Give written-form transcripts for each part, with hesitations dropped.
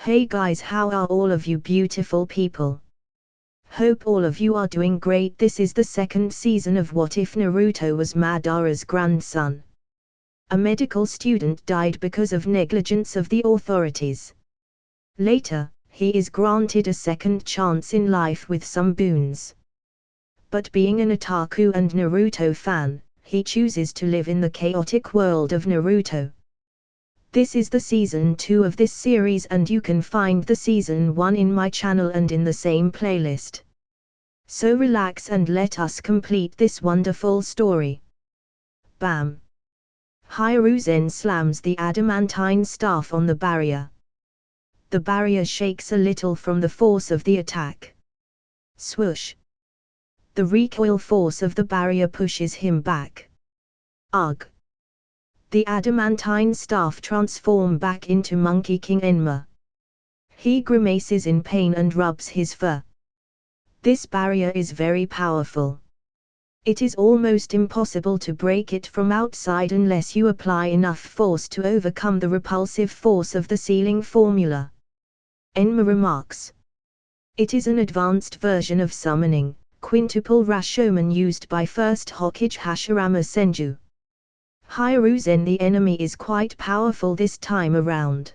Hey guys, how are all of you beautiful people? Hope all of you are doing great. This is the second season of What If Naruto Was Madara's grandson. A medical student died because of negligence of the authorities. Later, he is granted a second chance in life with some boons. But being an Otaku and Naruto fan, he chooses to live in the chaotic world of Naruto. This is the season 2 of this series, and you can find the season 1 in my channel and in the same playlist. So relax and let us complete this wonderful story. Bam! Hiruzen slams the adamantine staff on the barrier. The barrier shakes a little from the force of the attack. Swoosh! The recoil force of the barrier pushes him back. Ugh! The adamantine staff transform back into Monkey King Enma. He grimaces in pain and rubs his fur. This barrier is very powerful. It is almost impossible to break it from outside unless you apply enough force to overcome the repulsive force of the sealing formula. Enma remarks. It is an advanced version of summoning, quintuple Rashomon used by first Hokage Hashirama Senju. Hiruzen, the enemy is quite powerful this time around.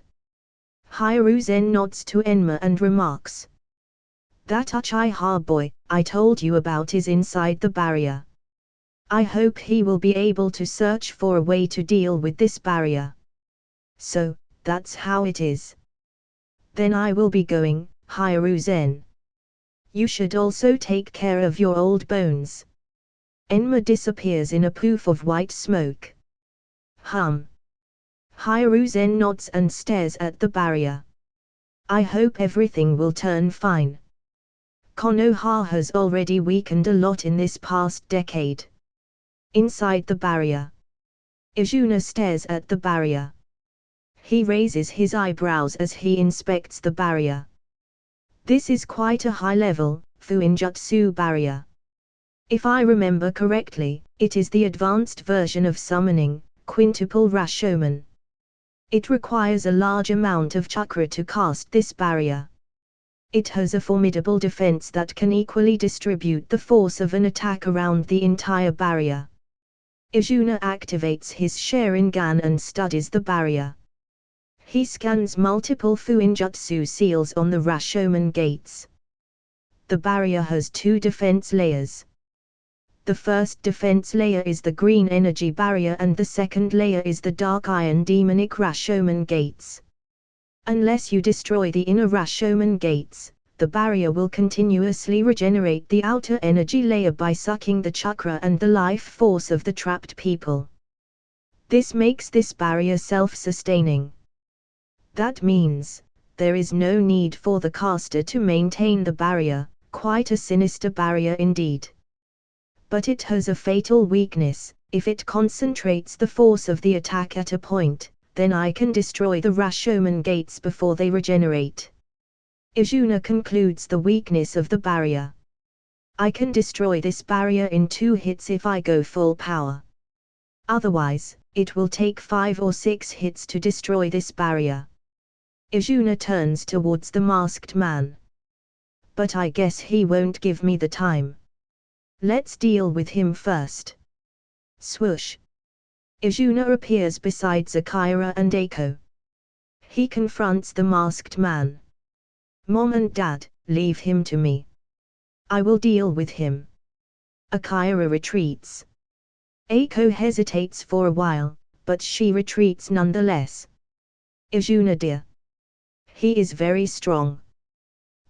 Hiruzen nods to Enma and remarks. That Uchiha boy I told you about is inside the barrier. I hope he will be able to search for a way to deal with this barrier. So, that's how it is. Then I will be going, Hiruzen. You should also take care of your old bones. Enma disappears in a poof of white smoke. Hiruzen nods and stares at the barrier. I hope everything will turn fine. Konoha has already weakened a lot in this past decade. Inside the barrier, Izuna stares at the barrier. He raises his eyebrows as he inspects the barrier. This is quite a high-level, Fuinjutsu barrier. If I remember correctly, it is the advanced version of summoning, quintuple Rashomon. It requires a large amount of chakra to cast this barrier. It has a formidable defense that can equally distribute the force of an attack around the entire barrier. Izuna activates his Sharingan and studies the barrier. He scans multiple Fuinjutsu seals on the Rashomon gates. The barrier has 2 defense layers. The first defense layer is the green energy barrier and the second layer is the dark iron demonic Rashomon gates. Unless you destroy the inner Rashomon gates, the barrier will continuously regenerate the outer energy layer by sucking the chakra and the life force of the trapped people. This makes this barrier self-sustaining. That means, there is no need for the caster to maintain the barrier, quite a sinister barrier indeed. But it has a fatal weakness: if it concentrates the force of the attack at a point, then I can destroy the Rashomon gates before they regenerate. Izuna concludes the weakness of the barrier. I can destroy this barrier in 2 hits if I go full power. Otherwise, it will take 5 or 6 hits to destroy this barrier. Izuna turns towards the masked man. But I guess he won't give me the time. Let's deal with him first. Swoosh! Izuna appears beside Akira and Eiko. He confronts the masked man. Mom and Dad, leave him to me. I will deal with him. Akira retreats. Eiko hesitates for a while, but she retreats nonetheless. Izuna dear. He is very strong.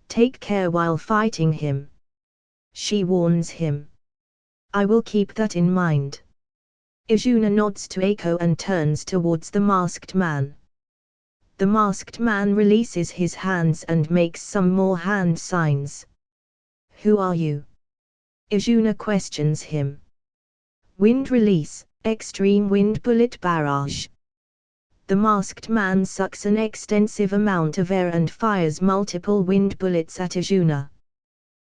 Take care while fighting him. She warns him. I will keep that in mind. Izuna nods to Eiko and turns towards the masked man. The masked man releases his hands and makes some more hand signs. Who are you? Izuna questions him. Wind release, extreme wind bullet barrage. The masked man sucks an extensive amount of air and fires multiple wind bullets at Izuna.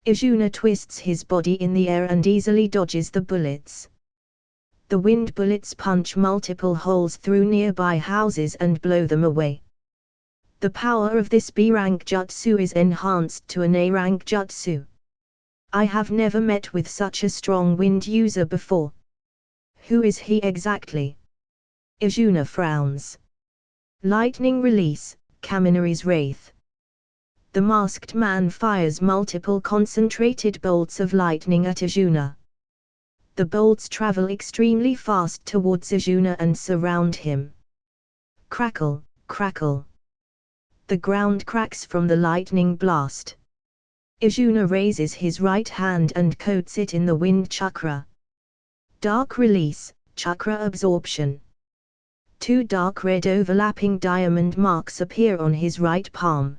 Izuna twists his body in the air and easily dodges the bullets. The wind bullets punch multiple holes through nearby houses and blow them away. The power of this B-rank jutsu is enhanced to an A-rank jutsu. I have never met with such a strong wind user before. Who is he exactly? Izuna frowns. Lightning release, Kaminari's Wraith. The masked man fires multiple concentrated bolts of lightning at Izuna. The bolts travel extremely fast towards Izuna and surround him. Crackle, crackle. The ground cracks from the lightning blast. Izuna raises his right hand and coats it in the wind chakra. Dark release, chakra absorption. 2 dark red overlapping diamond marks appear on his right palm.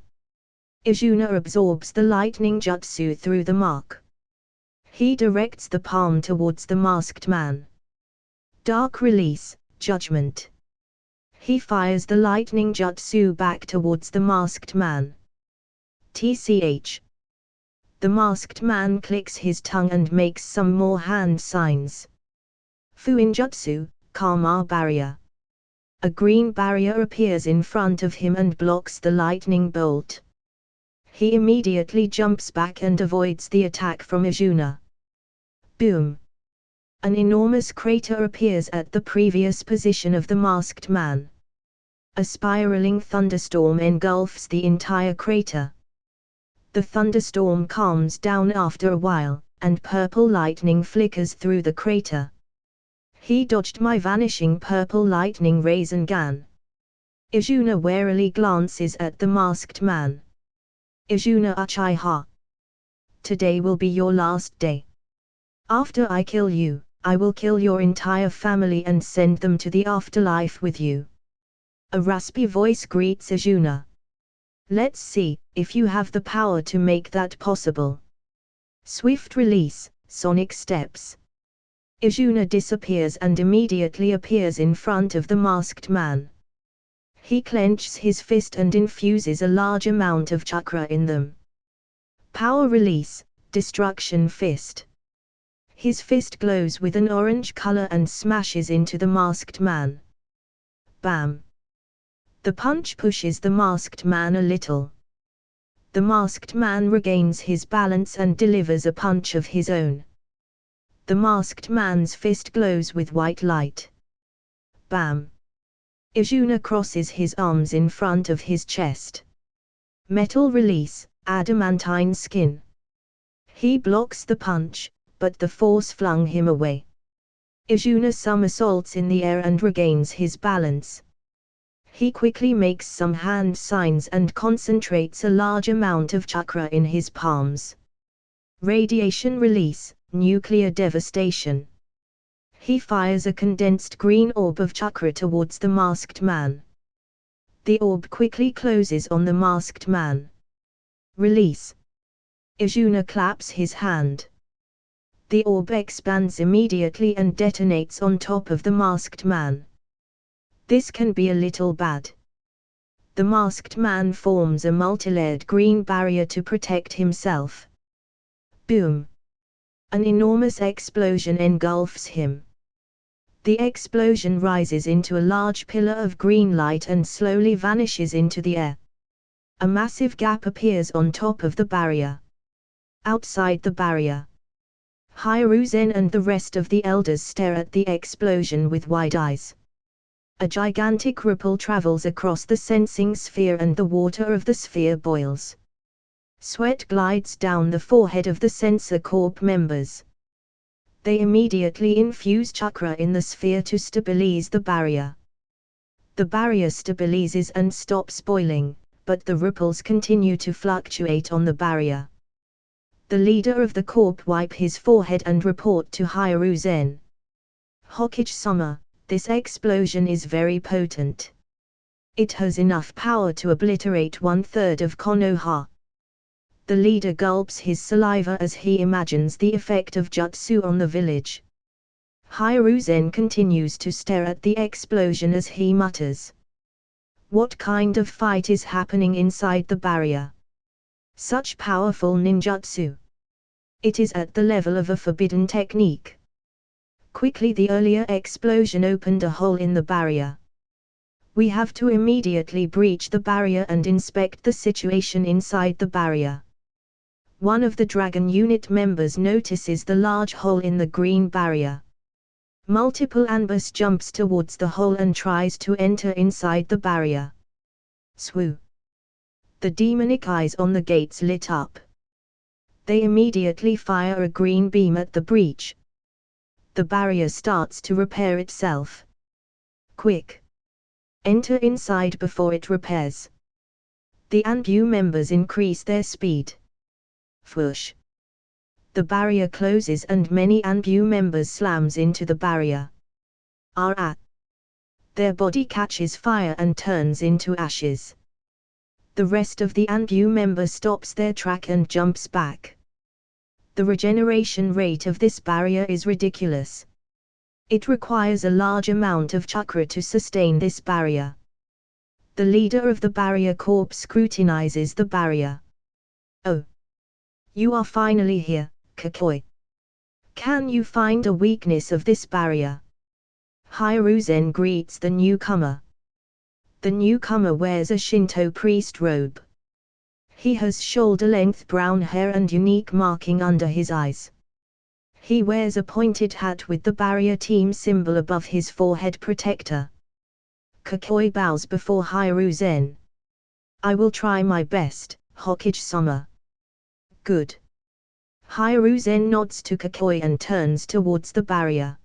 Izuna absorbs the lightning jutsu through the mark. He directs the palm towards the masked man. Dark release, judgment. He fires the lightning jutsu back towards the masked man. TCH. The masked man clicks his tongue and makes some more hand signs. Fuinjutsu, Karma barrier. A green barrier appears in front of him and blocks the lightning bolt. He immediately jumps back and avoids the attack from Izuna. Boom! An enormous crater appears at the previous position of the masked man. A spiraling thunderstorm engulfs the entire crater. The thunderstorm calms down after a while, and purple lightning flickers through the crater. He dodged my vanishing purple lightning Rasengan. Izuna warily glances at the masked man. Izuna Uchiha. Today will be your last day. After I kill you, I will kill your entire family and send them to the afterlife with you. A raspy voice greets Izuna. Let's see if you have the power to make that possible. Swift release, sonic steps. Izuna disappears and immediately appears in front of the masked man. He clenches his fist and infuses a large amount of chakra in them. Power release, destruction fist. His fist glows with an orange color and smashes into the masked man. Bam! The punch pushes the masked man a little. The masked man regains his balance and delivers a punch of his own. The masked man's fist glows with white light. Bam! Izuna crosses his arms in front of his chest. Metal release, adamantine skin. He blocks the punch, but the force flung him away. Izuna somersaults in the air and regains his balance. He quickly makes some hand signs and concentrates a large amount of chakra in his palms. Radiation release, nuclear devastation. He fires a condensed green orb of chakra towards the masked man. The orb quickly closes on the masked man. Release. Izuna claps his hand. The orb expands immediately and detonates on top of the masked man. This can be a little bad. The masked man forms a multilayered green barrier to protect himself. Boom! An enormous explosion engulfs him. The explosion rises into a large pillar of green light and slowly vanishes into the air. A massive gap appears on top of the barrier. Outside the barrier, Hiruzen and the rest of the elders stare at the explosion with wide eyes. A gigantic ripple travels across the sensing sphere and the water of the sphere boils. Sweat glides down the forehead of the Sensor Corp members. They immediately infuse chakra in the sphere to stabilize the barrier. The barrier stabilizes and stops boiling, but the ripples continue to fluctuate on the barrier. The leader of the corp wipe his forehead and report to Hiruzen. Hokage-sama, this explosion is very potent. It has enough power to obliterate 1/3 of Konoha. The leader gulps his saliva as he imagines the effect of jutsu on the village. Hiruzen continues to stare at the explosion as he mutters. What kind of fight is happening inside the barrier? Such powerful ninjutsu. It is at the level of a forbidden technique. Quickly the earlier explosion opened a hole in the barrier. We have to immediately breach the barrier and inspect the situation inside the barrier. One of the Dragon Unit members notices the large hole in the green barrier. Multiple Anbus jumps towards the hole and tries to enter inside the barrier. Swoo! The demonic eyes on the gates lit up. They immediately fire a green beam at the breach. The barrier starts to repair itself. Quick! Enter inside before it repairs. The Anbu members increase their speed. Whoosh! The barrier closes and many Anbu members slams into the barrier. Ah! Their body catches fire and turns into ashes. The rest of the Anbu members stops their track and jumps back. The regeneration rate of this barrier is ridiculous. It requires a large amount of chakra to sustain this barrier. The leader of the barrier corps scrutinizes the barrier. Oh! You are finally here, Kakoi. Can you find a weakness of this barrier? Hiruzen greets the newcomer. The newcomer wears a Shinto priest robe. He has shoulder-length brown hair and unique marking under his eyes. He wears a pointed hat with the barrier team symbol above his forehead protector. Kakoi bows before Hiruzen. I will try my best, Hokage-sama. Good. Hiruzen nods to Kakoi and turns towards the barrier.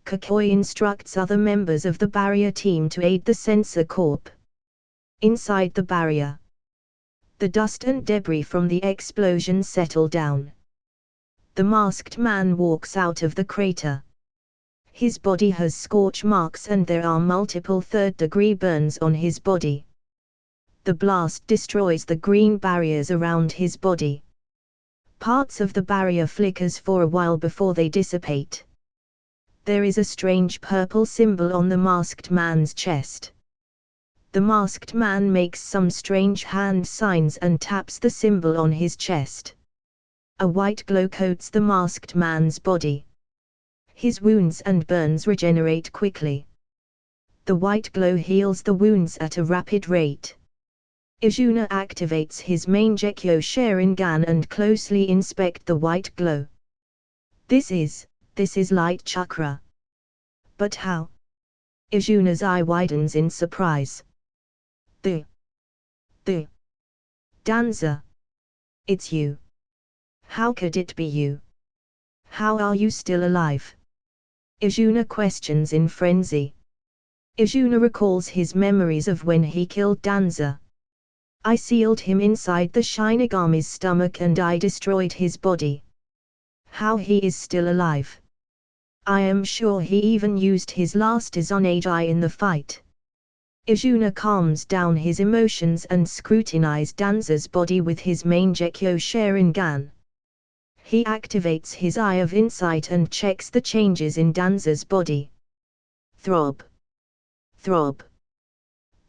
Kakoi instructs other members of the barrier team to aid the Sensor Corp. Inside the barrier, the dust and debris from the explosion settle down. The masked man walks out of the crater. His body has scorch marks and there are multiple third-degree burns on his body. The blast destroys the green barriers around his body. Parts of the barrier flickers for a while before they dissipate. There is a strange purple symbol on the masked man's chest. The masked man makes some strange hand signs and taps the symbol on his chest. A white glow coats the masked man's body. His wounds and burns regenerate quickly. The white glow heals the wounds at a rapid rate. Izuna activates his main Gekyo Sharingan and closely inspect the white glow. This is light chakra. But how? Izuna's eye widens in surprise. The Danza. It's you. How could it be you? How are you still alive? Izuna questions in frenzy. Izuna recalls his memories of when he killed Danza. I sealed him inside the Shinigami's stomach and I destroyed his body. How he is still alive. I am sure he even used his last Izanagi in the fight. Izuna calms down his emotions and scrutinizes Danza's body with his main Gekyo Sharingan. He activates his Eye of Insight and checks the changes in Danza's body. Throb. Throb.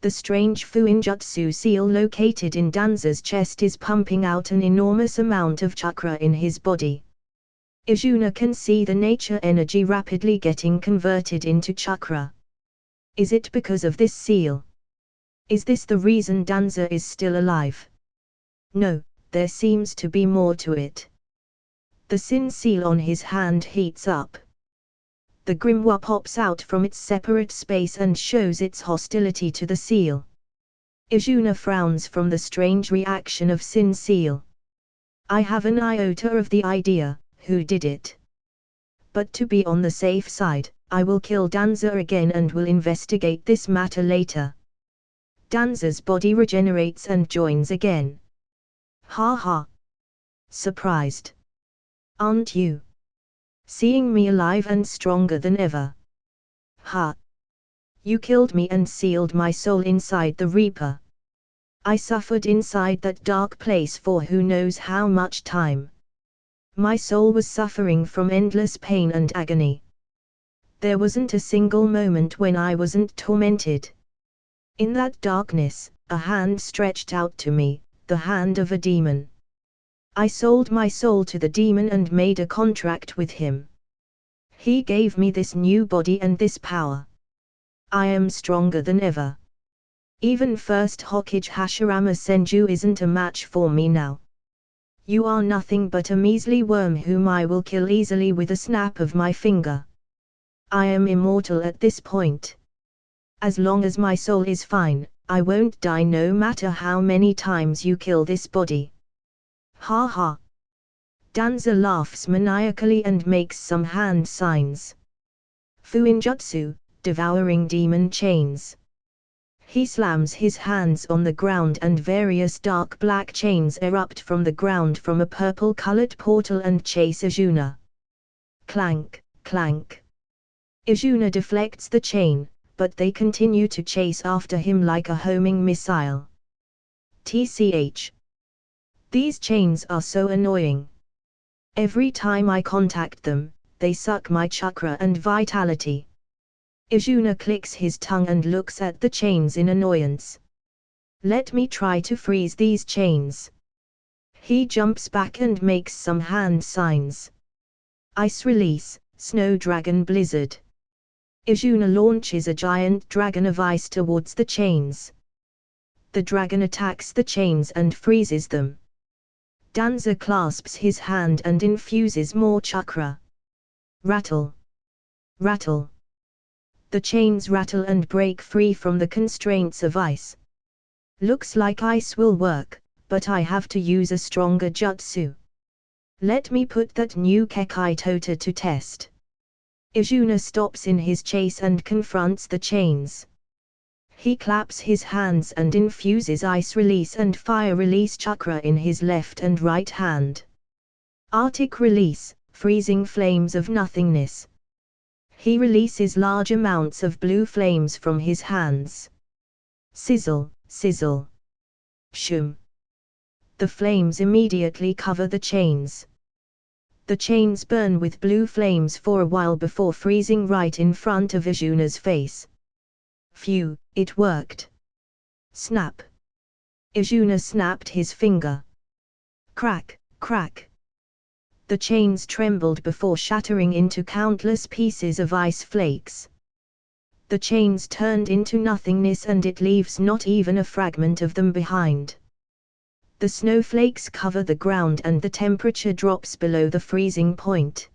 The strange Fuinjutsu seal located in Danza's chest is pumping out an enormous amount of chakra in his body. Izuna can see the nature energy rapidly getting converted into chakra. Is it because of this seal? Is this the reason Danza is still alive? No, there seems to be more to it. The sin seal on his hand heats up. The grimoire pops out from its separate space and shows its hostility to the seal. Izuna frowns from the strange reaction of sin seal. I have an iota of the idea, who did it? But to be on the safe side, I will kill Danza again and will investigate this matter later. Danza's body regenerates and joins again. Ha ha! Surprised? Aren't you? Seeing me alive and stronger than ever. Ha! You killed me and sealed my soul inside the Reaper. I suffered inside that dark place for who knows how much time. My soul was suffering from endless pain and agony. There wasn't a single moment when I wasn't tormented. In that darkness, a hand stretched out to me, the hand of a demon. I sold my soul to the demon and made a contract with him. He gave me this new body and this power. I am stronger than ever. Even first Hokage Hashirama Senju isn't a match for me now. You are nothing but a measly worm whom I will kill easily with a snap of my finger. I am immortal at this point. As long as my soul is fine, I won't die no matter how many times you kill this body. Ha ha. Danza laughs maniacally and makes some hand signs. Fuinjutsu, devouring demon chains. He slams his hands on the ground and various dark black chains erupt from the ground from a purple-colored portal and chase Izuna. Clank, clank. Izuna deflects the chain, but they continue to chase after him like a homing missile. TCH. These chains are so annoying. Every time I contact them, they suck my chakra and vitality. Izuna clicks his tongue and looks at the chains in annoyance. Let me try to freeze these chains. He jumps back and makes some hand signs. Ice release, snow dragon blizzard. Izuna launches a giant dragon of ice towards the chains. The dragon attacks the chains and freezes them. Danza clasps his hand and infuses more chakra. Rattle. Rattle. The chains rattle and break free from the constraints of ice. Looks like ice will work, but I have to use a stronger jutsu. Let me put that new Kekai Tota to test. Izuna stops in his chase and confronts the chains. He claps his hands and infuses ice release and fire release chakra in his left and right hand. Arctic release, freezing flames of nothingness. He releases large amounts of blue flames from his hands. Sizzle, sizzle. Shum. The flames immediately cover the chains. The chains burn with blue flames for a while before freezing right in front of Izuna's face. Phew, it worked. Snap. Izuna snapped his finger. Crack, crack. The chains trembled before shattering into countless pieces of ice flakes. The chains turned into nothingness and it leaves not even a fragment of them behind. The snowflakes cover the ground and the temperature drops below the freezing point.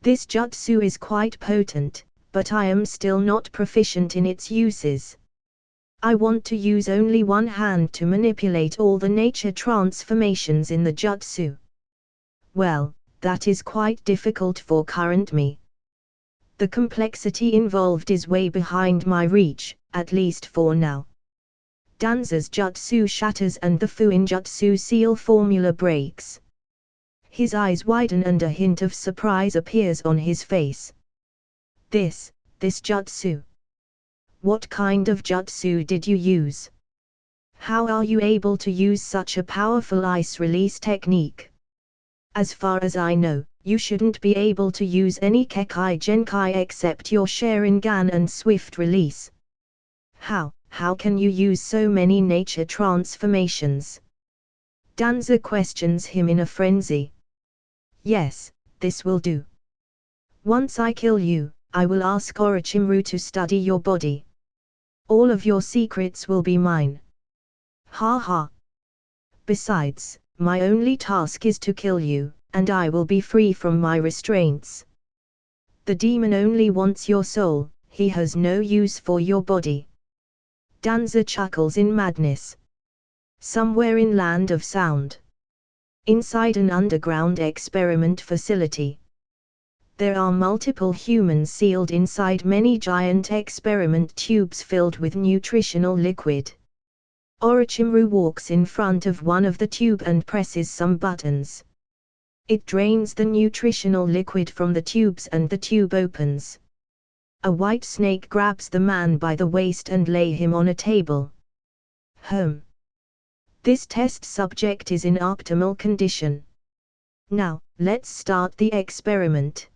This jutsu is quite potent, but I am still not proficient in its uses. I want to use only one hand to manipulate all the nature transformations in the jutsu. Well, that is quite difficult for current me. The complexity involved is way behind my reach, at least for now. Danza's jutsu shatters and the Fuinjutsu seal formula breaks. His eyes widen and a hint of surprise appears on his face. This jutsu. What kind of jutsu did you use? How are you able to use such a powerful ice release technique? As far as I know, you shouldn't be able to use any Kekai Genkai except your Sharingan and swift release. How can you use so many nature transformations? Danza questions him in a frenzy. Yes, this will do. Once I kill you, I will ask Orochimaru to study your body. All of your secrets will be mine. Ha ha. Besides, my only task is to kill you, and I will be free from my restraints. The demon only wants your soul, he has no use for your body. Danza chuckles in madness. Somewhere in Land of Sound. Inside an underground experiment facility. There are multiple humans sealed inside many giant experiment tubes filled with nutritional liquid. Orochimaru walks in front of one of the tube and presses some buttons. It drains the nutritional liquid from the tubes and the tube opens. A white snake grabs the man by the waist and lay him on a table. This test subject is in optimal condition. Now, let's start the experiment.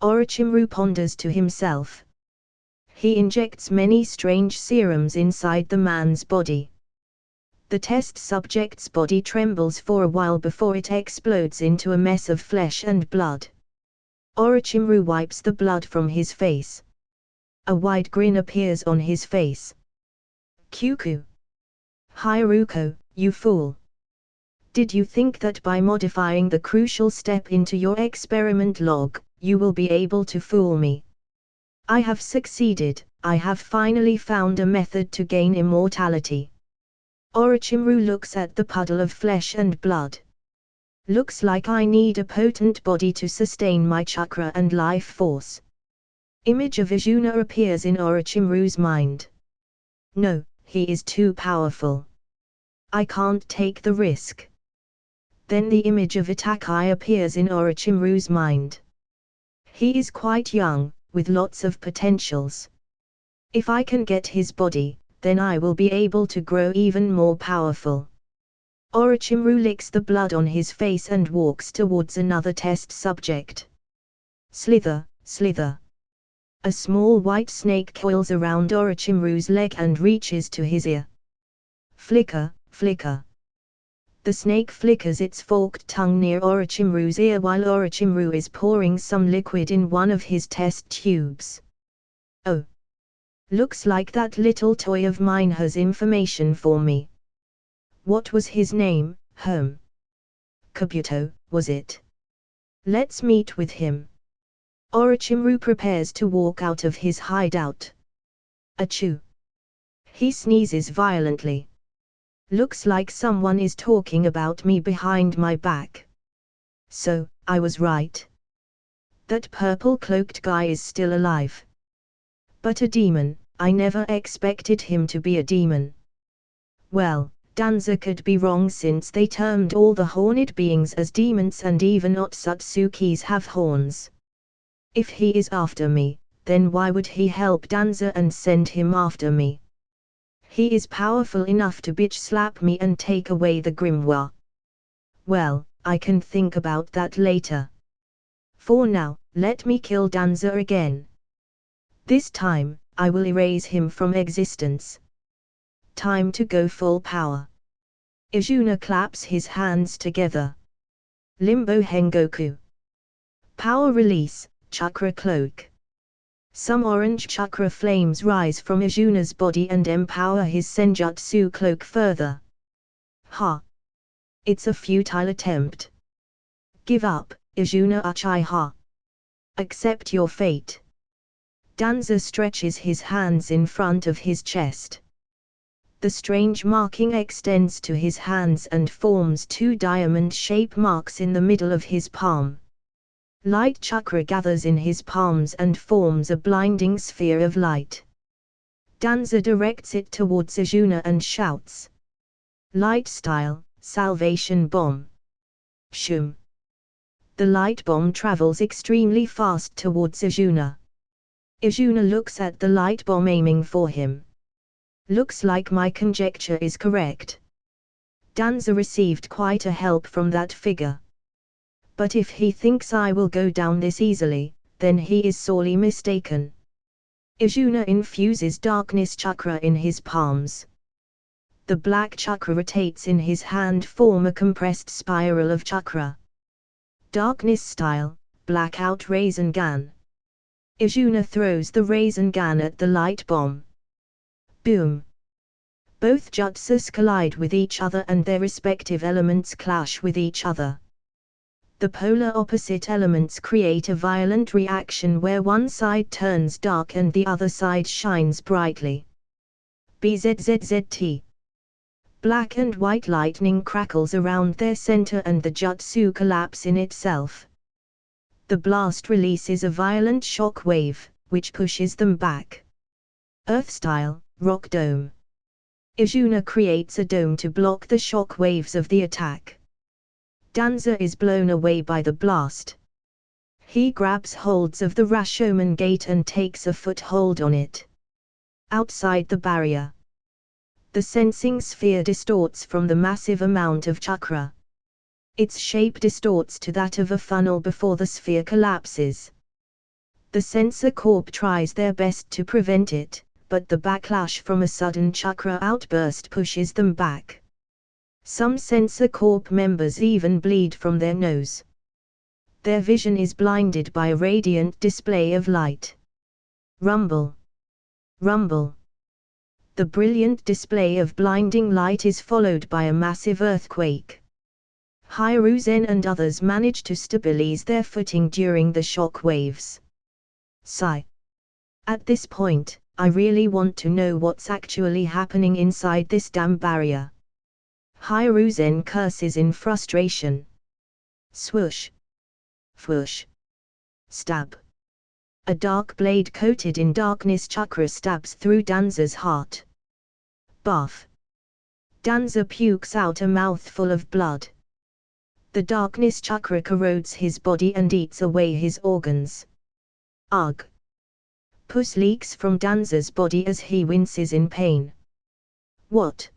Orochimaru ponders to himself. He injects many strange serums inside the man's body. The test subject's body trembles for a while before it explodes into a mess of flesh and blood. Orochimaru wipes the blood from his face. A wide grin appears on his face. Kyuku. Haruko, you fool. Did you think that by modifying the crucial step into your experiment log, you will be able to fool me? I have succeeded. I have finally found a method to gain immortality. Orochimaru looks at the puddle of flesh and blood. Looks like I need a potent body to sustain my chakra and life force. Image of Izuna appears in Orochimaru's mind. No, he is too powerful. I can't take the risk. Then the image of Itachi appears in Orochimaru's mind. He is quite young, with lots of potentials. If I can get his body, then I will be able to grow even more powerful. Orochimaru licks the blood on his face and walks towards another test subject. Slither, slither. A small white snake coils around Orochimaru's leg and reaches to his ear. Flicker, flicker. The snake flickers its forked tongue near Orochimaru's ear while Orochimaru is pouring some liquid in one of his test tubes. Oh! Looks like that little toy of mine has information for me. What was his name, home? Kabuto, was it? Let's meet with him. Orochimaru prepares to walk out of his hideout. Achoo! He sneezes violently. Looks like someone is talking about me behind my back. So, I was right. That purple-cloaked guy is still alive. But a demon, I never expected him to be a demon. Well, Danza could be wrong since they termed all the horned beings as demons and even Otsutsukis have horns. If he is after me, then why would he help Danza and send him after me? He is powerful enough to bitch slap me and take away the grimoire. Well, I can think about that later. For now, let me kill Danza again. This time, I will erase him from existence. Time to go full power. Izuna claps his hands together. Limbo Hengoku. Power release, chakra cloak. Some orange chakra flames rise from Izuna's body and empower his senjutsu cloak further. Ha! It's a futile attempt. Give up, Izuna Uchiha. Accept your fate. Danza stretches his hands in front of his chest. The strange marking extends to his hands and forms two diamond-shaped marks in the middle of his palm. Light chakra gathers in his palms and forms a blinding sphere of light. Danza directs it towards Izuna and shouts. Light style, salvation bomb. Shum. The light bomb travels extremely fast towards Izuna. Izuna looks at the light bomb aiming for him. Looks like my conjecture is correct. Danza received quite a help from that figure. But if he thinks I will go down this easily, then he is sorely mistaken. Izuna infuses darkness chakra in his palms. The black chakra rotates in his hand, form a compressed spiral of chakra. Darkness style, blackout Rasengan. Izuna throws the Rasengan at the light bomb. Boom! Both jutsus collide with each other and their respective elements clash with each other. The polar opposite elements create a violent reaction where one side turns dark and the other side shines brightly. BZZZT. Black and white lightning crackles around their center and the jutsu collapse in itself. The blast releases a violent shock wave, which pushes them back. Earth-style, rock dome. Izuna creates a dome to block the shock waves of the attack. Danza is blown away by the blast. He grabs holds of the Rashomon gate and takes a foothold on it. Outside the barrier. The sensing sphere distorts from the massive amount of chakra. Its shape distorts to that of a funnel before the sphere collapses. The sensor corp tries their best to prevent it, but the backlash from a sudden chakra outburst pushes them back. Some sensor corp members even bleed from their nose. Their vision is blinded by a radiant display of light. Rumble. Rumble. The brilliant display of blinding light is followed by a massive earthquake. Hiruzen and others manage to stabilize their footing during the shock waves. Sigh. At this point, I really want to know what's actually happening inside this damn barrier. Hiruzen curses in frustration. Swoosh. Fwoosh. Stab. A dark blade coated in darkness chakra stabs through Danza's heart. Bath. Danza pukes out a mouthful of blood. The darkness chakra corrodes his body and eats away his organs. Ugh. Pus leaks from Danza's body as he winces in pain. What?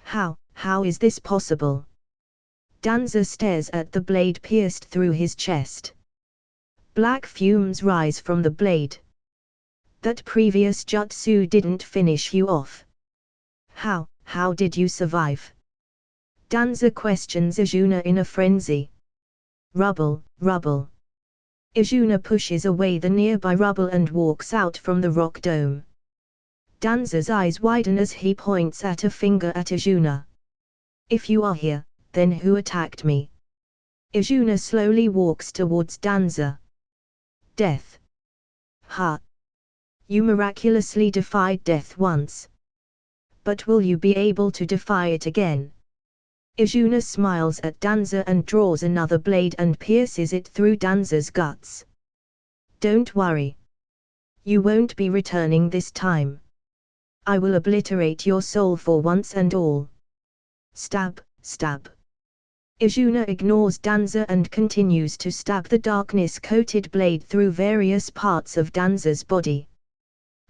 How is this possible? Danza stares at the blade pierced through his chest. Black fumes rise from the blade. That previous jutsu didn't finish you off. How did you survive? Danza questions Izuna in a frenzy. Rubble. Izuna pushes away the nearby rubble and walks out from the rock dome. Danza's eyes widen as he points at a finger at Izuna. If you are here, then who attacked me? Izuna slowly walks towards Danza. Death. Ha! You miraculously defied death once. But will you be able to defy it again? Izuna smiles at Danza and draws another blade and pierces it through Danza's guts. Don't worry. You won't be returning this time. I will obliterate your soul for once and all. Stab. Izuna ignores Danza and continues to stab the darkness-coated blade through various parts of Danza's body.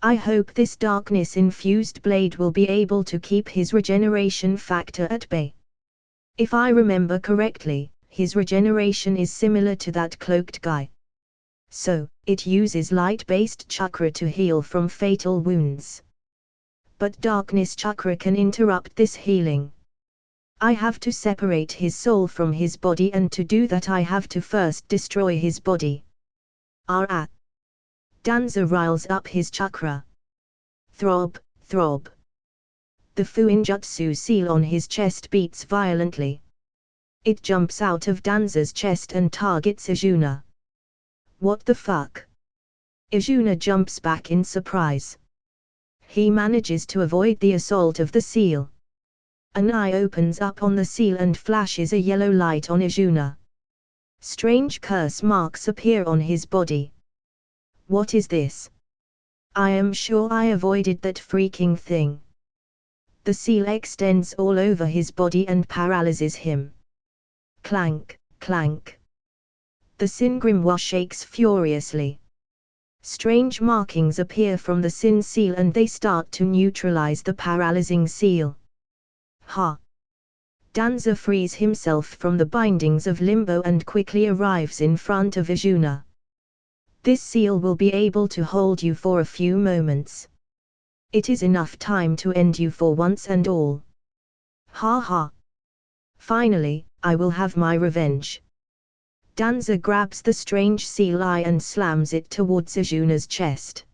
I hope this darkness-infused blade will be able to keep his regeneration factor at bay. If I remember correctly, his regeneration is similar to that cloaked guy. So, it uses light-based chakra to heal from fatal wounds. But darkness chakra can interrupt this healing. I have to separate his soul from his body, and to do that I have to first destroy his body. Danza riles up his chakra. Throb. The Fuinjutsu seal on his chest beats violently. It jumps out of Danza's chest and targets Izuna. What the fuck? Izuna jumps back in surprise. He manages to avoid the assault of the seal. An eye opens up on the seal and flashes a yellow light on Izuna. Strange curse marks appear on his body. What is this? I am sure I avoided that freaking thing. The seal extends all over his body and paralyzes him. Clank. The Sin grimoire shakes furiously. Strange markings appear from the Sin seal and they start to neutralize the paralyzing seal. Ha! Danza frees himself from the bindings of limbo and quickly arrives in front of Izuna. This seal will be able to hold you for a few moments. It is enough time to end you for once and all. Ha! Finally, I will have my revenge. Danza grabs the strange seal eye and slams it towards Izuna's chest.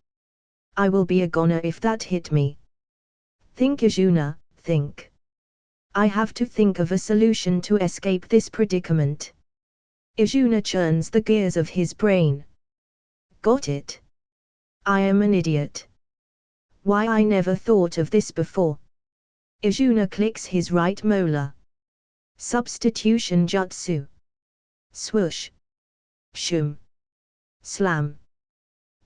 I will be a goner if that hit me. Think, Izuna, think. I have to think of a solution to escape this predicament. Izuna churns the gears of his brain. Got it. I am an idiot. Why I never thought of this before. Izuna clicks his right molar. Substitution jutsu. Swoosh. Shum. Slam.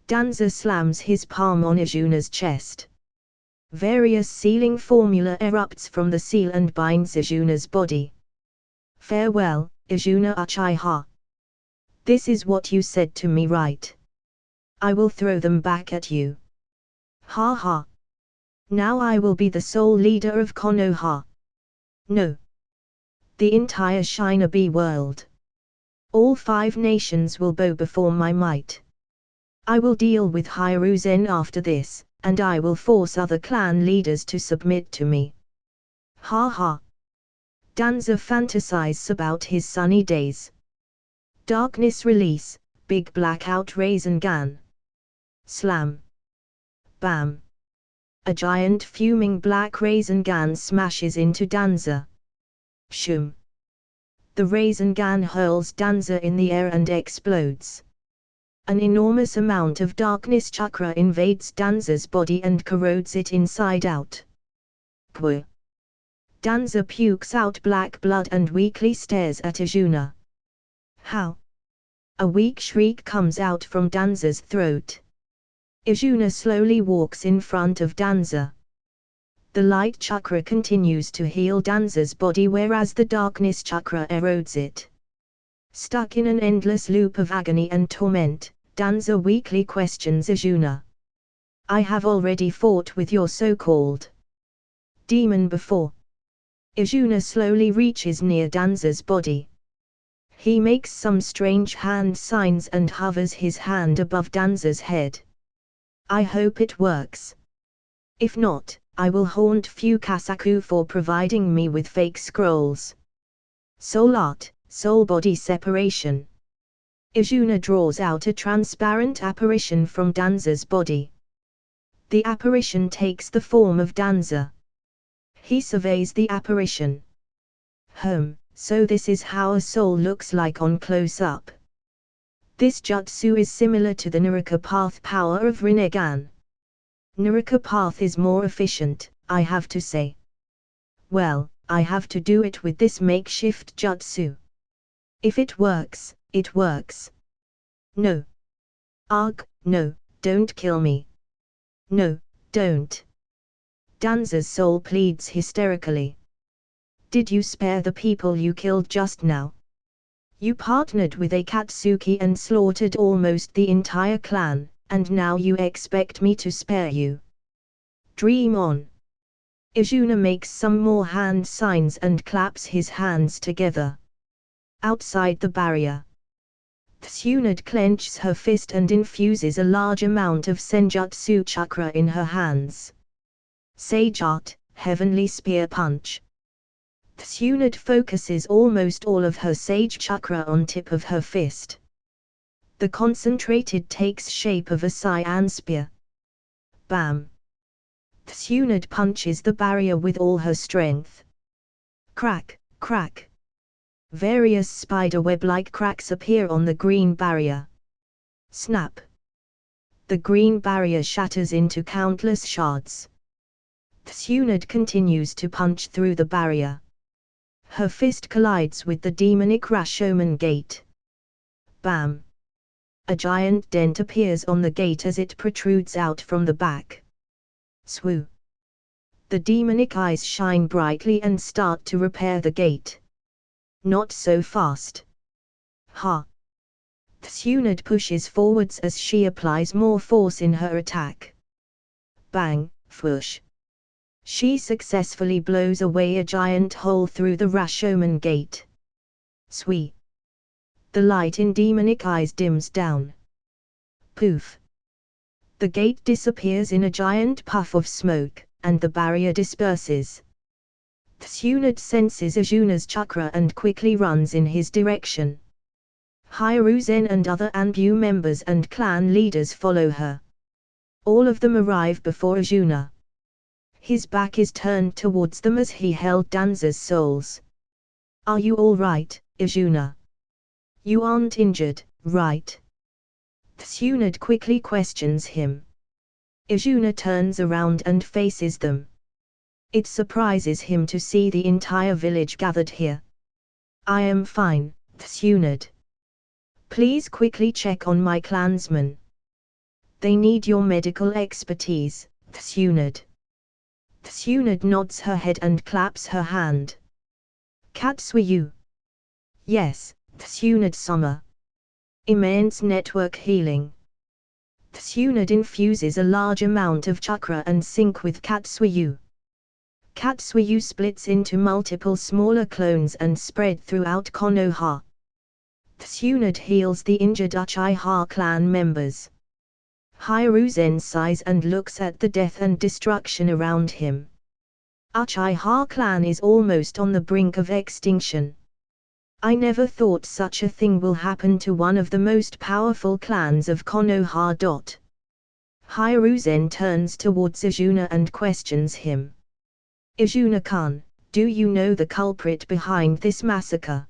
Danza slams his palm on Izuna's chest. Various sealing formula erupts from the seal and binds Izuna's body. Farewell, Izuna Uchiha. This is what you said to me, right? I will throw them back at you. Ha! Now I will be the sole leader of Konoha. No. The entire Shinobi world. All 5 nations will bow before my might. I will deal with Hiruzen after this, and I will force other clan leaders to submit to me. Ha! Danza fantasizes about his sunny days. Darkness release, big blackout Rasengan. Slam. Bam. A giant fuming black raisin gun smashes into Danza. Shum. The raisin gun hurls Danza in the air and explodes. An enormous amount of darkness chakra invades Danza's body and corrodes it inside out. Pwh. Danza pukes out black blood and weakly stares at Arjuna. How? A weak shriek comes out from Danza's throat. Arjuna slowly walks in front of Danza. The light chakra continues to heal Danza's body whereas the darkness chakra erodes it. Stuck in an endless loop of agony and torment, Danza weakly questions Arjuna. I have already fought with your so-called demon before. Arjuna slowly reaches near Danza's body. He makes some strange hand signs and hovers his hand above Danza's head. I hope it works. If not, I will haunt Fukasaku for providing me with fake scrolls. Soul art, soul-body separation. Arjuna draws out a transparent apparition from Danza's body. The apparition takes the form of Danza. He surveys the apparition. So this is how a soul looks like on close-up. This jutsu is similar to the Naruto path power of Rinnegan. Naruto path is more efficient, I have to say. Well, I have to do it with this makeshift jutsu. If it works, it works. No. Arg, no, don't kill me. No, don't. Danza's soul pleads hysterically. Did you spare the people you killed just now? You partnered with Akatsuki and slaughtered almost the entire clan, and now you expect me to spare you. Dream on. Arjuna makes some more hand signs and claps his hands together. Outside the barrier, Tsunade clenches her fist and infuses a large amount of Senjutsu chakra in her hands. Sage Art, Heavenly Spear Punch. Tsunade focuses almost all of her Sage chakra on tip of her fist. The concentrated takes shape of a cyan spear. Bam! Tsunade punches the barrier with all her strength. Crack, crack. Various spiderweb-like cracks appear on the green barrier. Snap! The green barrier shatters into countless shards. Tsunade continues to punch through the barrier. Her fist collides with the demonic Rashomon gate. Bam! A giant dent appears on the gate as it protrudes out from the back. Swoo! The demonic eyes shine brightly and start to repair the gate. Not so fast. Ha! Tsunade pushes forwards as she applies more force in her attack. Bang, whoosh! She successfully blows away a giant hole through the Rashomon gate. Swee! The light in demonic eyes dims down. Poof! The gate disappears in a giant puff of smoke, and the barrier disperses. Tsunade senses Arjuna's chakra and quickly runs in his direction. Hiruzen and other Anbu members and clan leaders follow her. All of them arrive before Arjuna. His back is turned towards them as he held Danza's souls. Are you all right, Arjuna? You aren't injured, right? Tsunade quickly questions him. Arjuna turns around and faces them. It surprises him to see the entire village gathered here. I am fine, Tsunade. Please quickly check on my clansmen. They need your medical expertise, Tsunade. Tsunade nods her head and claps her hand. Katsuyu. Yes, Tsunade-sama. Immense network healing. Tsunade infuses a large amount of chakra and sync with Katsuyu. Katsuyu splits into multiple smaller clones and spread throughout Konoha. Tsunade heals the injured Uchiha clan members. Hiruzen sighs and looks at the death and destruction around him. Uchiha clan is almost on the brink of extinction. I never thought such a thing will happen to one of the most powerful clans of Konoha. Hiruzen turns towards Izuna and questions him. Izuna-kun, do you know the culprit behind this massacre?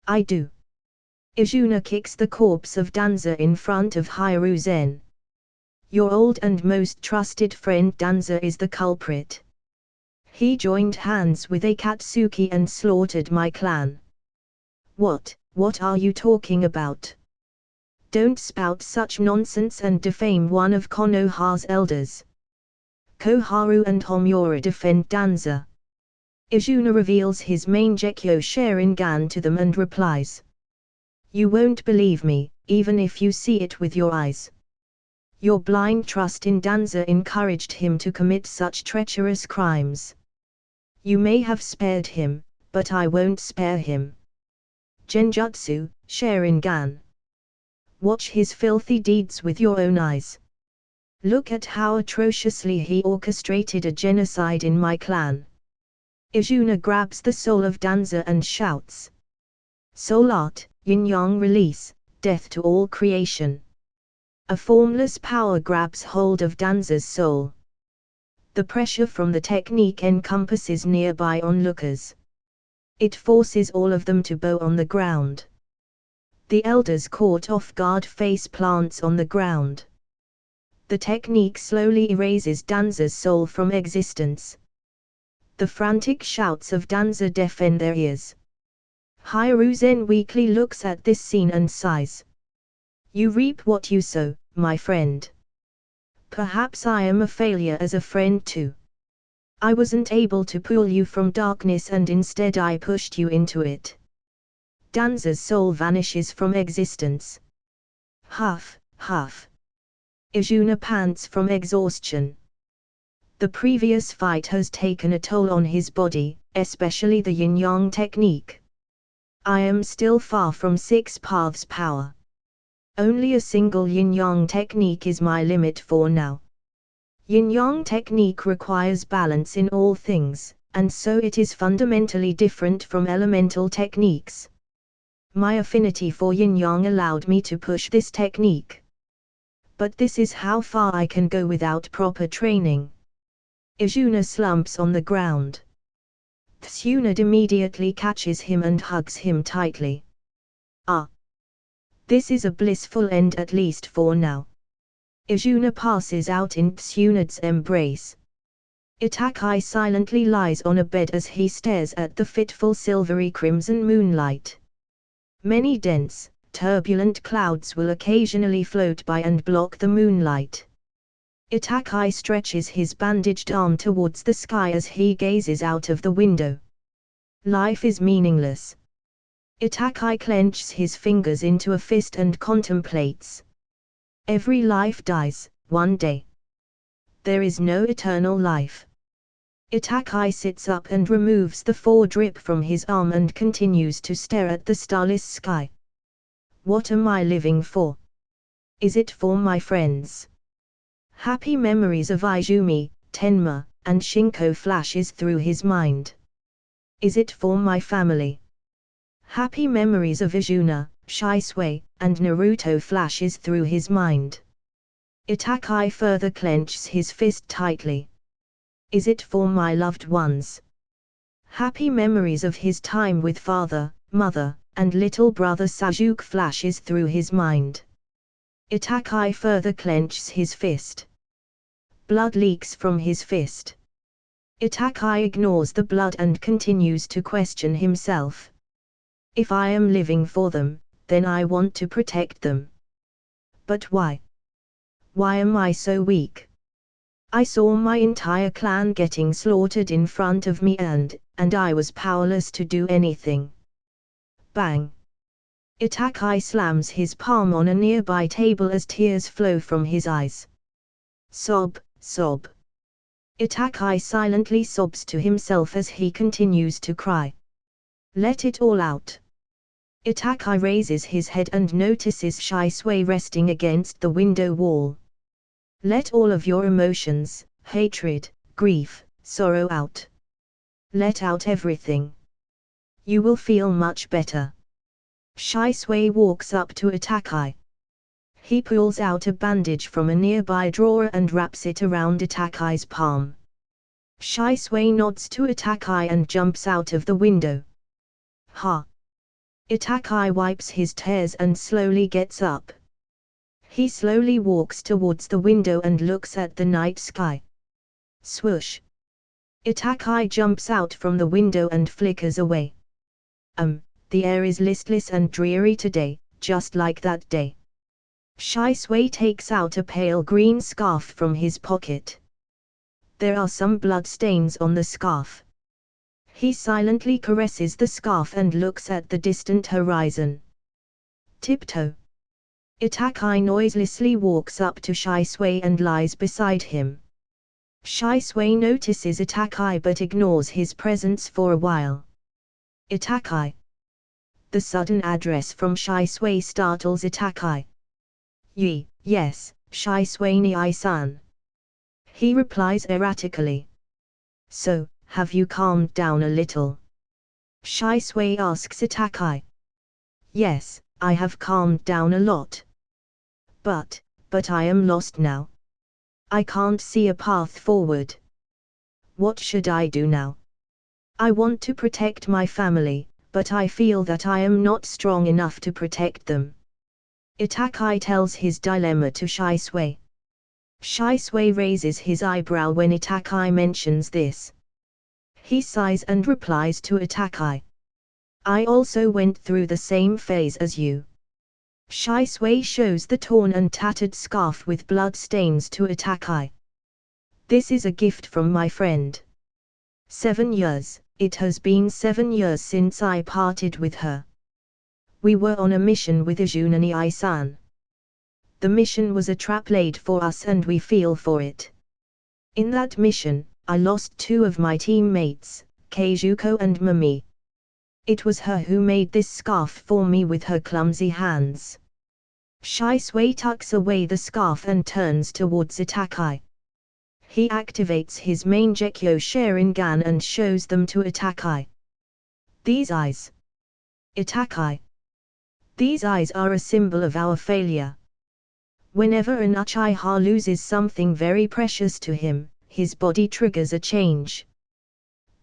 I do. Izuna kicks the corpse of Danza in front of Hiruzen. Your old and most trusted friend Danza is the culprit. He joined hands with Akatsuki and slaughtered my clan. What are you talking about? Don't spout such nonsense and defame one of Konoha's elders. Koharu and Homura defend Danza. Izuna reveals his Mangekyo Sharingan to them and replies. You won't believe me, even if you see it with your eyes. Your blind trust in Danza encouraged him to commit such treacherous crimes. You may have spared him, but I won't spare him. Genjutsu, Sharingan. Watch his filthy deeds with your own eyes. Look at how atrociously he orchestrated a genocide in my clan. Izuna grabs the soul of Danza and shouts. Soul art, yin-yang release, death to all creation. A formless power grabs hold of Danza's soul. The pressure from the technique encompasses nearby onlookers. It forces all of them to bow on the ground. The elders caught off guard face plants on the ground. The technique slowly erases Danza's soul from existence. The frantic shouts of Danza deafen their ears. Hiruzen weakly looks at this scene and sighs. You reap what you sow, my friend. Perhaps I am a failure as a friend too. I wasn't able to pull you from darkness and instead I pushed you into it. Danza's soul vanishes from existence. Huff, huff. Izuna pants from exhaustion. The previous fight has taken a toll on his body, especially the yin-yang technique. I am still far from 6 paths power. Only a single yin-yang technique is my limit for now. Yin-yang technique requires balance in all things, and so it is fundamentally different from elemental techniques. My affinity for yin-yang allowed me to push this technique. But this is how far I can go without proper training. Izuna slumps on the ground. Tsunade immediately catches him and hugs him tightly. Ah! This is a blissful end at least for now. Izuna passes out in Tsunade's embrace. Itachi silently lies on a bed as he stares at the fitful silvery crimson moonlight. Many dense, turbulent clouds will occasionally float by and block the moonlight. Itachi stretches his bandaged arm towards the sky as he gazes out of the window. Life is meaningless. Itachi clenches his fingers into a fist and contemplates. Every life dies, one day. There is no eternal life. Itachi sits up and removes the foredrip from his arm and continues to stare at the starless sky. What am I living for? Is it for my friends? Happy memories of Izumi, Tenma, and Shinko flashes through his mind. Is it for my family? Happy memories of Izuna, Shisui, and Naruto flashes through his mind. Itachi further clenches his fist tightly. Is it for my loved ones? Happy memories of his time with father, mother, and little brother Sasuke flashes through his mind. Itachi further clenches his fist. Blood leaks from his fist. Itachi ignores the blood and continues to question himself. If I am living for them, then I want to protect them. But why? Why am I so weak? I saw my entire clan getting slaughtered in front of me and I was powerless to do anything. Bang! Itachi slams his palm on a nearby table as tears flow from his eyes. Sob, sob. Itachi silently sobs to himself as he continues to cry. Let it all out. Itachi raises his head and notices Shisui resting against the window wall. Let all of your emotions, hatred, grief, sorrow out. Let out everything. You will feel much better. Shisui walks up to Itachi. He pulls out a bandage from a nearby drawer and wraps it around Itakai's palm. Shisui nods to Itakai and jumps out of the window. Ha! Itakai wipes his tears and slowly gets up. He slowly walks towards the window and looks at the night sky. Swoosh! Itakai jumps out from the window and flickers away. The air is listless and dreary today, just like that day. Shisui takes out a pale green scarf from his pocket. There are some blood stains on the scarf. He silently caresses the scarf and looks at the distant horizon. Tiptoe. Itakai noiselessly walks up to Shisui and lies beside him. Shisui notices Itakai but ignores his presence for a while. Itakai. The sudden address from Shisui startles Itakai. Yes, Shisui ni-san. He replies erratically. So, have you calmed down a little? Shisui asks Itakai. Yes, I have calmed down a lot. But I am lost now. I can't see a path forward. What should I do now? I want to protect my family, but I feel that I am not strong enough to protect them. Itakai tells his dilemma to Shisui. Shisui raises his eyebrow when Itakai mentions this. He sighs and replies to Itakai. I also went through the same phase as you. Shisui shows the torn and tattered scarf with blood stains to Itakai. This is a gift from my friend. 7 years, it has been 7 years since I parted with her. We were on a mission with Izuna ni-san. The mission was a trap laid for us and we feel for it. In that mission, I lost 2 of my teammates, Keijuko and Mami. It was her who made this scarf for me with her clumsy hands. Shisui tucks away the scarf and turns towards Itakai. He activates his main Gekyo Sharingan and shows them to Itakai. These eyes. Itakai. These eyes are a symbol of our failure. Whenever an Uchiha loses something very precious to him, his body triggers a change.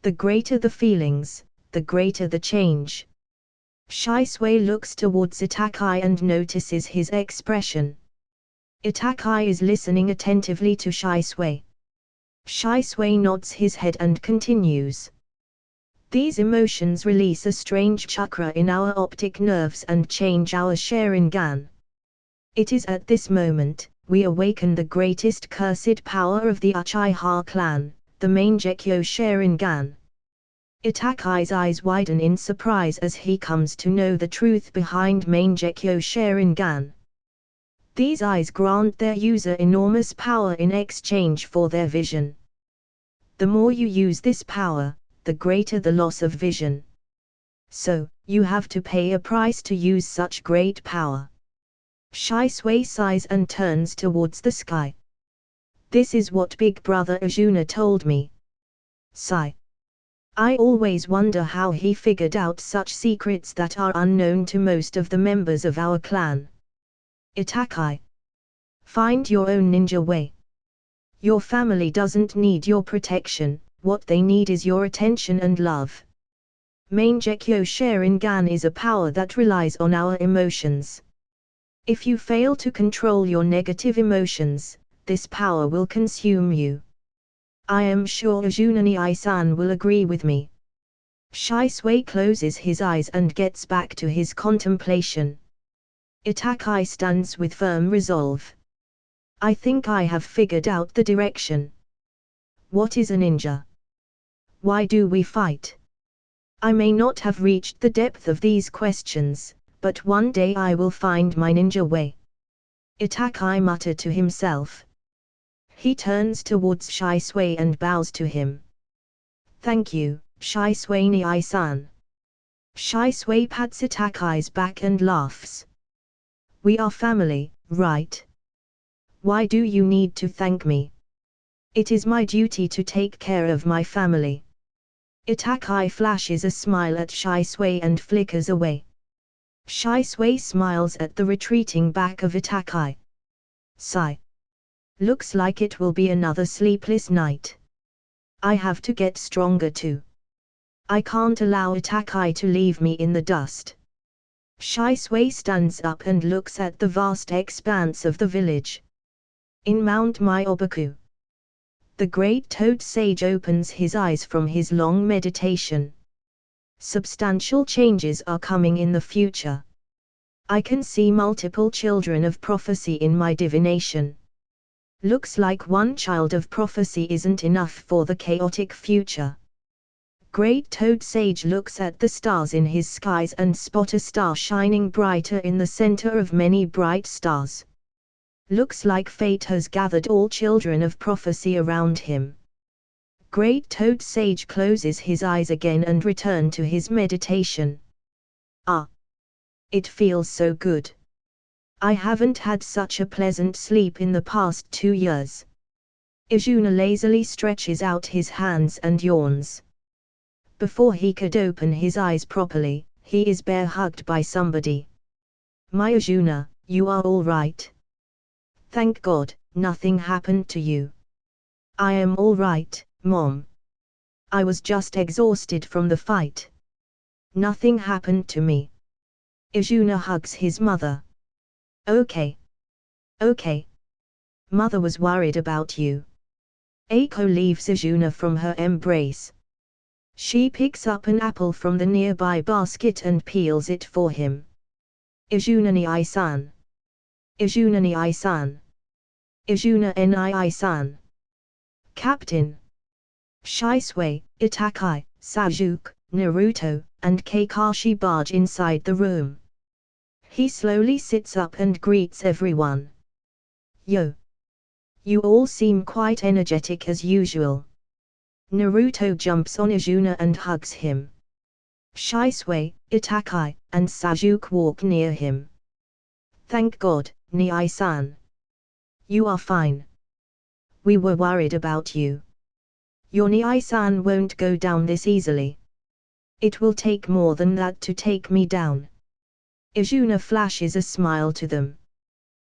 The greater the feelings, the greater the change. Shisui looks towards Itakai and notices his expression. Itakai is listening attentively to Shisui. Shisui nods his head and continues. These emotions release a strange chakra in our optic nerves and change our Sharingan. It is at this moment, we awaken the greatest cursed power of the Uchiha clan, the main Gekyo Sharingan. Itakai's eyes widen in surprise as he comes to know the truth behind main Gekyo Sharingan. These eyes grant their user enormous power in exchange for their vision. The more you use this power, the greater the loss of vision. So, you have to pay a price to use such great power. Shisui sighs and turns towards the sky. This is what Big Brother Izuna told me. Sigh. I always wonder how he figured out such secrets that are unknown to most of the members of our clan. Itakai. Find your own ninja way. Your family doesn't need your protection, what they need is your attention and love. Main Gekyo Sharingan is a power that relies on our emotions. If you fail to control your negative emotions, this power will consume you. I am sure Izuna ni-san will agree with me. Shisui closes his eyes and gets back to his contemplation. Itakai stands with firm resolve. I think I have figured out the direction. What is a ninja? Why do we fight? I may not have reached the depth of these questions, but one day I will find my ninja way. Itakai muttered to himself. He turns towards Shisui and bows to him. Thank you, Shisui ni-san. Shisui pats Itakai's back and laughs. We are family, right? Why do you need to thank me? It is my duty to take care of my family. Itakai flashes a smile at Shisui and flickers away. Shisui smiles at the retreating back of Itakai. Sigh. Looks like it will be another sleepless night. I have to get stronger too. I can't allow Itakai to leave me in the dust. Shisui stands up and looks at the vast expanse of the village. In Mount Myoboku. The great toad sage opens his eyes from his long meditation. Substantial changes are coming in the future. I can see multiple children of prophecy in my divination. Looks like one child of prophecy isn't enough for the chaotic future. Great Toad Sage looks at the stars in his skies and spot a star shining brighter in the center of many bright stars. Looks like fate has gathered all children of prophecy around him. Great Toad Sage closes his eyes again and returns to his meditation. Ah! It feels so good. I haven't had such a pleasant sleep in the past 2 years. Izuna lazily stretches out his hands and yawns. Before he could open his eyes properly, he is bear-hugged by somebody. My Izuna, you are all right. Thank God, nothing happened to you. I am all right, Mom. I was just exhausted from the fight. Nothing happened to me. Izuna hugs his mother. Okay. Okay. Mother was worried about you. Eiko leaves Izuna from her embrace. She picks up an apple from the nearby basket and peels it for him. Izuna ni ai-san. Izuna ni ai-san. Izuna ni ai-san. Captain. Shisui, Itakai, Sasuke, Naruto, and Kakashi barge inside the room. He slowly sits up and greets everyone. Yo! You all seem quite energetic as usual. Naruto jumps on Izuna and hugs him. Shisui, Itakai, and Sasuke walk near him. Thank God, Ni-san. You are fine. We were worried about you. Your Ni-san won't go down this easily. It will take more than that to take me down. Izuna flashes a smile to them.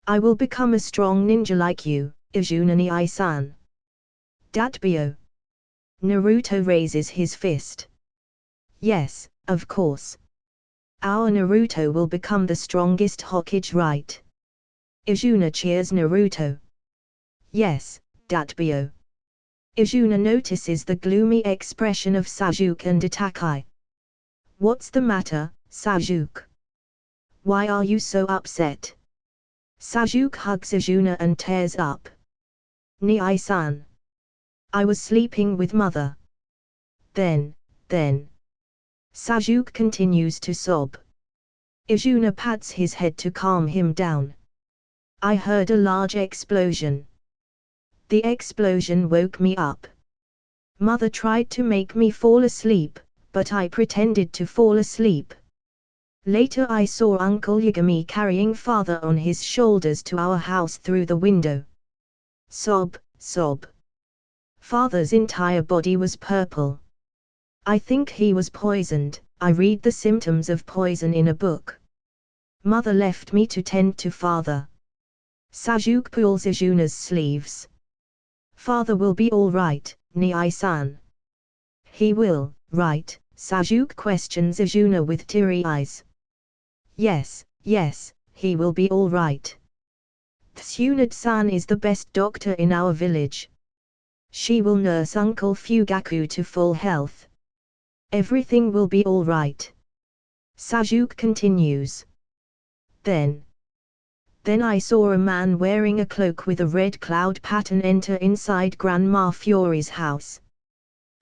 I will become a strong ninja like you, Izuna ni-san. Datbyo. Naruto raises his fist. Yes, of course. Our Naruto will become the strongest Hokage, right? Izuna cheers Naruto. Yes, Datbyo. Izuna notices the gloomy expression of Sasuke and Itakai. What's the matter, Sasuke? Why are you so upset? Sasuke hugs Izuna and tears up. Ni-san. I was sleeping with mother. Then. Sasuke continues to sob. Izuna pats his head to calm him down. I heard a large explosion. The explosion woke me up. Mother tried to make me fall asleep, but I pretended to fall asleep. Later I saw Uncle Yagami carrying father on his shoulders to our house through the window. Sob. Father's entire body was purple. I think he was poisoned. I read the symptoms of poison in a book. Mother left me to tend to father. Sasuke pulls Izuna's sleeves. Father will be all right, Ni-san. He will, right? Sasuke questions Izuna with teary eyes. Yes, he will be all right. Tsunade-san is the best doctor in our village. She will nurse Uncle Fugaku to full health. Everything will be all right. Sasuke continues. Then I saw a man wearing a cloak with a red cloud pattern enter inside Grandma Fury's house.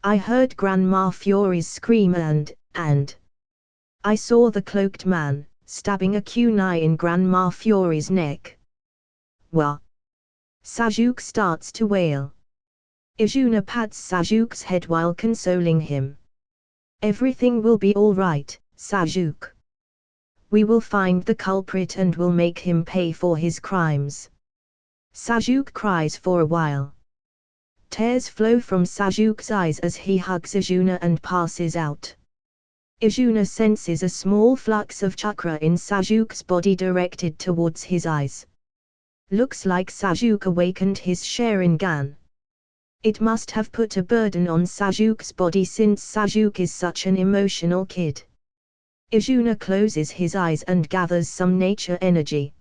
I heard Grandma Fury's scream and I saw the cloaked man stabbing a kunai in Grandma Fury's neck. Wah! Sasuke starts to wail. Izuna pats Sasuke's head while consoling him. Everything will be all right, Sasuke. We will find the culprit and will make him pay for his crimes. Sasuke cries for a while. Tears flow from Sasuke's eyes as he hugs Izuna and passes out. Izuna senses a small flux of chakra in Sajuke's body directed towards his eyes. Looks like Sajuke awakened his Sharingan. It must have put a burden on Sajuke's body since Sajuke is such an emotional kid. Izuna closes his eyes and gathers some nature energy.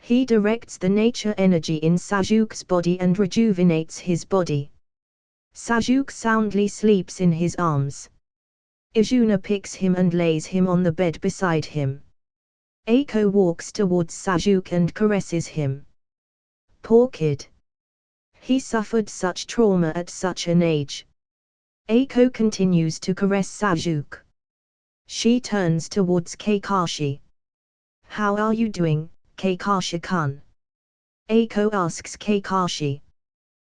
He directs the nature energy in Sajuke's body and rejuvenates his body. Sajuke soundly sleeps in his arms. Izuna picks him and lays him on the bed beside him. Eiko walks towards Sajuke and caresses him. Poor kid. He suffered such trauma at such an age. Eiko continues to caress Sajuke. She turns towards Kakashi. How are you doing, Kakashi-kun? Eiko asks Kakashi.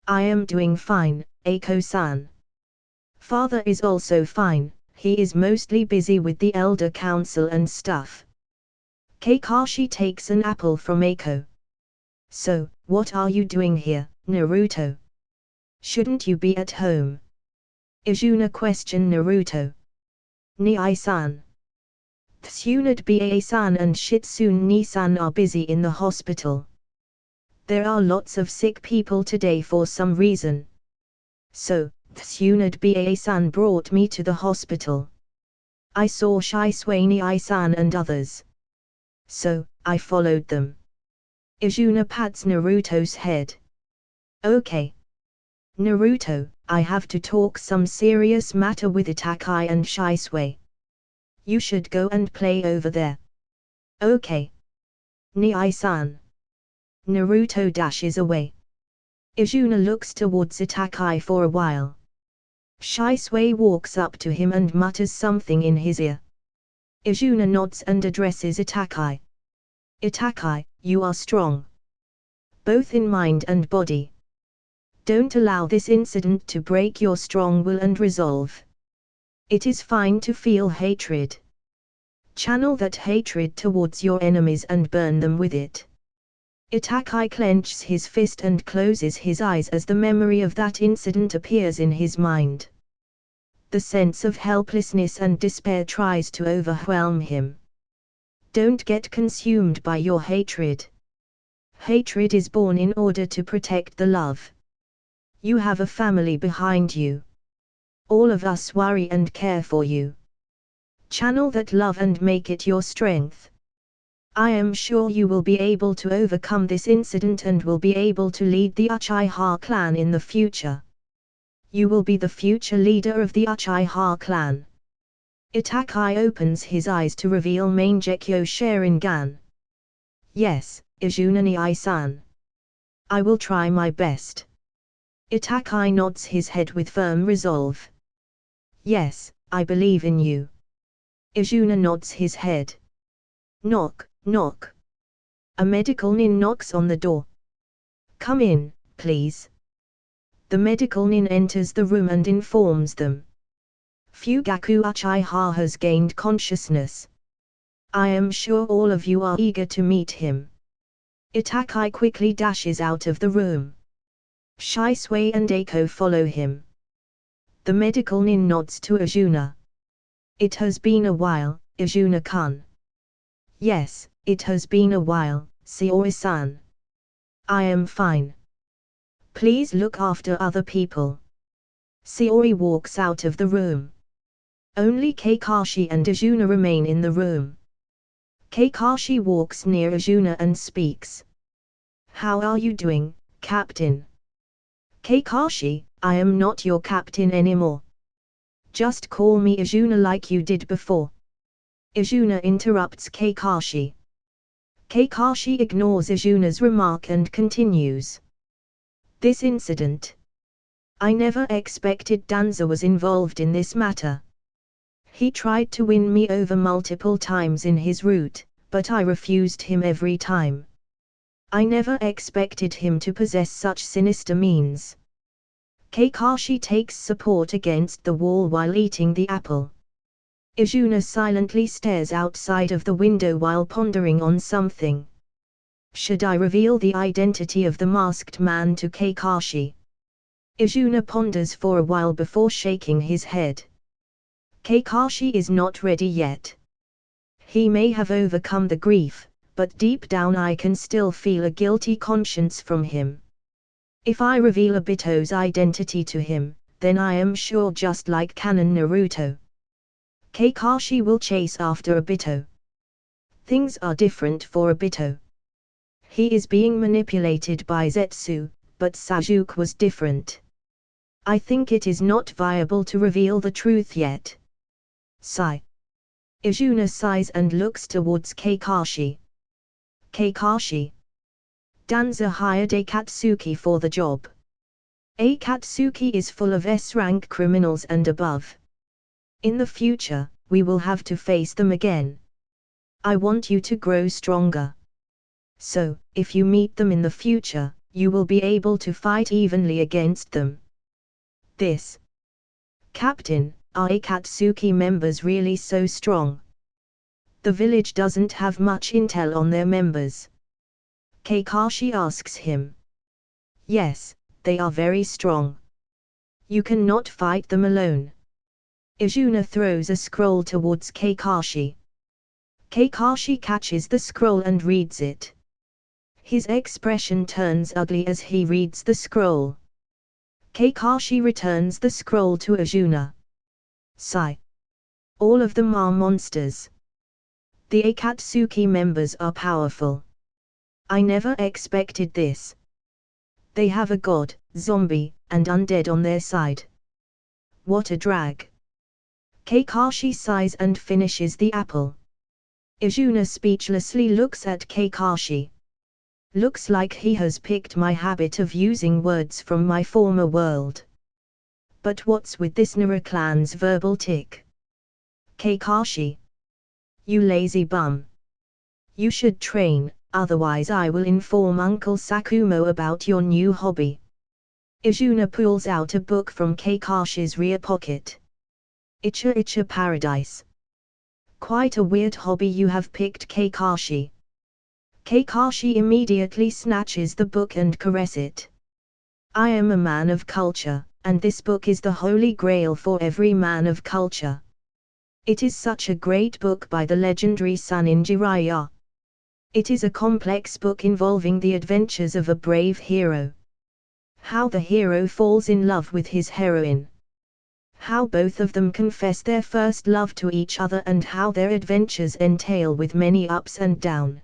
I am doing fine, Eiko-san. Father is also fine. He is mostly busy with the Elder Council and stuff. Kakashi takes an apple from Eiko. So, what are you doing here, Naruto? Shouldn't you be at home? Izuna questioned Naruto. Nii-san. Tsunade-ba-san and Shitsune-san are busy in the hospital. There are lots of sick people today for some reason. So, Tsunade-ba-san brought me to the hospital. I saw Shisui-san and others. So, I followed them. Izuna pats Naruto's head. Okay. Naruto, I have to talk some serious matter with Itachi and Shisui. You should go and play over there. Okay. Nii-san. Naruto dashes away. Izuna looks towards Itachi for a while. Shisui walks up to him and mutters something in his ear. Izuna nods and addresses Itachi. Itachi, you are strong. Both in mind and body. Don't allow this incident to break your strong will and resolve. It is fine to feel hatred. Channel that hatred towards your enemies and burn them with it. Itachi clenches his fist and closes his eyes as the memory of that incident appears in his mind. The sense of helplessness and despair tries to overwhelm him. Don't get consumed by your hatred. Hatred is born in order to protect the love. You have a family behind you. All of us worry and care for you. Channel that love and make it your strength. I am sure you will be able to overcome this incident and will be able to lead the Uchiha clan in the future. You will be the future leader of the Uchiha clan. Itachi opens his eyes to reveal Mangekyo Sharingan. Yes, Izuna Nii-san. I will try my best. Itachi nods his head with firm resolve. Yes, I believe in you. Izuna nods his head. Knock, knock. A medical nin knocks on the door. Come in, please. The medical nin enters the room and informs them. Fugaku Uchiha has gained consciousness. I am sure all of you are eager to meet him. Itachi quickly dashes out of the room. Shisui and Eiko follow him. The medical nin nods to Izuna. It has been a while, Izuna-kun. Yes, it has been a while, Saori-san. I am fine. Please look after other people. Saori walks out of the room. Only Kakashi and Izuna remain in the room. Kakashi walks near Izuna and speaks. How are you doing, Captain? Kakashi, I am not your captain anymore. Just call me Izuna like you did before. Izuna interrupts Kakashi. Kakashi ignores Izuna's remark and continues. This incident. I never expected Danzo was involved in this matter. He tried to win me over multiple times in his route, but I refused him every time. I never expected him to possess such sinister means. Kakashi takes support against the wall while eating the apple. Izuna silently stares outside of the window while pondering on something. Should I reveal the identity of the masked man to Kakashi? Izuna ponders for a while before shaking his head. Kakashi is not ready yet. He may have overcome the grief, but deep down I can still feel a guilty conscience from him. If I reveal Obito's identity to him, then I am sure, just like canon Naruto, Kakashi will chase after Obito. Things are different for Obito. He is being manipulated by Zetsu, but Sasuke was different. I think it is not viable to reveal the truth yet. Sigh. Izuna sighs and looks towards Kakashi. Kakashi. Danza hired Akatsuki for the job. Akatsuki is full of S-rank criminals and above. In the future, we will have to face them again. I want you to grow stronger. So, if you meet them in the future, you will be able to fight evenly against them. This. Captain, are Akatsuki members really so strong? The village doesn't have much intel on their members. Kakashi asks him. Yes, they are very strong. You cannot fight them alone. Izuna throws a scroll towards Kakashi. Kakashi catches the scroll and reads it. His expression turns ugly as he reads the scroll. Kakashi returns the scroll to Izuna. Sigh. All of them are monsters. The Akatsuki members are powerful. I never expected this. They have a god, zombie, and undead on their side. What a drag. Kakashi sighs and finishes the apple. Izuna speechlessly looks at Kakashi. Looks like he has picked my habit of using words from my former world. But what's with this Naruklan's verbal tick? Kakashi. You lazy bum. You should train, otherwise I will inform Uncle Sakumo about your new hobby. Izuna pulls out a book from Kakashi's rear pocket. Icha Icha Paradise. Quite a weird hobby you have picked, Kakashi. Kakashi immediately snatches the book and caresses it. I am a man of culture, and this book is the holy grail for every man of culture. It is such a great book by the legendary Sannin Jiraiya. It is a complex book involving the adventures of a brave hero. How the hero falls in love with his heroine. How both of them confess their first love to each other and how their adventures entail with many ups and downs.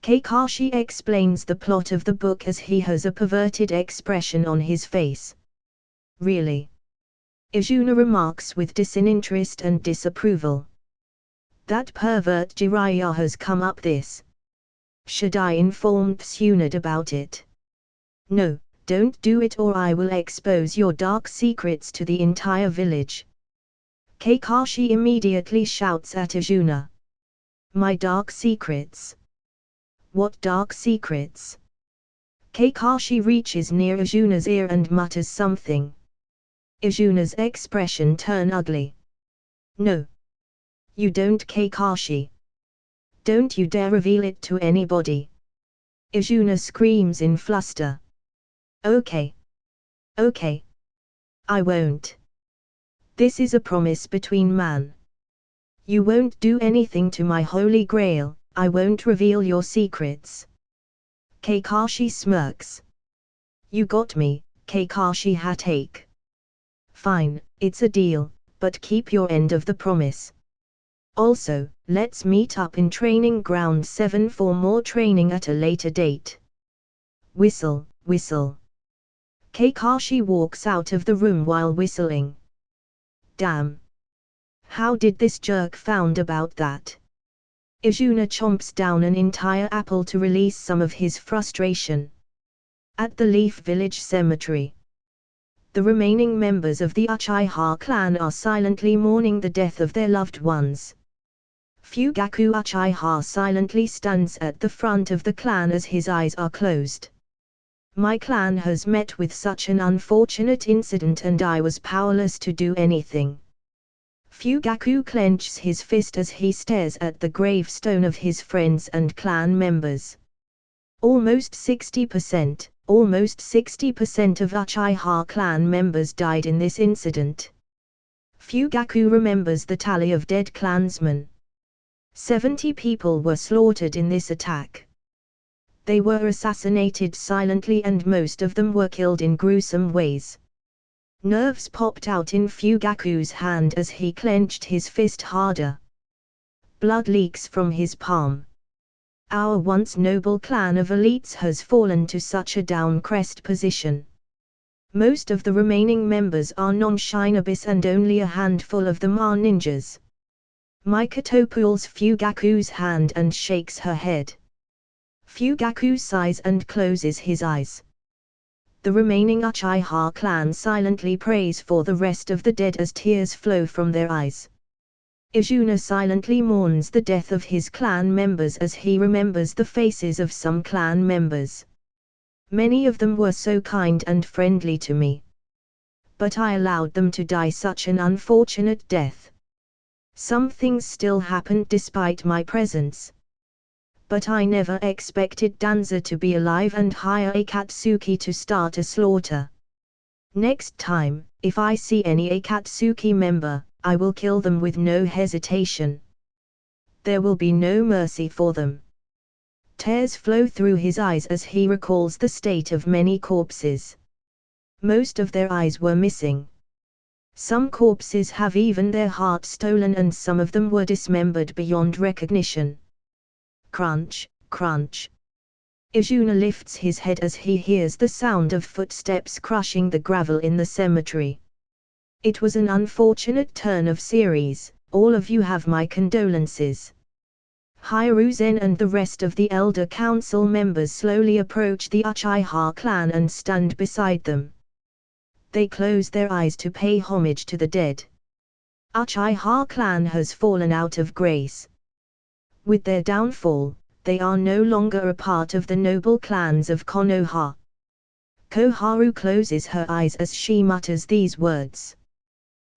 Kakashi explains the plot of the book as he has a perverted expression on his face. Really? Izuna remarks with disinterest and disapproval. That pervert Jiraiya has come up this. Should I inform Tsunade about it? No, don't do it or I will expose your dark secrets to the entire village. Kakashi immediately shouts at Izuna. My dark secrets? What dark secrets? Kakashi reaches near Izuna's ear and mutters something. Izuna's expression turns ugly. No. You don't, Kakashi. Don't you dare reveal it to anybody. Izuna screams in fluster. Okay. Okay. I won't. This is a promise between man. You won't do anything to my holy grail, I won't reveal your secrets. Kakashi smirks. You got me, Kakashi Hatake. Fine, it's a deal, but keep your end of the promise. Also, let's meet up in Training Ground 7 for more training at a later date. Whistle, whistle. Kakashi walks out of the room while whistling. Damn. How did this jerk found about that? Izuna chomps down an entire apple to release some of his frustration. At the Leaf Village Cemetery. The remaining members of the Uchiha clan are silently mourning the death of their loved ones. Fugaku Uchiha silently stands at the front of the clan as his eyes are closed. My clan has met with such an unfortunate incident and I was powerless to do anything. Fugaku clenches his fist as he stares at the gravestone of his friends and clan members. Almost 60% of Uchiha clan members died in this incident. Fugaku remembers the tally of dead clansmen. 70 people were slaughtered in this attack. They were assassinated silently and most of them were killed in gruesome ways. Nerves popped out in Fugaku's hand as he clenched his fist harder. Blood leaks from his palm. Our once noble clan of elites has fallen to such a down-crest position. Most of the remaining members are non-shinobis and only a handful of them are ninjas. Mikoto pulls Fugaku's hand and shakes her head. Fugaku sighs and closes his eyes. The remaining Uchiha clan silently prays for the rest of the dead as tears flow from their eyes. Izuna silently mourns the death of his clan members as he remembers the faces of some clan members. Many of them were so kind and friendly to me. But I allowed them to die such an unfortunate death. Some things still happened despite my presence. But I never expected Danza to be alive and hire Akatsuki to start a slaughter. Next time, if I see any Akatsuki member, I will kill them with no hesitation. There will be no mercy for them. Tears flow through his eyes as he recalls the state of many corpses. Most of their eyes were missing. Some corpses have even their heart stolen and some of them were dismembered beyond recognition. Crunch, crunch. Izuna lifts his head as he hears the sound of footsteps crushing the gravel in the cemetery. It was an unfortunate turn of series, all of you have my condolences. Hiruzen and the rest of the Elder Council members slowly approach the Uchiha clan and stand beside them. They close their eyes to pay homage to the dead. Uchiha clan has fallen out of grace. With their downfall, they are no longer a part of the noble clans of Konoha. Koharu closes her eyes as she mutters these words.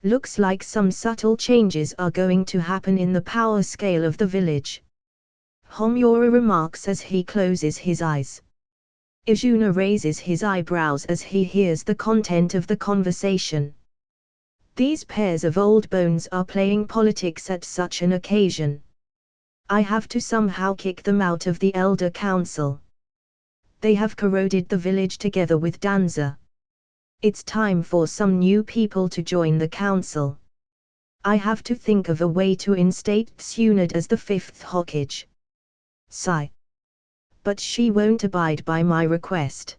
Looks like some subtle changes are going to happen in the power scale of the village. Homiura remarks as he closes his eyes. Izuna raises his eyebrows as he hears the content of the conversation. These pairs of old bones are playing politics at such an occasion. I have to somehow kick them out of the Elder Council. They have corroded the village together with Danza. It's time for some new people to join the council. I have to think of a way to instate Tsunade as the 5th Hokage. Sigh. But she won't abide by my request.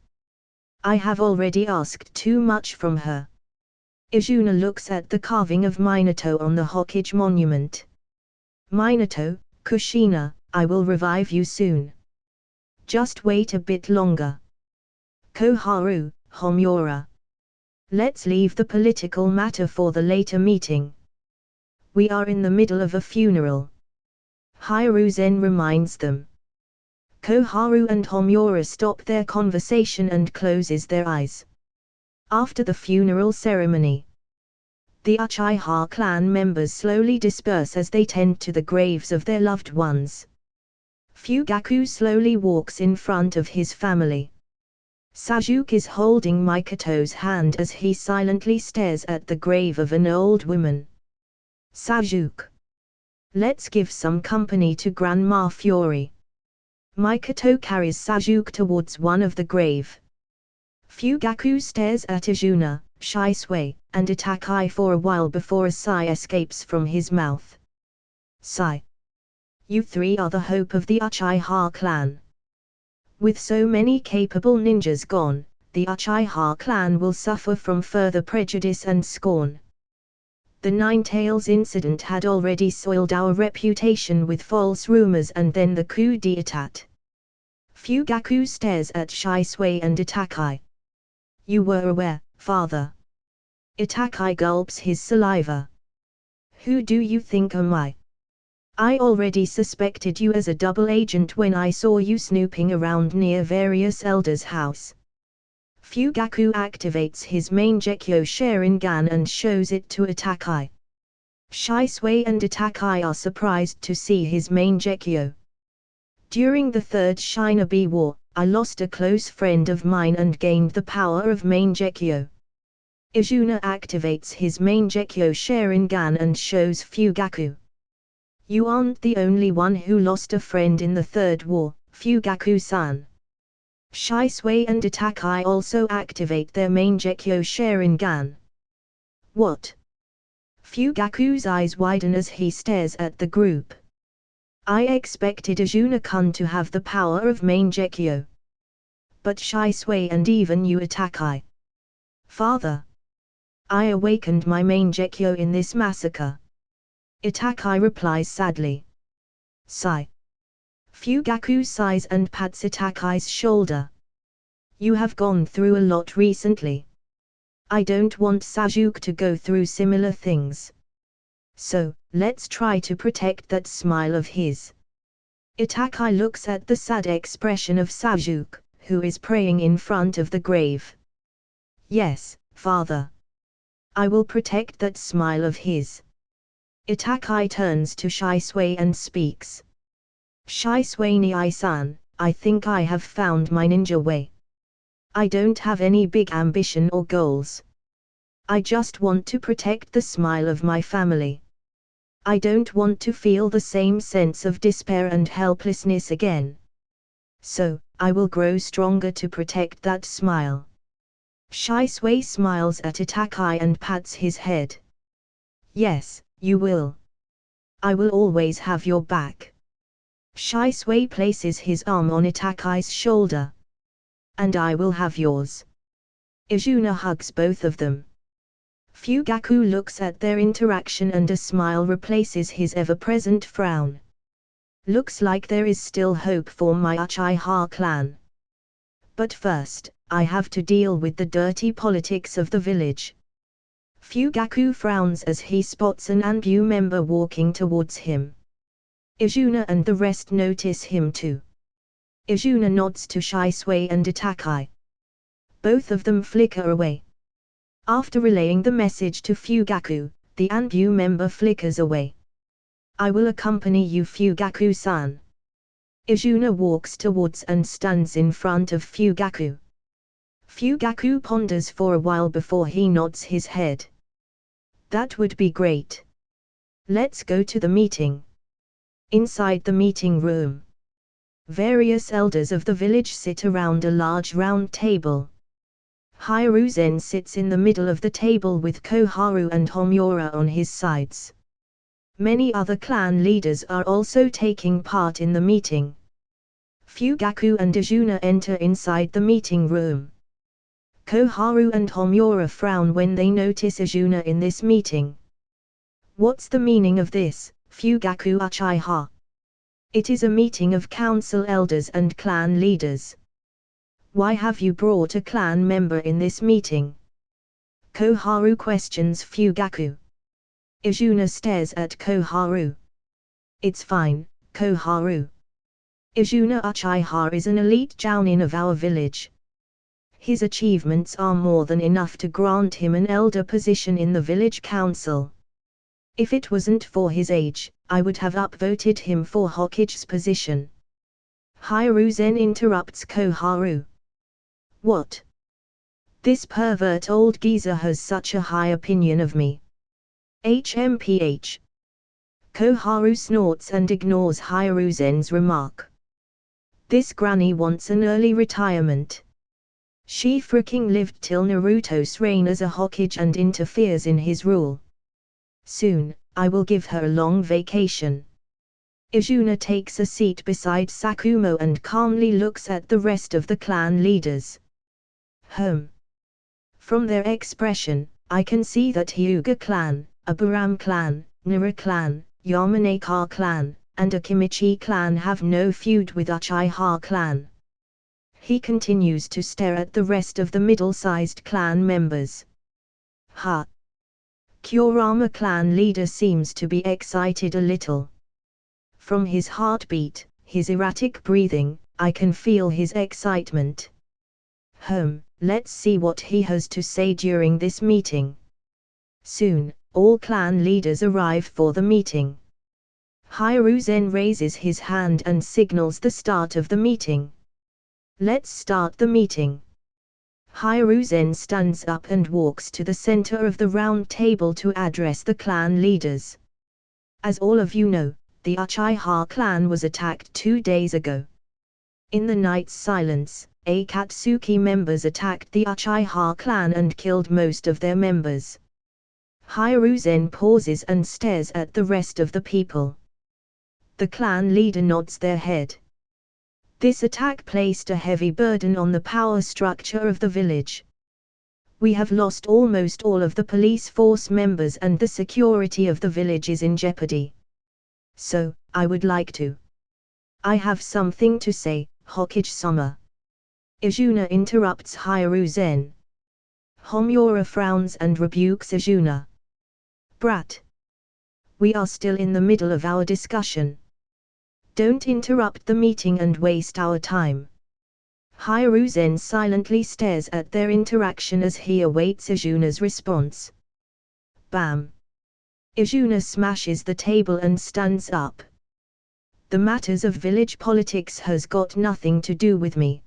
I have already asked too much from her. Izuna looks at the carving of Minato on the Hokage monument. Minato, Kushina, I will revive you soon. Just wait a bit longer. Koharu, Homiura. Let's leave the political matter for the later meeting. We are in the middle of a funeral. Hiruzen reminds them. Koharu and Homiura stop their conversation and closes their eyes. After the funeral ceremony, the Uchiha clan members slowly disperse as they tend to the graves of their loved ones. Fugaku slowly walks in front of his family. Sasuke is holding Mikoto's hand as he silently stares at the grave of an old woman. Sasuke. Let's give some company to Grandma Fury. Mikoto carries Sasuke towards one of the grave. Fugaku stares at Izuna, Shisui, and Itakai for a while before a sigh escapes from his mouth. Sigh. You three are the hope of the Uchiha clan. With so many capable ninjas gone, the Uchiha clan will suffer from further prejudice and scorn. The Nine-Tails incident had already soiled our reputation with false rumors and then the coup d'etat. Fugaku stares at Shisui and Itakai. You were aware, father. Itakai gulps his saliva. Who do you think am I? I already suspected you as a double agent when I saw you snooping around near various elders' house. Fugaku activates his Mangekyo Sharingan and shows it to Itakai. Shisui and Itakai are surprised to see his Mangekyo. During the Third Shinobi War, I lost a close friend of mine and gained the power of Mangekyo. Izuna activates his Mangekyo Sharingan and shows Fugaku. You aren't the only one who lost a friend in the Third War, Fugaku-san. Shisui and Itakai also activate their Mangekyo Sharingan. What? Fugaku's eyes widen as he stares at the group. I expected Izuna-kun to have the power of Mangekyo. But Shisui and even you Itakai. Father. I awakened my Mangekyo in this massacre. Itakai replies sadly. Sigh. Fugaku sighs and pats Itakai's shoulder. You have gone through a lot recently. I don't want Sasuke to go through similar things. So, let's try to protect that smile of his. Itakai looks at the sad expression of Sasuke, who is praying in front of the grave. Yes, father. I will protect that smile of his. Itakai turns to Shisui and speaks. Shisui Nii-san, I think I have found my ninja way. I don't have any big ambition or goals. I just want to protect the smile of my family. I don't want to feel the same sense of despair and helplessness again. So, I will grow stronger to protect that smile. Shisui smiles at Itakai and pats his head. Yes, you will. I will always have your back. Shisui places his arm on Itakai's shoulder. And I will have yours. Izuna hugs both of them. Fugaku looks at their interaction and a smile replaces his ever-present frown. Looks like there is still hope for my Uchiha clan. But first, I have to deal with the dirty politics of the village. Fugaku frowns as he spots an Anbu member walking towards him. Izuna and the rest notice him too. Izuna nods to Shisui and Itakai. Both of them flicker away. After relaying the message to Fugaku, the Anbu member flickers away. I will accompany you, Fugaku-san. Izuna walks towards and stands in front of Fugaku. Fugaku ponders for a while before he nods his head. That would be great. Let's go to the meeting. Inside the meeting room, various elders of the village sit around a large round table. Hiruzen sits in the middle of the table with Koharu and Homura on his sides. Many other clan leaders are also taking part in the meeting. Fugaku and Izuna enter inside the meeting room. Koharu and Homura frown when they notice Izuna in this meeting. What's the meaning of this, Fugaku Uchiha? It is a meeting of council elders and clan leaders. Why have you brought a clan member in this meeting? Koharu questions Fugaku. Izuna stares at Koharu. It's fine, Koharu. Izuna Uchiha is an elite jounin of our village. His achievements are more than enough to grant him an elder position in the village council. If it wasn't for his age, I would have upvoted him for Hokage's position. Hiruzen interrupts Koharu. What? This pervert old geezer has such a high opinion of me. HMPH. Koharu snorts and ignores Hiruzen's remark. This granny wants an early retirement. She freaking lived till Naruto's reign as a Hokage and interferes in his rule. Soon, I will give her a long vacation. Izuna takes a seat beside Sakumo and calmly looks at the rest of the clan leaders. From their expression, I can see that Hyuga clan, Aburam clan, Nara clan, Yamanaka clan, and Akimichi clan have no feud with Uchiha clan. He continues to stare at the rest of the middle-sized clan members. Ha! Kurama clan leader seems to be excited a little. From his heartbeat, his erratic breathing, I can feel his excitement. Let's see what he has to say during this meeting. Soon, all clan leaders arrive for the meeting. Hiruzen raises his hand and signals the start of the meeting. Let's start the meeting. Hiruzen stands up and walks to the center of the round table to address the clan leaders. As all of you know, the Uchiha clan was attacked 2 days ago. In the night's silence, Akatsuki members attacked the Uchiha clan and killed most of their members. Hiruzen pauses and stares at the rest of the people. The clan leader nods their head. This attack placed a heavy burden on the power structure of the village. We have lost almost all of the police force members and the security of the village is in jeopardy. So, I would like to. I have something to say, Hokage-sama. Izuna interrupts Hiruzen. Homura frowns and rebukes Izuna. Brat. We are still in the middle of our discussion. Don't interrupt the meeting and waste our time. Hiruzen silently stares at their interaction as he awaits Izuna's response. Bam! Izuna smashes the table and stands up. The matters of village politics has got nothing to do with me.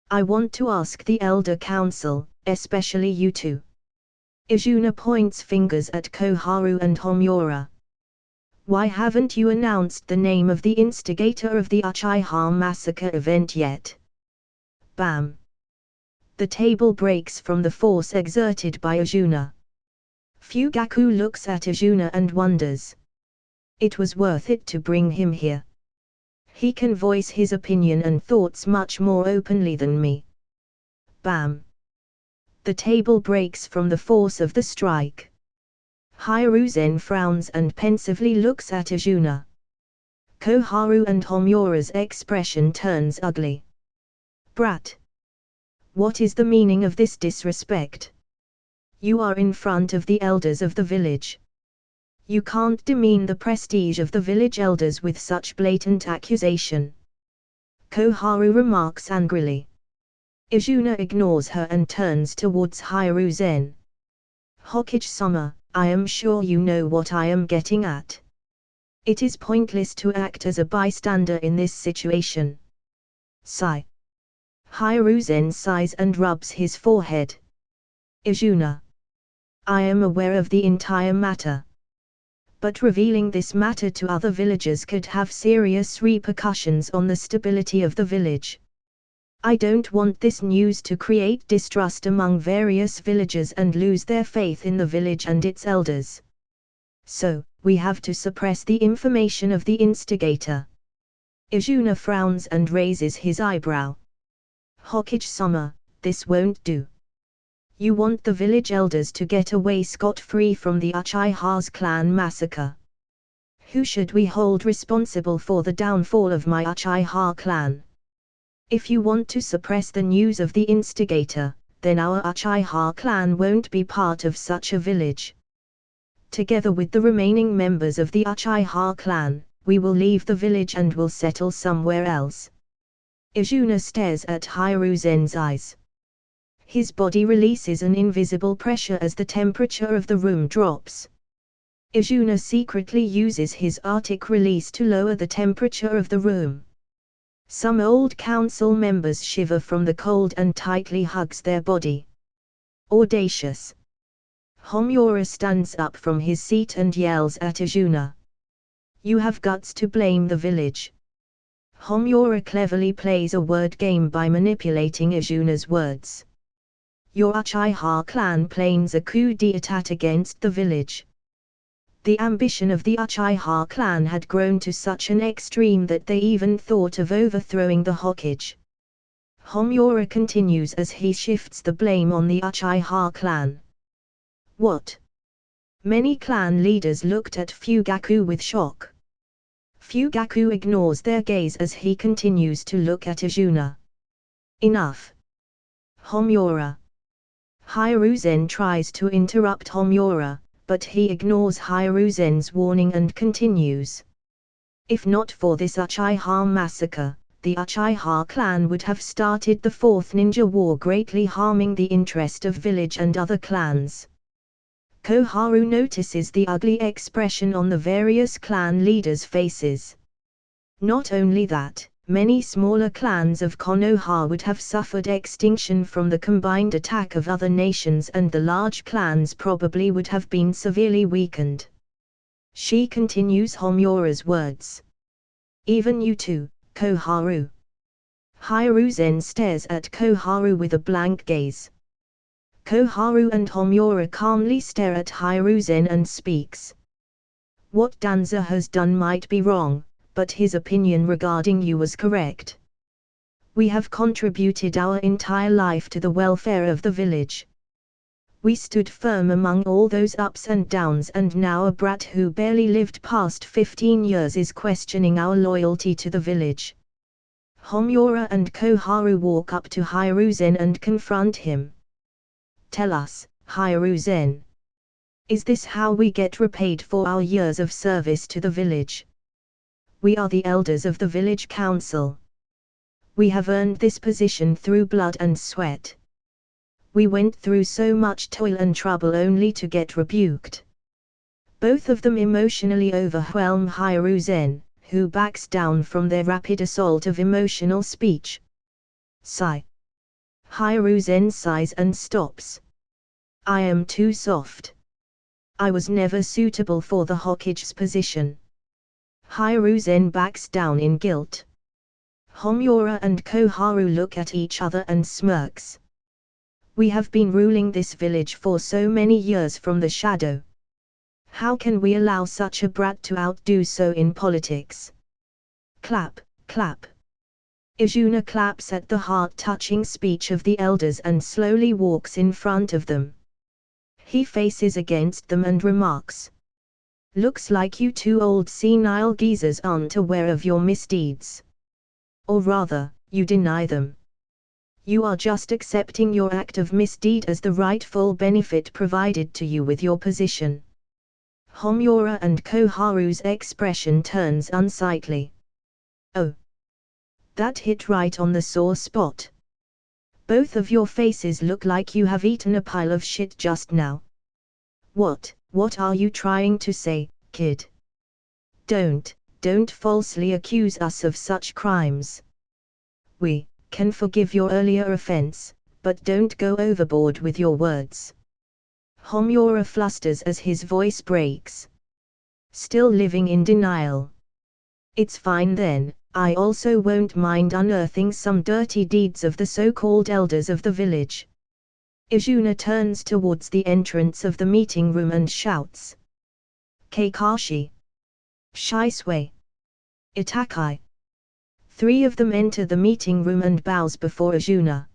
I want to ask the Elder Council, especially you two. Izuna points fingers at Koharu and Homura. Why haven't you announced the name of the instigator of the Uchiha massacre event yet? Bam! The table breaks from the force exerted by Izuna. Fugaku looks at Izuna and wonders. It was worth it to bring him here. He can voice his opinion and thoughts much more openly than me. Bam! The table breaks from the force of the strike. Hiruzen frowns and pensively looks at Izuna. Koharu and Homura's expression turns ugly. Brat! What is the meaning of this disrespect? You are in front of the elders of the village. You can't demean the prestige of the village elders with such blatant accusation. Koharu remarks angrily. Izuna ignores her and turns towards Hiruzen. Hokage-sama, I am sure you know what I am getting at. It is pointless to act as a bystander in this situation. Sigh. Hiruzen sighs and rubs his forehead. Izuna. I am aware of the entire matter. But revealing this matter to other villagers could have serious repercussions on the stability of the village. I don't want this news to create distrust among various villagers and lose their faith in the village and its elders. So, we have to suppress the information of the instigator. Izuna frowns and raises his eyebrow. Hokage-sama, this won't do. You want the village elders to get away scot-free from the Uchiha's clan massacre. Who should we hold responsible for the downfall of my Uchiha clan? If you want to suppress the news of the instigator, then our Uchiha clan won't be part of such a village. Together with the remaining members of the Uchiha clan, we will leave the village and will settle somewhere else. Izuna stares at Hiruzen's eyes. His body releases an invisible pressure as the temperature of the room drops. Izuna secretly uses his Arctic release to lower the temperature of the room. Some old council members shiver from the cold and tightly hugs their body. Audacious. Homura stands up from his seat and yells at Izuna. You have guts to blame the village. Homura cleverly plays a word game by manipulating Izuna's words. Your Uchiha clan plans a coup d'etat against the village. The ambition of the Uchiha clan had grown to such an extreme that they even thought of overthrowing the Hokage. Homura continues as he shifts the blame on the Uchiha clan. What? Many clan leaders looked at Fugaku with shock. Fugaku ignores their gaze as he continues to look at Izuna. Enough. Homura. Hiruzen tries to interrupt Homura, but he ignores Hiruzen's warning and continues. If not for this Uchiha massacre, the Uchiha clan would have started the Fourth Ninja War, greatly harming the interest of village and other clans. Koharu notices the ugly expression on the various clan leaders' faces. Not only that, many smaller clans of Konoha would have suffered extinction from the combined attack of other nations, and the large clans probably would have been severely weakened. She continues Homura's words. Even you too, Koharu. Hiruzen stares at Koharu with a blank gaze. Koharu and Homura calmly stare at Hiruzen and speaks. What Danza has done might be wrong, but his opinion regarding you was correct. We have contributed our entire life to the welfare of the village. We stood firm among all those ups and downs, and now a brat who barely lived past 15 years is questioning our loyalty to the village. Homura and Koharu walk up to Hiruzen and confront him. Tell us, Hiruzen. Is this how we get repaid for our years of service to the village? We are the elders of the village council. We have earned this position through blood and sweat. We went through so much toil and trouble only to get rebuked. Both of them emotionally overwhelm Hiruzen, who backs down from their rapid assault of emotional speech. Sigh. Hiruzen sighs and stops. I am too soft. I was never suitable for the Hokage's position. Hiruzen backs down in guilt. Homura and Koharu look at each other and smirks. We have been ruling this village for so many years from the shadow. How can we allow such a brat to outdo so in politics? Clap, clap. Izuna claps at the heart-touching speech of the elders and slowly walks in front of them. He faces against them and remarks. Looks like you two old senile geezers aren't aware of your misdeeds. Or rather, you deny them. You are just accepting your act of misdeed as the rightful benefit provided to you with your position. Homura and Koharu's expression turns unsightly. Oh. That hit right on the sore spot. Both of your faces look like you have eaten a pile of shit just now. What are you trying to say, kid? Don't falsely accuse us of such crimes. We can forgive your earlier offense, but don't go overboard with your words. Homura flusters as his voice breaks. Still living in denial. It's fine then, I also won't mind unearthing some dirty deeds of the so-called elders of the village. Izuna turns towards the entrance of the meeting room and shouts. Kakashi. Shisui. Itakai. 3 of them enter the meeting room and bows before Izuna.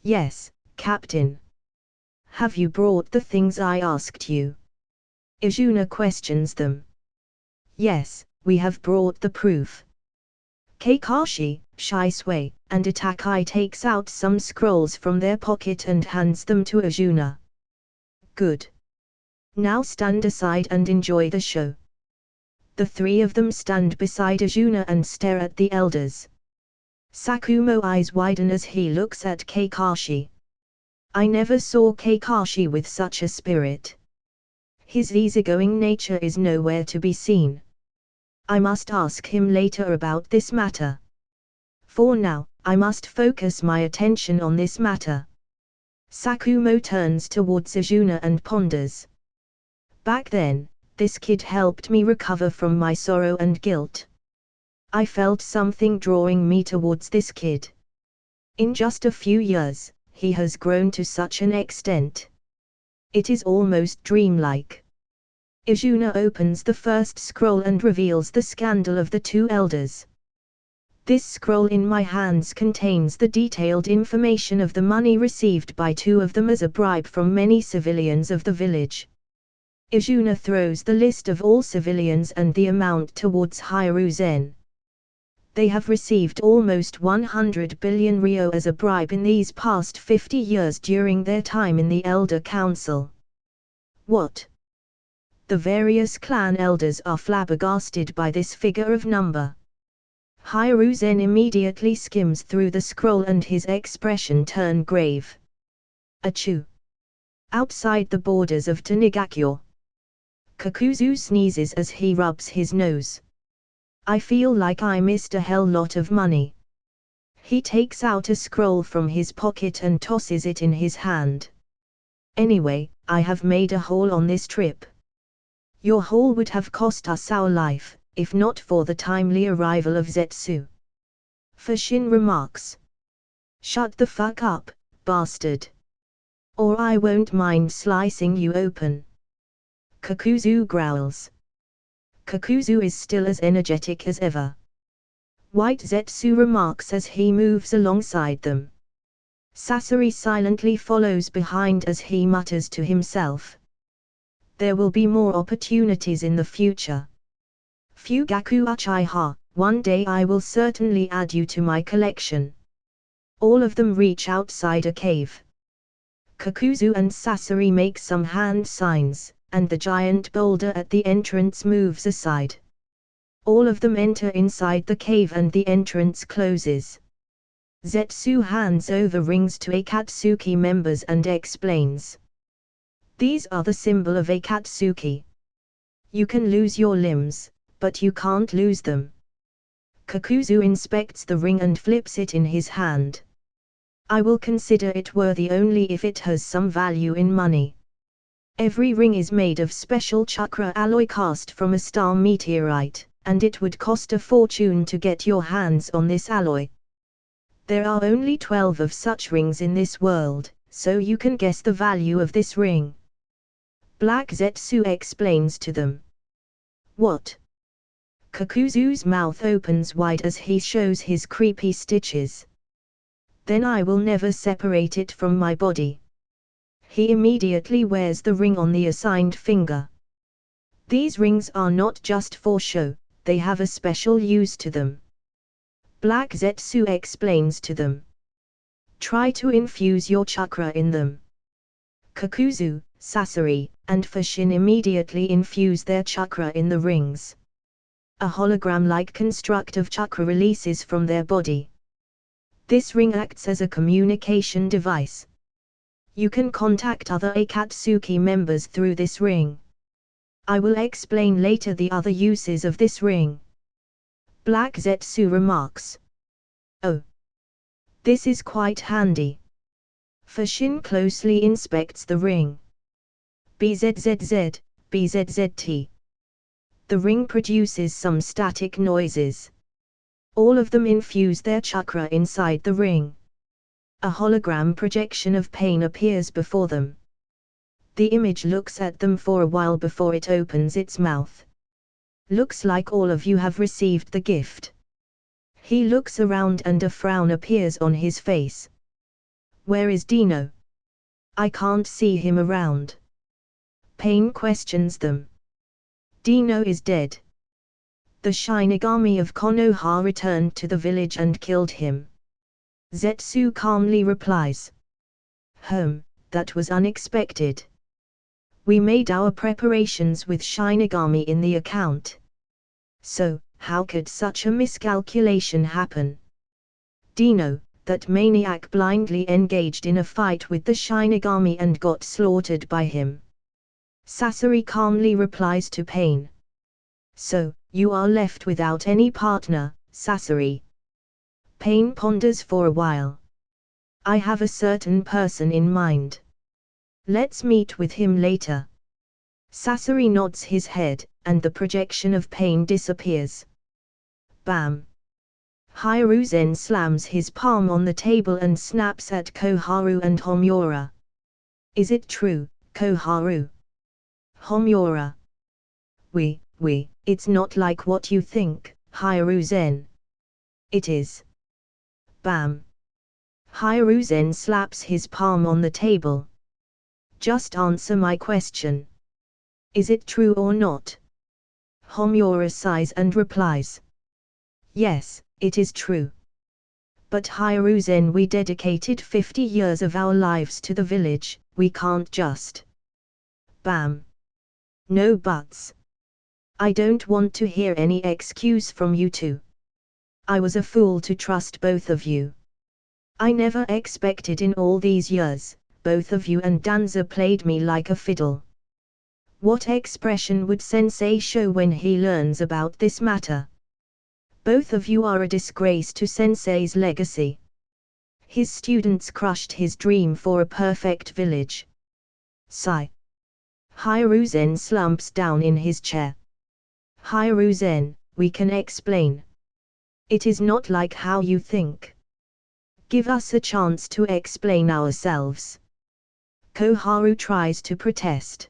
Yes, Captain. Have you brought the things I asked you? Izuna questions them. Yes, we have brought the proof. Kakashi, Shisui, and Itakai takes out some scrolls from their pocket and hands them to Izuna. Good. Now stand aside and enjoy the show. The 3 of them stand beside Izuna and stare at the elders. Sakumo's eyes widen as he looks at Kakashi. I never saw Kakashi with such a spirit. His easygoing nature is nowhere to be seen. I must ask him later about this matter. For now, I must focus my attention on this matter. Sakumo turns towards Izuna and ponders. Back then, this kid helped me recover from my sorrow and guilt. I felt something drawing me towards this kid. In just a few years, he has grown to such an extent. It is almost dreamlike. Izuna opens the first scroll and reveals the scandal of the 2 elders. This scroll in my hands contains the detailed information of the money received by 2 of them as a bribe from many civilians of the village. Izuna throws the list of all civilians and the amount towards Hiruzen. They have received almost 100 billion ryo as a bribe in these past 50 years during their time in the Elder Council. What? The various clan elders are flabbergasted by this figure of number. Hiruzen immediately skims through the scroll and his expression turns grave. Achoo! Outside the borders of Tanigakyo. Kakuzu sneezes as he rubs his nose. I feel like I missed a hell lot of money. He takes out a scroll from his pocket and tosses it in his hand. Anyway, I have made a haul on this trip. Your haul would have cost us our life, if not for the timely arrival of Zetsu. Fashin remarks. Shut the fuck up, bastard. Or I won't mind slicing you open. Kakuzu growls. Kakuzu is still as energetic as ever. White Zetsu remarks as he moves alongside them. Sasori silently follows behind as he mutters to himself. There will be more opportunities in the future. Fugaku Uchiha, one day I will certainly add you to my collection. All of them reach outside a cave. Kakuzu and Sasori make some hand signs, and the giant boulder at the entrance moves aside. All of them enter inside the cave and the entrance closes. Zetsu hands over rings to Akatsuki members and explains. These are the symbol of Akatsuki. You can lose your limbs, but you can't lose them. Kakuzu inspects the ring and flips it in his hand. I will consider it worthy only if it has some value in money. Every ring is made of special chakra alloy cast from a star meteorite, and it would cost a fortune to get your hands on this alloy. There are only 12 of such rings in this world, so you can guess the value of this ring. Black Zetsu explains to them. What? Kakuzu's mouth opens wide as he shows his creepy stitches. Then I will never separate it from my body. He immediately wears the ring on the assigned finger. These rings are not just for show, they have a special use to them. Black Zetsu explains to them. Try to infuse your chakra in them. Kakuzu, Sasori, and Fashin immediately infuse their chakra in the rings. A hologram-like construct of chakra releases from their body. This ring acts as a communication device. You can contact other Akatsuki members through this ring. I will explain later the other uses of this ring. Black Zetsu remarks. Oh. This is quite handy. Fashin closely inspects the ring. BZZZ, BZZT. The ring produces some static noises. All of them infuse their chakra inside the ring. A hologram projection of pain appears before them. The image looks at them for a while before it opens its mouth. Looks like all of you have received the gift. He looks around and a frown appears on his face. Where is Dino? I can't see him around. Pain questions them. Dino is dead. The Shinigami of Konoha returned to the village and killed him. Zetsu calmly replies. That was unexpected. We made our preparations with Shinigami in the account. So, how could such a miscalculation happen? Dino, that maniac blindly engaged in a fight with the Shinigami and got slaughtered by him. Sasori calmly replies to Pain. So, you are left without any partner, Sasori. Pain ponders for a while. I have a certain person in mind. Let's meet with him later. Sasori nods his head, and the projection of Pain disappears. Bam! Hiruzen slams his palm on the table and snaps at Koharu and Homura. Is it true, Koharu? Homura. It's not like what you think, Hiruzen. It is. Bam! Hiruzen slaps his palm on the table. Just answer my question. Is it true or not? Homura sighs and replies. Yes, it is true. But Hiruzen, we dedicated 50 years of our lives to the village, we can't just. Bam! No buts. I don't want to hear any excuse from you two. I was a fool to trust both of you. I never expected in all these years, both of you and Danza played me like a fiddle. What expression would Sensei show when he learns about this matter? Both of you are a disgrace to Sensei's legacy. His students crushed his dream for a perfect village. Sigh. Hiruzen slumps down in his chair. Hiruzen, we can explain. It is not like how you think. Give us a chance to explain ourselves. Koharu tries to protest.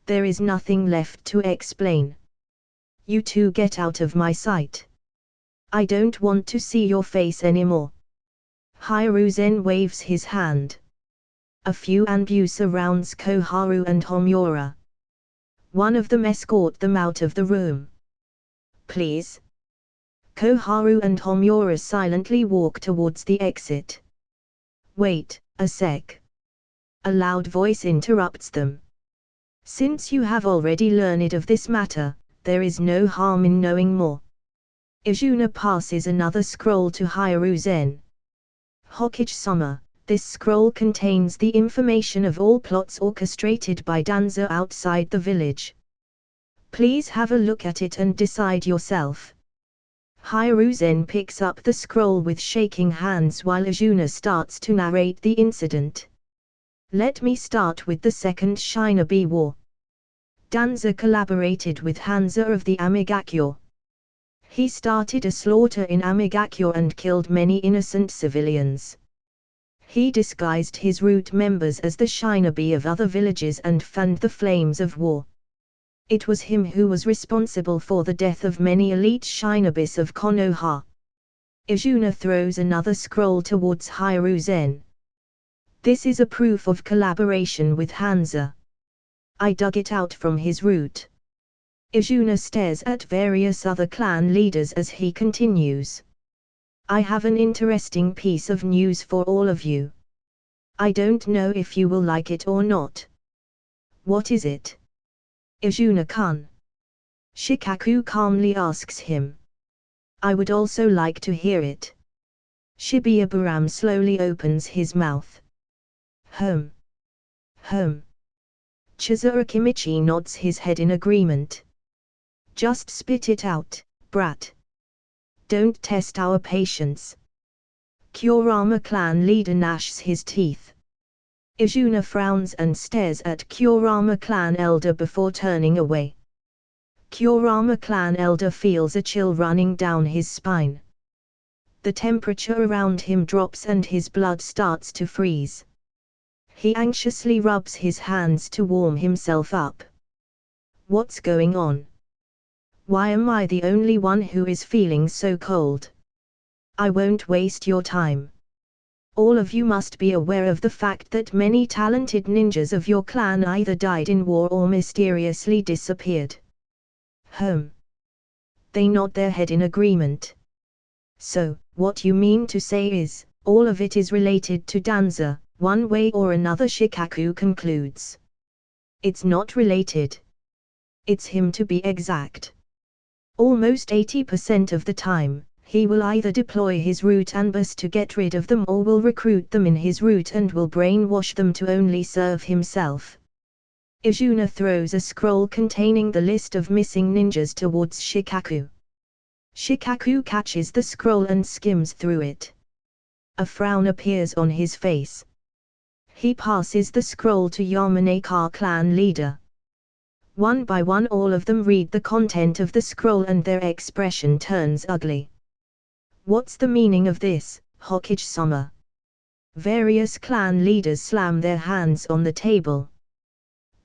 There is nothing left to explain. You two get out of my sight. I don't want to see your face anymore. Hiruzen waves his hand. A few Anbu surrounds Koharu and Homura. One of them escort them out of the room. Please. Koharu and Homura silently walk towards the exit. Wait a sec. A loud voice interrupts them. Since you have already learned of this matter, there is no harm in knowing more. Izuna passes another scroll to Hiruzen. Hokage-sama, this scroll contains the information of all plots orchestrated by Danzo outside the village. Please have a look at it and decide yourself. Hiruzen picks up the scroll with shaking hands while Izuna starts to narrate the incident. Let me start with the Second Shinobi War. Danzo collaborated with Hanzo of the Amigakure. He started a slaughter in Amigakure and killed many innocent civilians. He disguised his root members as the shinobi of other villages and fanned the flames of war. It was him who was responsible for the death of many elite shinobis of Konoha. Izuna throws another scroll towards Hiruzen. This is a proof of collaboration with Hanzo. I dug it out from his root. Izuna stares at various other clan leaders as he continues. I have an interesting piece of news for all of you. I don't know if you will like it or not. What is it? Izuna-kun. Shikaku calmly asks him. I would also like to hear it. Shibuya slowly opens his mouth. Home. Chizuru Kimichi nods his head in agreement. Just spit it out, brat. Don't test our patience. Kurama clan leader gnashes his teeth. Izuna frowns and stares at Kurama clan elder before turning away. Kurama clan elder feels a chill running down his spine. The temperature around him drops and his blood starts to freeze. He anxiously rubs his hands to warm himself up. What's going on? Why am I the only one who is feeling so cold? I won't waste your time. All of you must be aware of the fact that many talented ninjas of your clan either died in war or mysteriously disappeared. They nod their head in agreement. So, what you mean to say is, all of it is related to Danzo, one way or another, Shikaku concludes. It's not related. It's him, to be exact. Almost 80% of the time, he will either deploy his root Anbus to get rid of them or will recruit them in his root and will brainwash them to only serve himself. Izuna throws a scroll containing the list of missing ninjas towards Shikaku. Shikaku catches the scroll and skims through it. A frown appears on his face. He passes the scroll to Yamanaka clan leader. One by one all of them read the content of the scroll and their expression turns ugly. What's the meaning of this, Hokage-sama? Various clan leaders slam their hands on the table.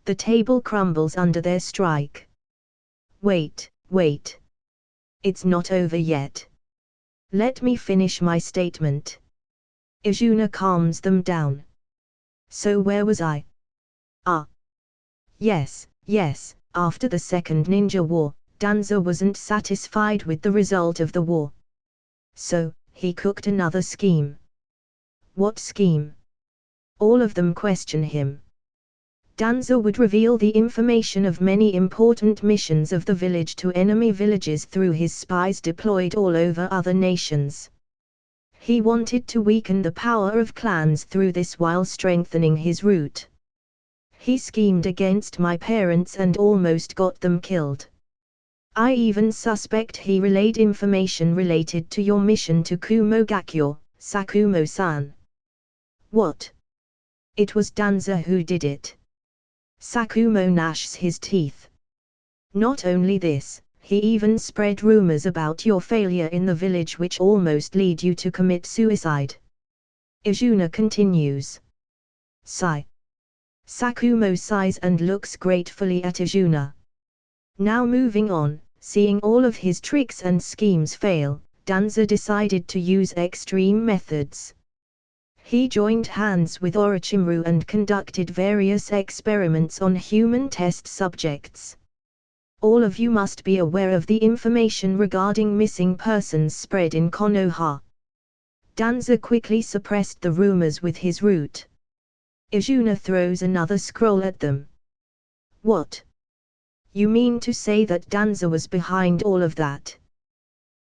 The table crumbles under their strike. Wait. It's not over yet. Let me finish my statement. Izuna calms them down. So where was I? Yes, after the Second Ninja War, Danzo wasn't satisfied with the result of the war. So, he cooked another scheme. What scheme? All of them question him. Danzo would reveal the information of many important missions of the village to enemy villages through his spies deployed all over other nations. He wanted to weaken the power of clans through this while strengthening his root. He schemed against my parents and almost got them killed. I even suspect he relayed information related to your mission to Kumogakyo, Sakumo-san. What? It was Danza who did it. Sakumo gnashes his teeth. Not only this, he even spread rumors about your failure in the village which almost lead you to commit suicide. Izuna continues. Sigh. Sakumo sighs and looks gratefully at Izuna. Now moving on, seeing all of his tricks and schemes fail, Danza decided to use extreme methods. He joined hands with Orochimaru and conducted various experiments on human test subjects. All of you must be aware of the information regarding missing persons spread in Konoha. Danza quickly suppressed the rumors with his root. Izuna throws another scroll at them. What? You mean to say that Danza was behind all of that?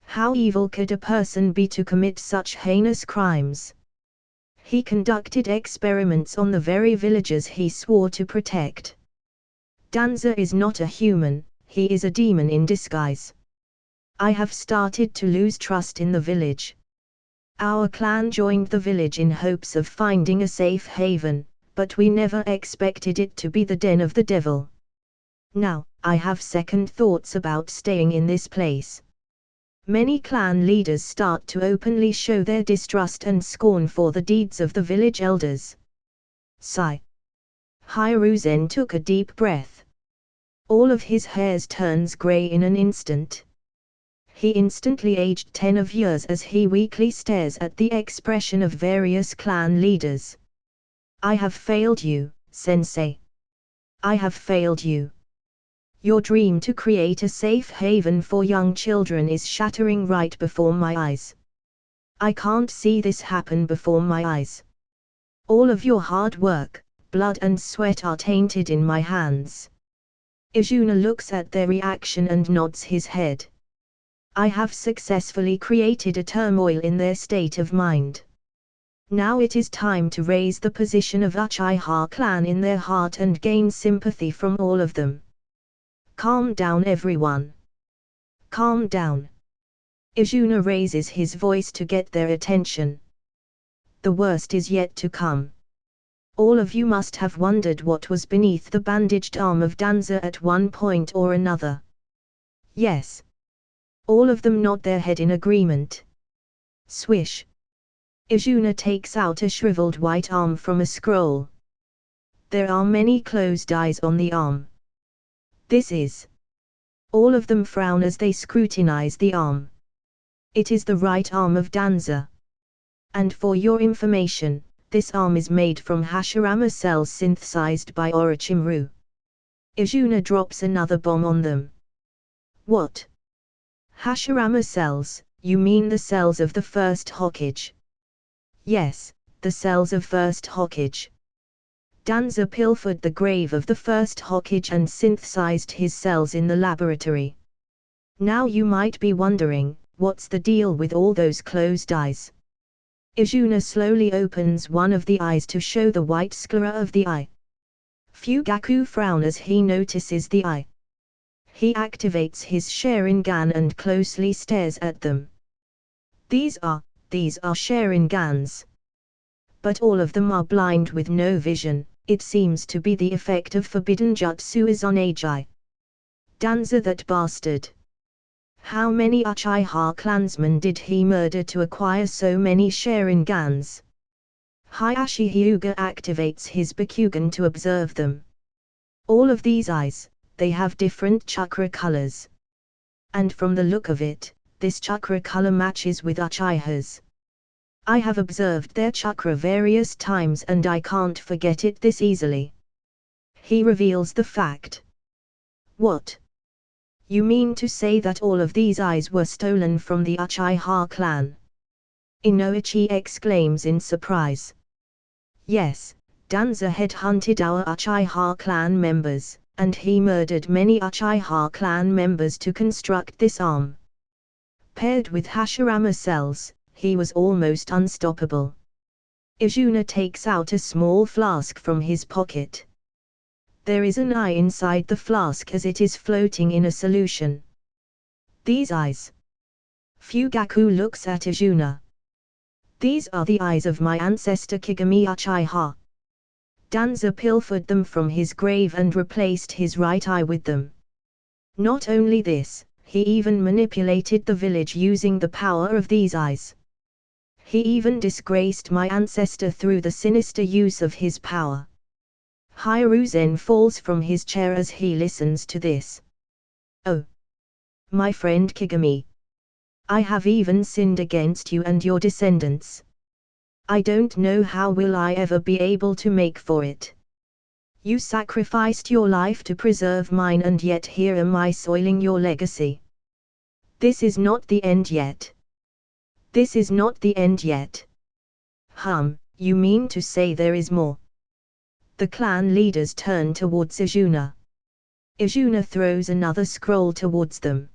How evil could a person be to commit such heinous crimes? He conducted experiments on the very villagers he swore to protect. Danza is not a human, he is a demon in disguise. I have started to lose trust in the village. Our clan joined the village in hopes of finding a safe haven, but we never expected it to be the den of the devil. Now, I have second thoughts about staying in this place. Many clan leaders start to openly show their distrust and scorn for the deeds of the village elders. Sigh. Hiruzen took a deep breath. All of his hairs turns grey in an instant. He instantly aged 10 of years as he weakly stares at the expression of various clan leaders. I have failed you, Sensei. I have failed you. Your dream to create a safe haven for young children is shattering right before my eyes. I can't see this happen before my eyes. All of your hard work, blood and sweat are tainted in my hands. Izuna looks at their reaction and nods his head. I have successfully created a turmoil in their state of mind. Now it is time to raise the position of Uchiha clan in their heart and gain sympathy from all of them. Calm down everyone. Calm down. Izuna raises his voice to get their attention. The worst is yet to come. All of you must have wondered what was beneath the bandaged arm of Danza at one point or another. Yes. All of them nod their head in agreement. Swish. Izuna takes out a shriveled white arm from a scroll. There are many closed eyes on the arm. This is. All of them frown as they scrutinize the arm. It is the right arm of Danza. And for your information, this arm is made from Hashirama cells synthesized by Orochimaru. Izuna drops another bomb on them. What? Hashirama cells, you mean the cells of the first Hokage? Yes, the cells of first Hokage. Danza pilfered the grave of the first Hokage and synthesized his cells in the laboratory. Now you might be wondering, what's the deal with all those closed eyes? Izuna slowly opens one of the eyes to show the white sclera of the eye. Fugaku frowns as he notices the eye. He activates his Sharingan and closely stares at them. These are Sharingans. But all of them are blind with no vision, it seems to be the effect of forbidden jutsu Izanagi. Danza, that bastard. How many Uchiha clansmen did he murder to acquire so many Sharingans? Hayashi Hyuga activates his Bakugan to observe them. All of these eyes, they have different chakra colors. And from the look of it, this chakra color matches with Uchiha's. I have observed their chakra various times and I can't forget it this easily. He reveals the fact. What? You mean to say that all of these eyes were stolen from the Uchiha clan? Inoichi exclaims in surprise. Yes, Danza headhunted our Uchiha clan members, and he murdered many Uchiha clan members to construct this arm. Paired with Hashirama cells, he was almost unstoppable. Izuna takes out a small flask from his pocket. There is an eye inside the flask as it is floating in a solution. These eyes. Fugaku looks at Izuna. These are the eyes of my ancestor Kigami Uchiha. Danza pilfered them from his grave and replaced his right eye with them. Not only this, he even manipulated the village using the power of these eyes. He even disgraced my ancestor through the sinister use of his power. Hiruzen falls from his chair as he listens to this. Oh! My friend Kigami. I have even sinned against you and your descendants. I don't know how will I ever be able to make for it. You sacrificed your life to preserve mine and yet here am I soiling your legacy. This is not the end yet. This is not the end yet. You mean to say there is more? The clan leaders turn towards Izuna. Izuna throws another scroll towards them.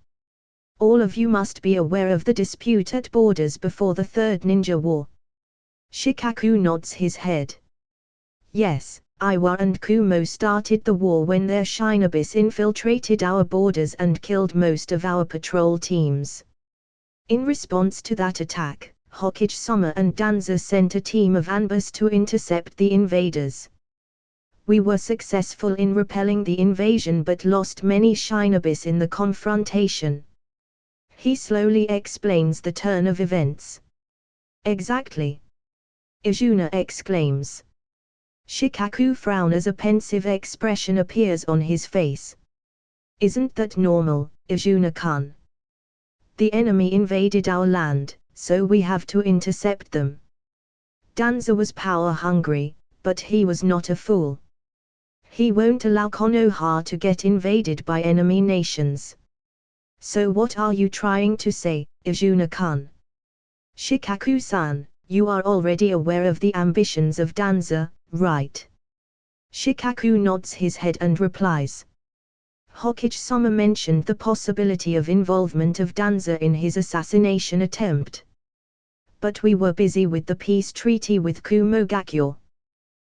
All of you must be aware of the dispute at borders before the Third Ninja War. Shikaku nods his head. Yes, Iwa and Kumo started the war when their Shinobis infiltrated our borders and killed most of our patrol teams. In response to that attack, Hokage-sama and Danza sent a team of Anbus to intercept the invaders. We were successful in repelling the invasion but lost many Shinobis in the confrontation. He slowly explains the turn of events. Exactly. Izuna exclaims. Shikaku frowns as a pensive expression appears on his face. Isn't that normal, Izuna-kun? The enemy invaded our land, so we have to intercept them. Danza was power-hungry, but he was not a fool. He won't allow Konoha to get invaded by enemy nations. So what are you trying to say, Izuna-kun? Shikaku-san, you are already aware of the ambitions of Danza, right? Shikaku nods his head and replies. Hokage-sama mentioned the possibility of involvement of Danza in his assassination attempt. But we were busy with the peace treaty with Kumogakyo.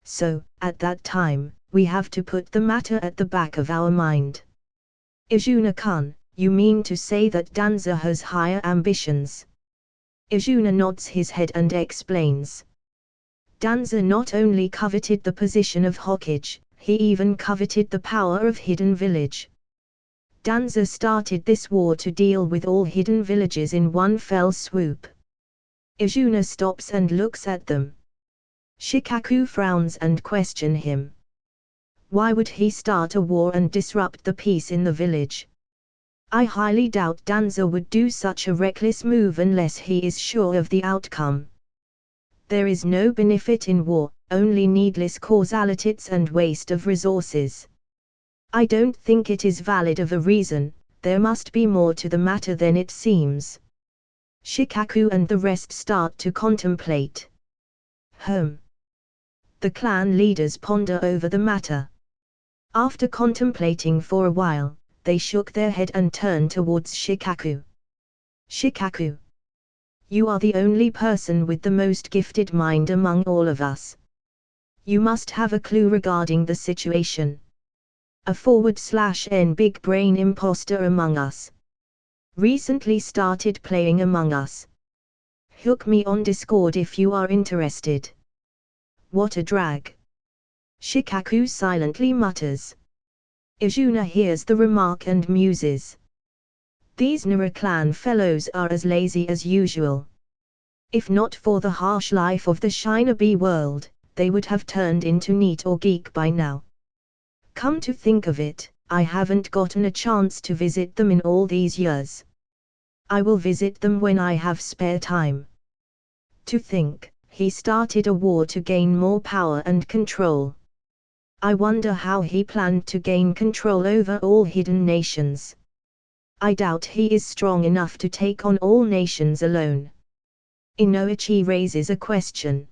So, at that time, we have to put the matter at the back of our mind. Izuna-kun, you mean to say that Danza has higher ambitions? Izuna nods his head and explains. Danza not only coveted the position of Hokage, he even coveted the power of Hidden Village. Danza started this war to deal with all hidden villages in one fell swoop. Izuna stops and looks at them. Shikaku frowns and questions him. Why would he start a war and disrupt the peace in the village? I highly doubt Danza would do such a reckless move unless he is sure of the outcome. There is no benefit in war, only needless causalities and waste of resources. I don't think it is valid of a reason, there must be more to the matter than it seems. Shikaku and the rest start to contemplate. The clan leaders ponder over the matter. After contemplating for a while, they shook their head and turned towards Shikaku. Shikaku. You are the only person with the most gifted mind among all of us. You must have a clue regarding the situation. A /n big brain imposter among us. Recently started playing Among Us. Hook me on Discord if you are interested. What a drag. Shikaku silently mutters. Izuna hears the remark and muses. These Nara clan fellows are as lazy as usual. If not for the harsh life of the Shinobi world, they would have turned into neat or geek by now. Come to think of it, I haven't gotten a chance to visit them in all these years. I will visit them when I have spare time. To think, he started a war to gain more power and control. I wonder how he planned to gain control over all hidden nations. I doubt he is strong enough to take on all nations alone. Inoichi raises a question.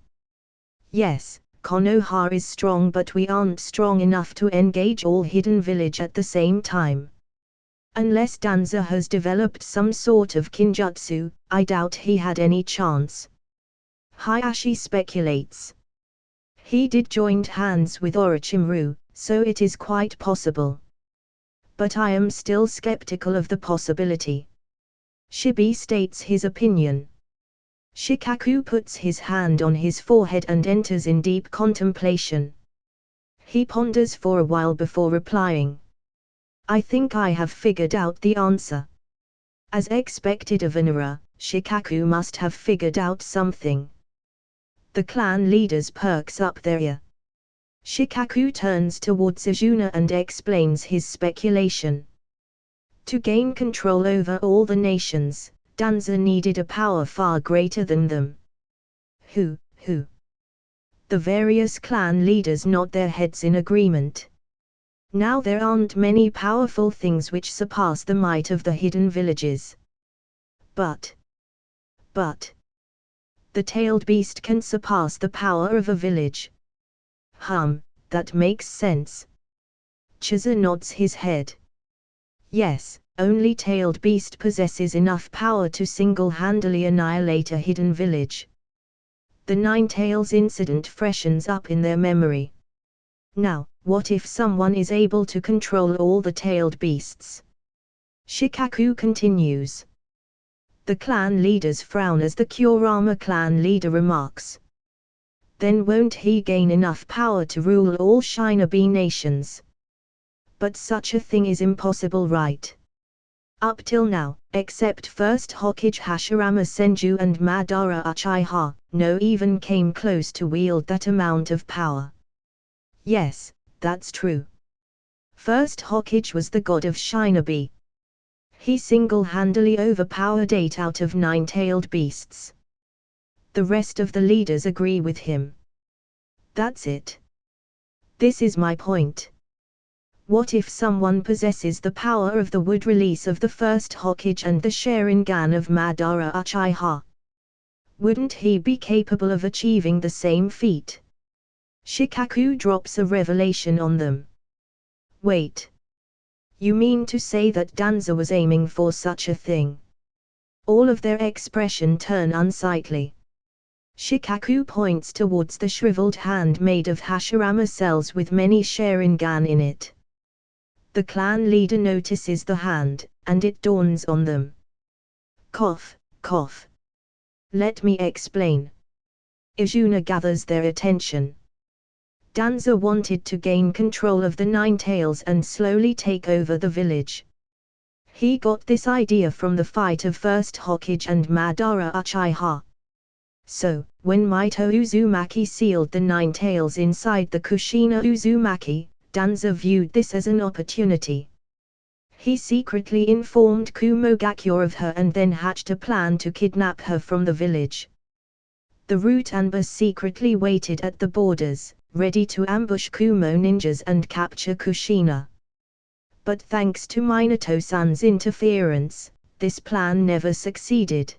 Yes, Konoha is strong but we aren't strong enough to engage all hidden village at the same time. Unless Danza has developed some sort of kinjutsu, I doubt he had any chance. Hayashi speculates. He did join hands with Orochimaru, so it is quite possible. But I am still skeptical of the possibility. Shibi states his opinion. Shikaku puts his hand on his forehead and enters in deep contemplation. He ponders for a while before replying. I think I have figured out the answer. As expected of Inara, Shikaku must have figured out something. The clan leaders perks up their ear. Shikaku turns towards Izuna and explains his speculation. To gain control over all the nations, Danza needed a power far greater than them. Who? The various clan leaders nod their heads in agreement. Now there aren't many powerful things which surpass the might of the hidden villages. But the tailed beast can surpass the power of a village. That makes sense. Chisa nods his head. Yes, only tailed beast possesses enough power to single-handedly annihilate a hidden village. The Nine Tails incident freshens up in their memory. Now, what if someone is able to control all the tailed beasts? Shikaku continues. The clan leaders frown as the Kurama clan leader remarks. Then won't he gain enough power to rule all Shinobi nations? But such a thing is impossible, right? Up till now, except first Hokage Hashirama Senju and Madara Uchiha, no even came close to wield that amount of power. Yes, that's true. First Hokage was the god of Shinobi. He single-handedly overpowered 8 out of 9 tailed beasts. The rest of the leaders agree with him. That's it. This is my point. What if someone possesses the power of the wood release of the first Hokage and the Sharingan of Madara Uchiha? Wouldn't he be capable of achieving the same feat? Shikaku drops a revelation on them. Wait. You mean to say that Danza was aiming for such a thing? All of their expression turn unsightly. Shikaku points towards the shriveled hand made of Hashirama cells with many Sharingan in it. The clan leader notices the hand, and it dawns on them. Cough. Let me explain. Izuna gathers their attention. Danza wanted to gain control of the Nine Tails and slowly take over the village. He got this idea from the fight of first Hokage and Madara Uchiha. So, when Mito Uzumaki sealed the Nine Tails inside the Kushina Uzumaki, Danza viewed this as an opportunity. He secretly informed Kumogakure of her and then hatched a plan to kidnap her from the village. The Rutanba secretly waited at the borders, ready to ambush Kumo ninjas and capture Kushina. But thanks to Minato-san's interference, this plan never succeeded.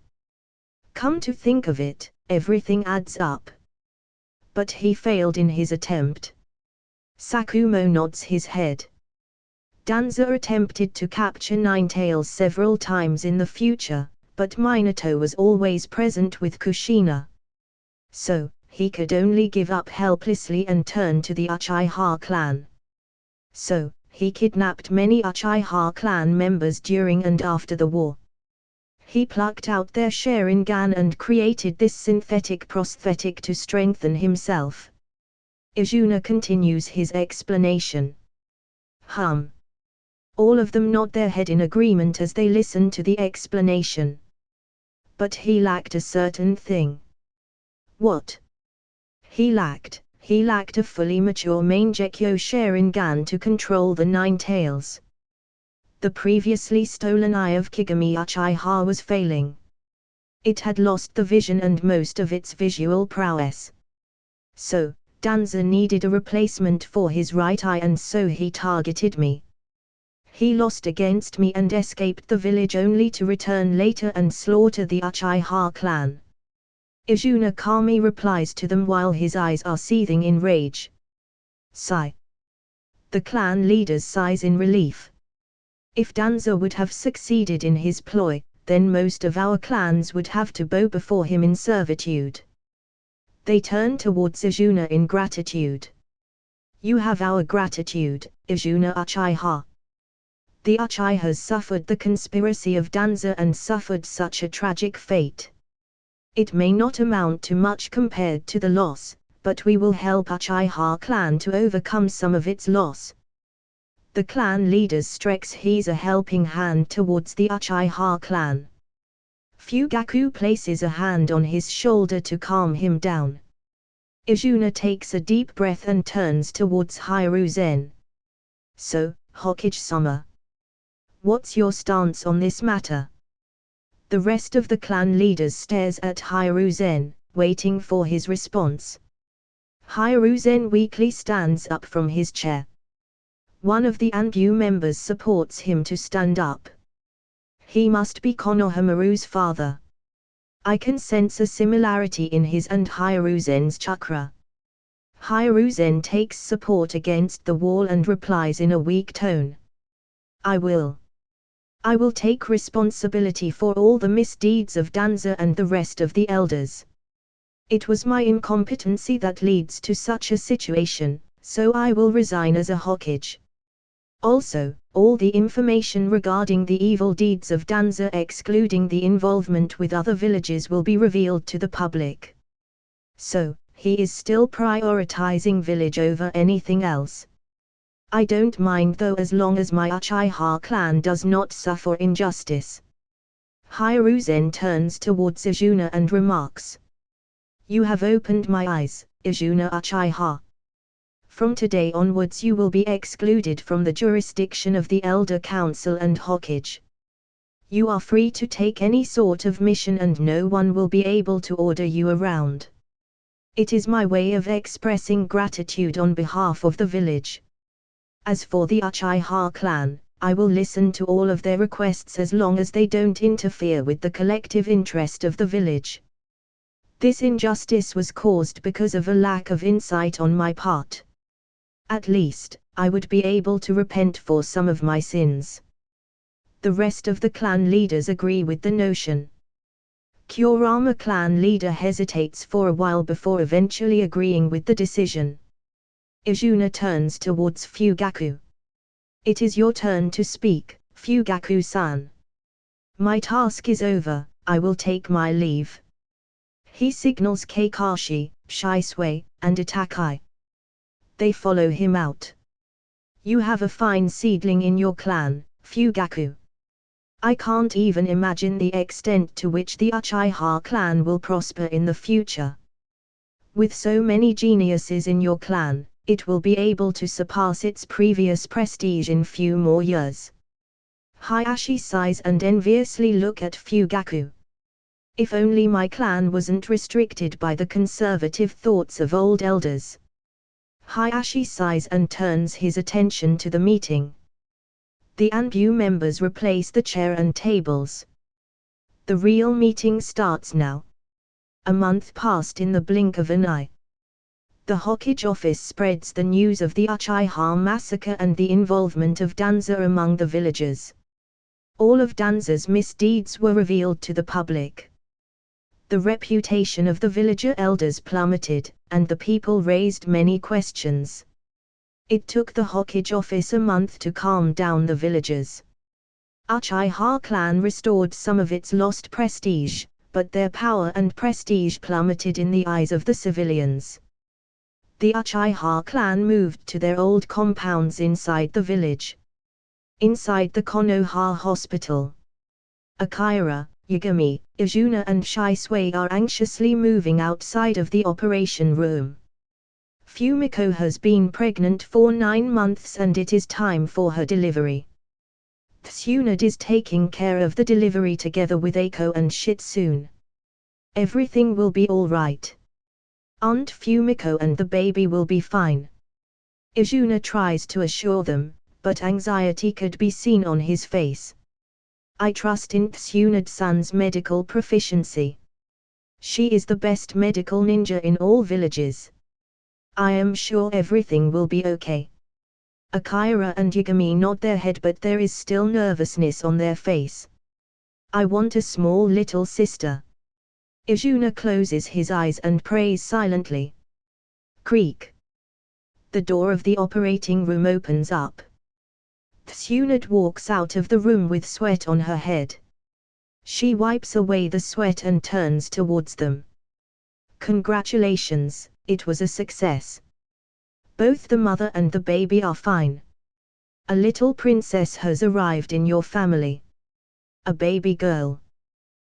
Come to think of it, everything adds up. But he failed in his attempt. Sakumo nods his head. Danza attempted to capture Nine Tails several times in the future, but Minato was always present with Kushina. So, he could only give up helplessly and turn to the Uchiha clan. So, he kidnapped many Uchiha clan members during and after the war. He plucked out their Sharingan and created this synthetic prosthetic to strengthen himself. Izuna continues his explanation. All of them nod their head in agreement as they listen to the explanation. But he lacked a certain thing. What? He lacked a fully mature Mangekyo Sharingan to control the Nine Tails. The previously stolen eye of Kigami Uchiha was failing. It had lost the vision and most of its visual prowess. So, Danza needed a replacement for his right eye, and so he targeted me. He lost against me and escaped the village only to return later and slaughter the Uchiha clan. Izuna calmly replies to them while his eyes are seething in rage. Sigh. The clan leaders sighs in relief. If Danza would have succeeded in his ploy, then most of our clans would have to bow before him in servitude. They turn towards Izuna in gratitude. You have our gratitude, Izuna Uchiha. The Uchihas suffered the conspiracy of Danza and suffered such a tragic fate. It may not amount to much compared to the loss, but we will help Uchiha clan to overcome some of its loss. The clan leaders stretch his a helping hand towards the Uchiha clan. Fugaku places a hand on his shoulder to calm him down. Izuna takes a deep breath and turns towards Hiruzen. So, Hokage-sama, what's your stance on this matter? The rest of the clan leaders stares at Hiruzen, waiting for his response. Hiruzen weakly stands up from his chair. One of the Anbu members supports him to stand up. He must be Konohamaru's father. I can sense a similarity in his and Hiruzen's chakra. Hiruzen takes support against the wall and replies in a weak tone. I will take responsibility for all the misdeeds of Danza and the rest of the elders. It was my incompetency that leads to such a situation, so I will resign as a Hokage. Also, all the information regarding the evil deeds of Danza excluding the involvement with other villages will be revealed to the public. So, he is still prioritizing village over anything else. I don't mind though as long as my Uchiha clan does not suffer injustice. Hiruzen turns towards Izuna and remarks. You have opened my eyes, Izuna Uchiha. From today onwards you will be excluded from the jurisdiction of the Elder Council and Hokage. You are free to take any sort of mission and no one will be able to order you around. It is my way of expressing gratitude on behalf of the village. As for the Uchiha clan, I will listen to all of their requests as long as they don't interfere with the collective interest of the village. This injustice was caused because of a lack of insight on my part. At least, I would be able to repent for some of my sins. The rest of the clan leaders agree with the notion. Kurama clan leader hesitates for a while before eventually agreeing with the decision. Izuna turns towards Fugaku. It is your turn to speak, Fugaku-san. My task is over, I will take my leave. He signals Kakashi, Shisui, and Itakai. They follow him out. You have a fine seedling in your clan, Fugaku. I can't even imagine the extent to which the Uchiha clan will prosper in the future. With so many geniuses in your clan, it will be able to surpass its previous prestige in few more years. Hayashi sighs and enviously look at Fugaku. If only my clan wasn't restricted by the conservative thoughts of old elders. Hayashi sighs and turns his attention to the meeting. The Anbu members replace the chair and tables. The real meeting starts now. A month passed in the blink of an eye. The Hokage office spreads the news of the Uchiha massacre and the involvement of Danza among the villagers. All of Danza's misdeeds were revealed to the public. The reputation of the villager elders plummeted, and the people raised many questions. It took the Hokage office a month to calm down the villagers. Uchiha clan restored some of its lost prestige, but their power and prestige plummeted in the eyes of the civilians. The Uchiha clan moved to their old compounds inside the village. Inside the Konoha hospital, Akira, Yagami, Izuna and Shisui are anxiously moving outside of the operation room. Fumiko has been pregnant for 9 months and it is time for her delivery. Tsunade is taking care of the delivery together with Eiko and Shitsune. Everything will be alright. Aunt Fumiko and the baby will be fine. Izuna tries to assure them, but anxiety could be seen on his face. I trust in Tsunade-san's medical proficiency. She is the best medical ninja in all villages. I am sure everything will be okay. Akira and Yagami nod their head but there is still nervousness on their face. I want a small little sister. Izuna closes his eyes and prays silently. Creak. The door of the operating room opens up. Tsunade walks out of the room with sweat on her head. She wipes away the sweat and turns towards them. Congratulations, it was a success. Both the mother and the baby are fine. A little princess has arrived in your family. A baby girl.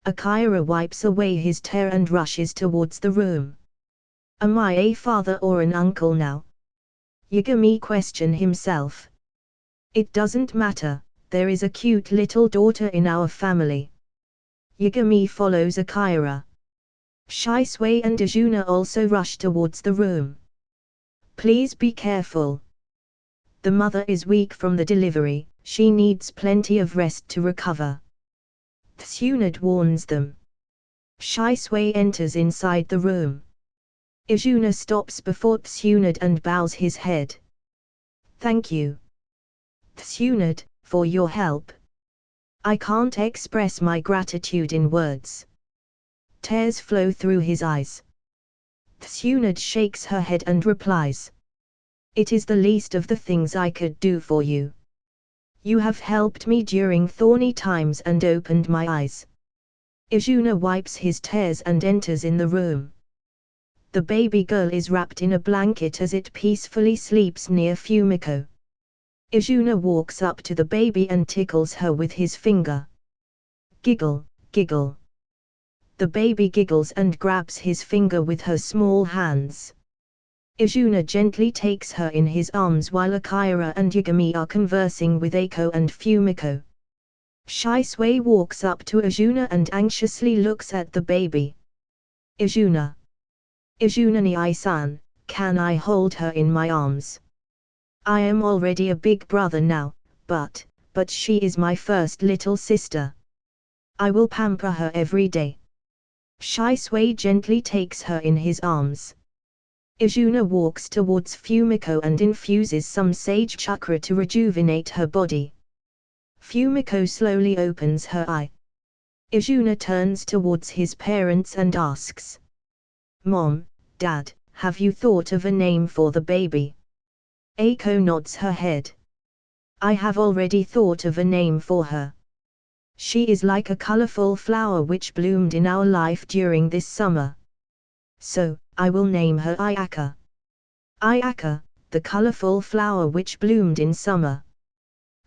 Akira wipes away his tear and rushes towards the room. Am I a father or an uncle now? Yagami questioned himself. It doesn't matter, there is a cute little daughter in our family. Yagami follows Akira. Shisui and Ajuna also rush towards the room. Please be careful. The mother is weak from the delivery, she needs plenty of rest to recover. Tsunade warns them. Shisui enters inside the room. Ajuna stops before Tsunade and bows his head. Thank you, Tsunade, for your help. I can't express my gratitude in words. Tears flow through his eyes. Tsunade shakes her head and replies. It is the least of the things I could do for you. You have helped me during thorny times and opened my eyes. Ajuna wipes his tears and enters in the room. The baby girl is wrapped in a blanket as it peacefully sleeps near Fumiko. Ajuna walks up to the baby and tickles her with his finger. Giggle, giggle. The baby giggles and grabs his finger with her small hands. Ajuna gently takes her in his arms while Akira and Yagami are conversing with Eiko and Fumiko. Shisui walks up to Ajuna and anxiously looks at the baby. Ajuna. Ajuna-ni-san, can I hold her in my arms? I am already a big brother now, but she is my first little sister. I will pamper her every day. Shisui gently takes her in his arms. Ajuna walks towards Fumiko and infuses some sage chakra to rejuvenate her body. Fumiko slowly opens her eye. Ajuna turns towards his parents and asks. Mom, Dad, have you thought of a name for the baby? Eiko nods her head. I have already thought of a name for her. She is like a colorful flower which bloomed in our life during this summer. So, I will name her Ayaka. Ayaka, the colorful flower which bloomed in summer.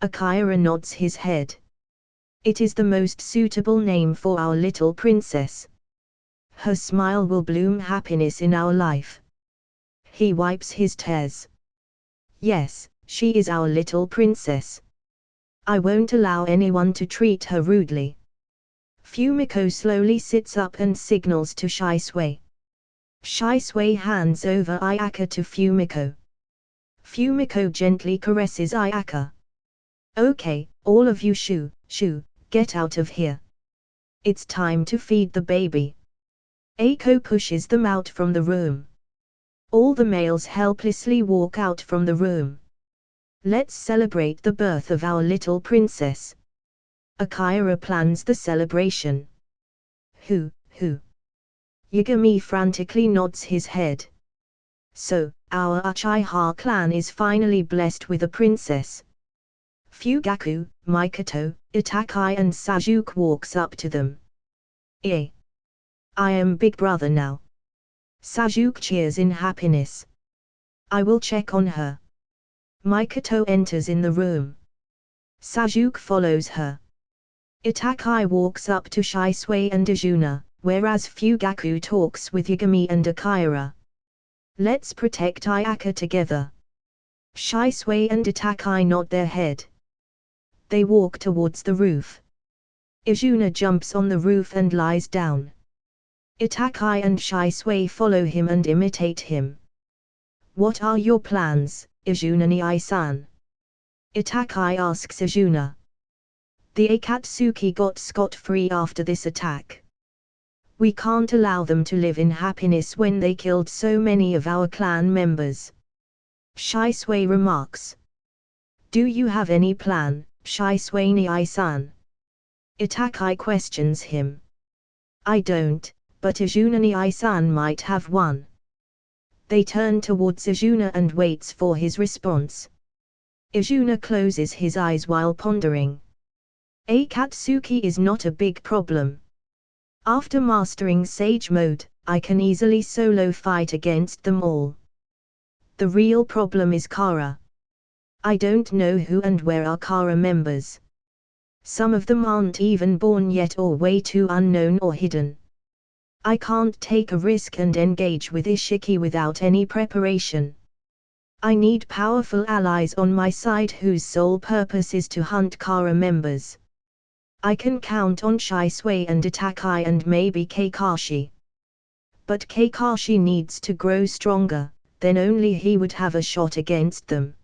Akira nods his head. It is the most suitable name for our little princess. Her smile will bloom happiness in our life. He wipes his tears. Yes, she is our little princess. I won't allow anyone to treat her rudely. Fumiko slowly sits up and signals to Shisui. Shisui hands over Ayaka to Fumiko. Fumiko gently caresses Ayaka. Okay, all of you shoo, get out of here. It's time to feed the baby. Eiko pushes them out from the room. All the males helplessly walk out from the room. Let's celebrate the birth of our little princess. Akira plans the celebration. Who? Yagami frantically nods his head. So, our Uchiha clan is finally blessed with a princess. Fugaku, Mikoto, Itakai and Sajuke walks up to them. I am big brother now. Sajuke cheers in happiness. I will check on her. Mikoto enters in the room. Sajuke follows her. Itakai walks up to Shisui and Ajuna, whereas Fugaku talks with Yagami and Akira. Let's protect Ayaka together. Shisui and Itakai nod their head. They walk towards the roof. Ajuna jumps on the roof and lies down. Itakai and Shisui follow him and imitate him. What are your plans, Ajuna-ni-san? Itakai asks Ajuna. The Akatsuki got scot-free after this attack. We can't allow them to live in happiness when they killed so many of our clan members. Shisui remarks. Do you have any plan, Shisui-ni-san? Itakai questions him. I don't, but Ajuna-ni-san might have one. They turn towards Ajuna and waits for his response. Izuna closes his eyes while pondering. Akatsuki is not a big problem. After mastering Sage Mode, I can easily solo fight against them all. The real problem is Kara. I don't know who and where are Kara members. Some of them aren't even born yet or way too unknown or hidden. I can't take a risk and engage with Ishiki without any preparation. I need powerful allies on my side whose sole purpose is to hunt Kara members. I can count on Shisui and Itakai and maybe Kakashi. But Kakashi needs to grow stronger, then only he would have a shot against them.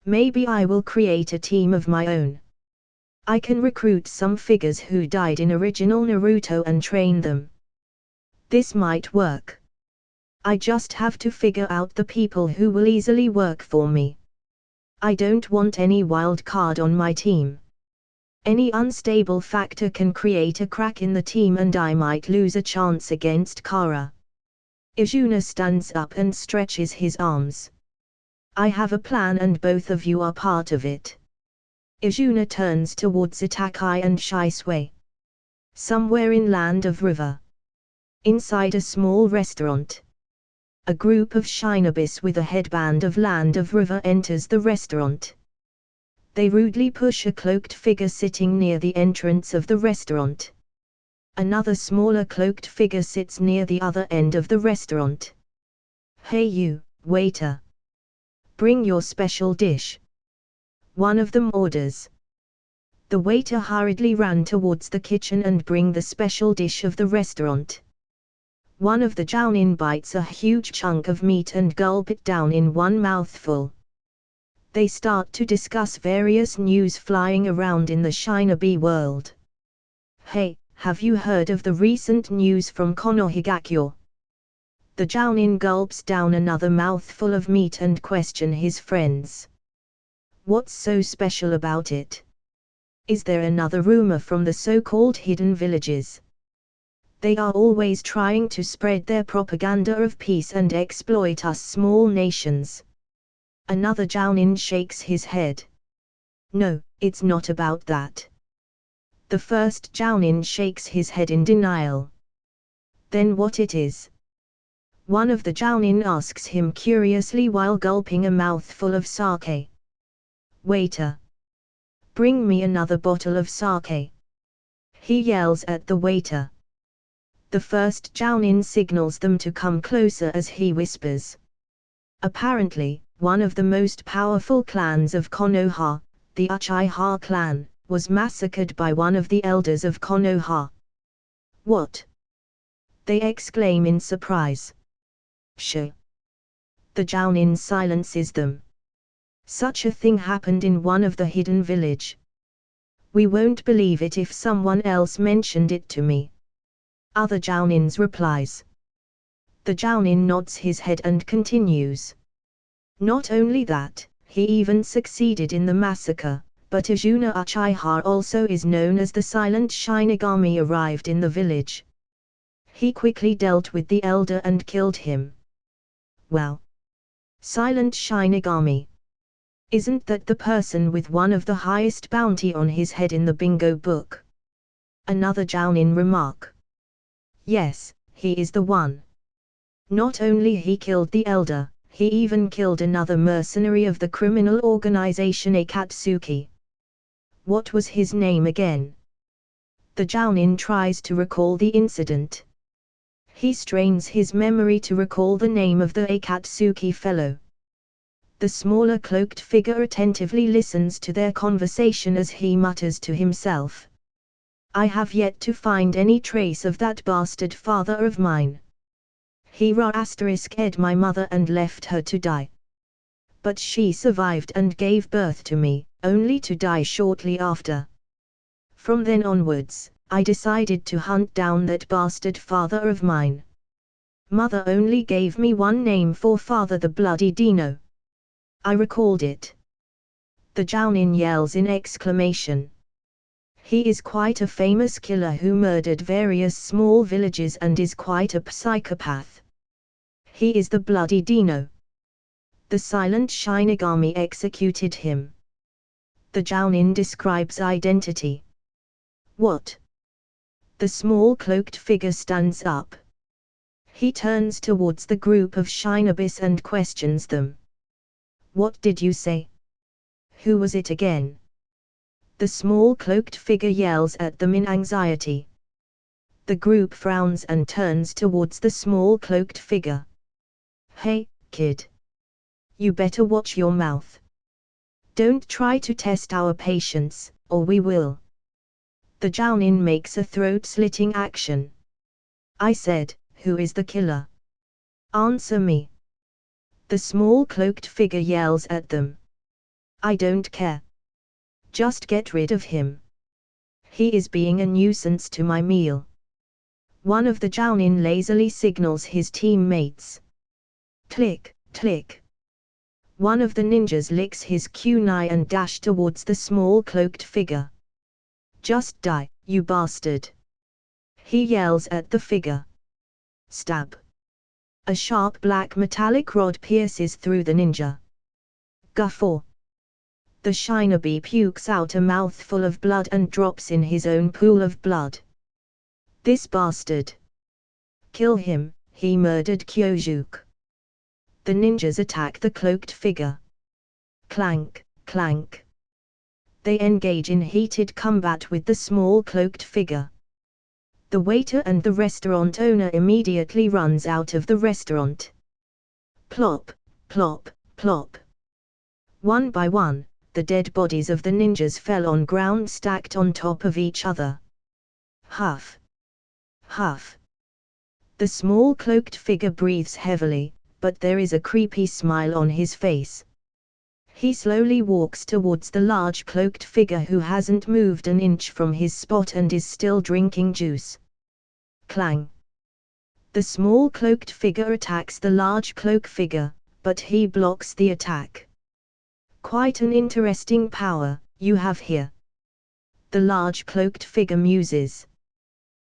Maybe I will create a team of my own. I can recruit some figures who died in original Naruto and train them. This might work. I just have to figure out the people who will easily work for me. I don't want any wild card on my team. Any unstable factor can create a crack in the team and I might lose a chance against Kara. Izuna stands up and stretches his arms. I have a plan and both of you are part of it. Izuna turns towards Itakai and Shisui. Somewhere in Land of River. Inside a small restaurant. A group of shinobis with a headband of Land of River enters the restaurant. They rudely push a cloaked figure sitting near the entrance of the restaurant. Another smaller cloaked figure sits near the other end of the restaurant. Hey you, waiter. Bring your special dish. One of them orders. The waiter hurriedly ran towards the kitchen and bring the special dish of the restaurant. One of the jounin bites a huge chunk of meat and gulp it down in one mouthful. They start to discuss various news flying around in the shinobi world. Hey, have you heard of the recent news from Konohigakyo? The jounin gulps down another mouthful of meat and question his friends. What's so special about it? Is there another rumor from the so-called hidden villages? They are always trying to spread their propaganda of peace and exploit us small nations. Another jounin shakes his head. No, it's not about that. The first jounin shakes his head in denial. Then what it is? One of the jounin asks him curiously while gulping a mouthful of sake. Waiter. Bring me another bottle of sake. He yells at the waiter. The first jounin signals them to come closer as he whispers. Apparently, one of the most powerful clans of Konoha, the Uchiha clan, was massacred by one of the elders of Konoha. What? They exclaim in surprise. Shh. The jounin silences them. Such a thing happened in one of the hidden village. We won't believe it if someone else mentioned it to me. Other jounins replies. The jounin nods his head and continues. Not only that, he even succeeded in the massacre, but Izuna Uchiha also is known as the Silent Shinigami arrived in the village. He quickly dealt with the elder and killed him. Well. Silent Shinigami. Isn't that the person with one of the highest bounty on his head in the bingo book? Another jounin remark. Yes, he is the one. Not only he killed the elder, he even killed another mercenary of the criminal organization Akatsuki. What was his name again? The jounin tries to recall the incident. He strains his memory to recall the name of the Akatsuki fellow. The smaller cloaked figure attentively listens to their conversation as he mutters to himself. I have yet to find any trace of that bastard father of mine. He *ed my mother and left her to die. But she survived and gave birth to me, only to die shortly after. From then onwards, I decided to hunt down that bastard father of mine. Mother only gave me one name for father, the bloody Dino. I recalled it. The jounin yells in exclamation. He is quite a famous killer who murdered various small villages and is quite a psychopath. He is the bloody Dino. The silent Shinigami executed him. The Jounin describes identity. What? The small cloaked figure stands up. He turns towards the group of Shinobis and questions them. What did you say? Who was it again? The small cloaked figure yells at them in anxiety. The group frowns and turns towards the small cloaked figure. Hey, kid. You better watch your mouth. Don't try to test our patience, or we will. The Jounin makes a throat-slitting action. I said, who is the killer? Answer me. The small cloaked figure yells at them. I don't care. Just get rid of him. He is being a nuisance to my meal. One of the Jounin lazily signals his teammates. Click, click. One of the ninjas licks his kunai and dashes towards the small cloaked figure. Just die, you bastard. He yells at the figure. Stab. A sharp black metallic rod pierces through the ninja. Guffaw. The Shinobi pukes out a mouthful of blood and drops in his own pool of blood. This bastard. Kill him, he murdered Kyojuke. The ninjas attack the cloaked figure. Clank, clank. They engage in heated combat with the small cloaked figure. The waiter and the restaurant owner immediately runs out of the restaurant. Plop, plop, plop. One by one, the dead bodies of the ninjas fell on ground stacked on top of each other. Huff. Huff. The small cloaked figure breathes heavily, but there is a creepy smile on his face. He slowly walks towards the large cloaked figure who hasn't moved an inch from his spot and is still drinking juice. Clang. The small cloaked figure attacks the large cloak figure, but he blocks the attack. Quite an interesting power you have here. The large cloaked figure muses.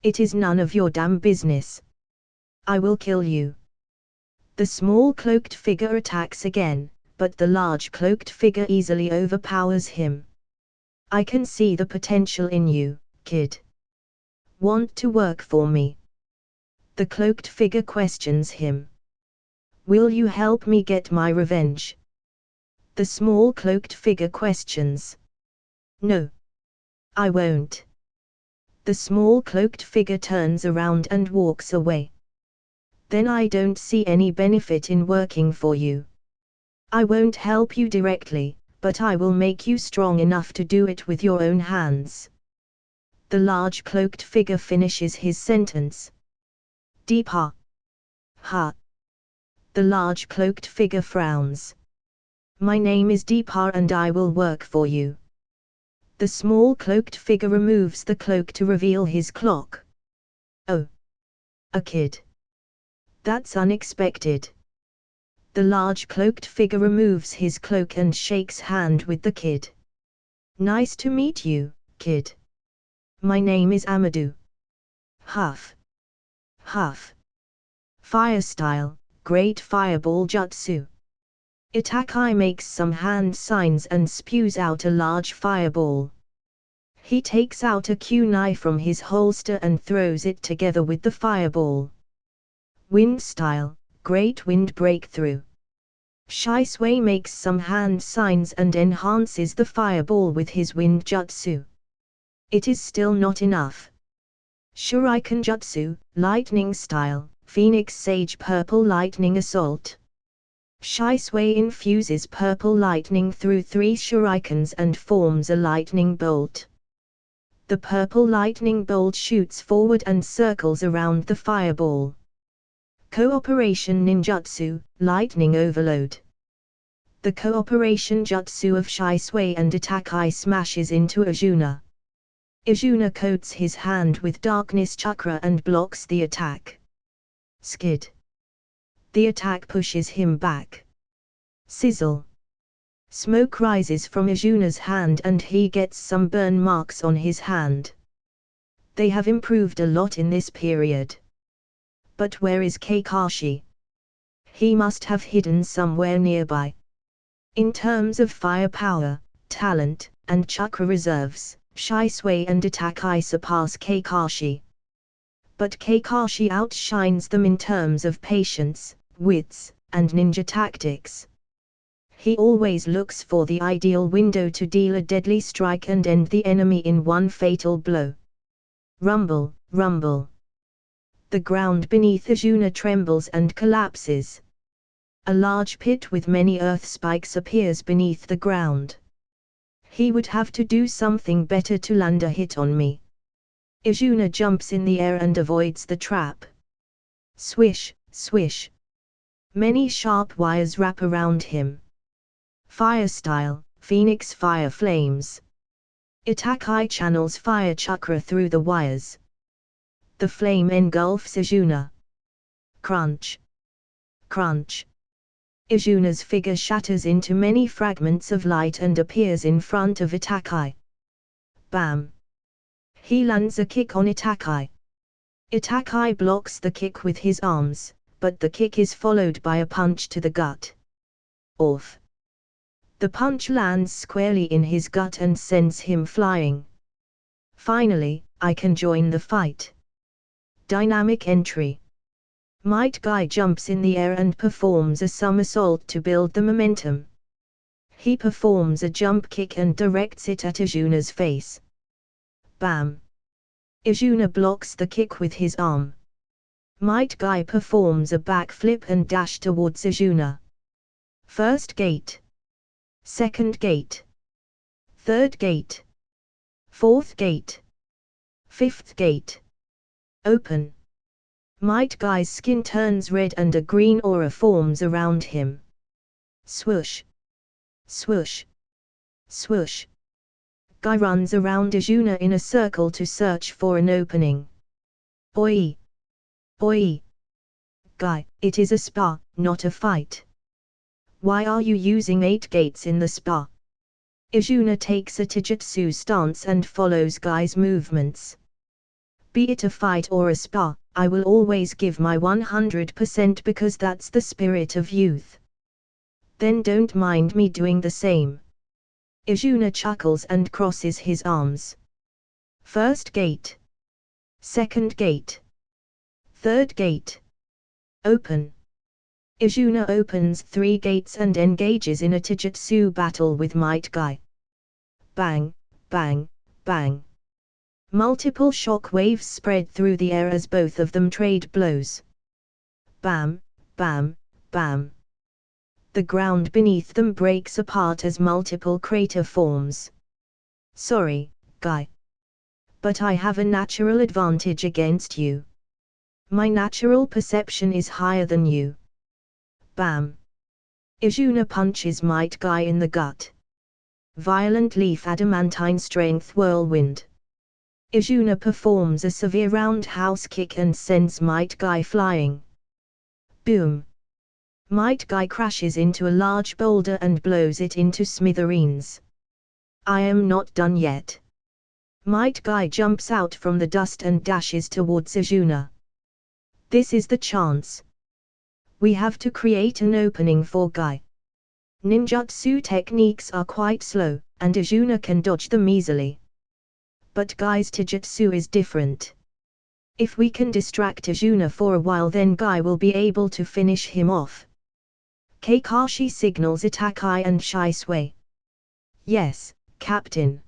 It is none of your damn business. I will kill you. The small cloaked figure attacks again, but the large cloaked figure easily overpowers him. I can see the potential in you, kid. Want to work for me? The cloaked figure questions him. Will you help me get my revenge? The small cloaked figure questions. No. I won't. The small cloaked figure turns around and walks away. Then I don't see any benefit in working for you. I won't help you directly, but I will make you strong enough to do it with your own hands. The large cloaked figure finishes his sentence. Deepa. Ha. The large cloaked figure frowns. My name is Deepa and I will work for you. The small cloaked figure removes the cloak to reveal his clock. Oh. A kid. That's unexpected. The large cloaked figure removes his cloak and shakes hand with the kid. Nice to meet you, kid. My name is Amadou. Huff. Huff. Fire style, great fireball jutsu. Itakai makes some hand signs and spews out a large fireball. He takes out a kunai from his holster and throws it together with the fireball. Wind style, great wind breakthrough. Shisui makes some hand signs and enhances the fireball with his wind jutsu. It is still not enough. Shuriken jutsu, lightning style, Phoenix Sage purple lightning assault. Shisui infuses purple lightning through 3 shurikens and forms a lightning bolt. The purple lightning bolt shoots forward and circles around the fireball. Cooperation ninjutsu, lightning overload. The cooperation jutsu of Shisui and Itakai smashes into Izuna. Izuna coats his hand with darkness chakra and blocks the attack. Skid. The attack pushes him back. Sizzle. Smoke rises from Izuna's hand and he gets some burn marks on his hand. They have improved a lot in this period. But where is Kakashi? He must have hidden somewhere nearby. In terms of firepower, talent, and chakra reserves, Shisui and Itakai surpass Kakashi. But Kakashi outshines them in terms of patience, wits, and ninja tactics. He always looks for the ideal window to deal a deadly strike and end the enemy in one fatal blow. Rumble, rumble. The ground beneath Izuna trembles and collapses. A large pit with many earth spikes appears beneath the ground. He would have to do something better to land a hit on me. Izuna jumps in the air and avoids the trap. Swish, swish. Many sharp wires wrap around him. Fire style, Phoenix fire flames. Itakai channels fire chakra through the wires. The flame engulfs Izuna. Crunch. Crunch. Izuna's figure shatters into many fragments of light and appears in front of Itakai. Bam! He lands a kick on Itakai. Itakai blocks the kick with his arms, but the kick is followed by a punch to the gut. Off! The punch lands squarely in his gut and sends him flying. Finally, I can join the fight. Dynamic entry. Might Guy jumps in the air and performs a somersault to build the momentum. He performs a jump kick and directs it at Izuna's face. Bam! Izuna blocks the kick with his arm. Might Guy performs a backflip and dash towards Izuna. First gate. Second gate. Third gate. Fourth gate. Fifth gate. Open. Might Guy's skin turns red and a green aura forms around him. Swoosh. Swoosh. Swoosh. Guy runs around Izuna in a circle to search for an opening. Oi! Oi! Guy, it is a spa, not a fight. Why are you using 8 gates in the spa? Izuna takes a taijutsu stance and follows Guy's movements. Be it a fight or a spa, I will always give my 100% because that's the spirit of youth. Then don't mind me doing the same. Izuna chuckles and crosses his arms. First gate. Second gate. Third gate. Open. Izuna opens 3 gates and engages in a taijutsu battle with Might Guy. Bang, bang, bang. Multiple shock waves spread through the air as both of them trade blows. Bam, bam, bam. The ground beneath them breaks apart as multiple crater forms. Sorry, Guy. But I have a natural advantage against you. My natural perception is higher than you. Bam. Izuna punches Might Guy in the gut. Violent leaf adamantine strength whirlwind. Izuna performs a severe roundhouse kick and sends Might Guy flying. Boom. Might Guy crashes into a large boulder and blows it into smithereens. I am not done yet. Might Guy jumps out from the dust and dashes towards Izuna. This is the chance. We have to create an opening for Guy. Ninjutsu techniques are quite slow, and Izuna can dodge them easily. But Guy's taijutsu is different. If we can distract Izuna for a while, then Guy will be able to finish him off. Kakashi signals Itakai and Shisui. Yes, Captain.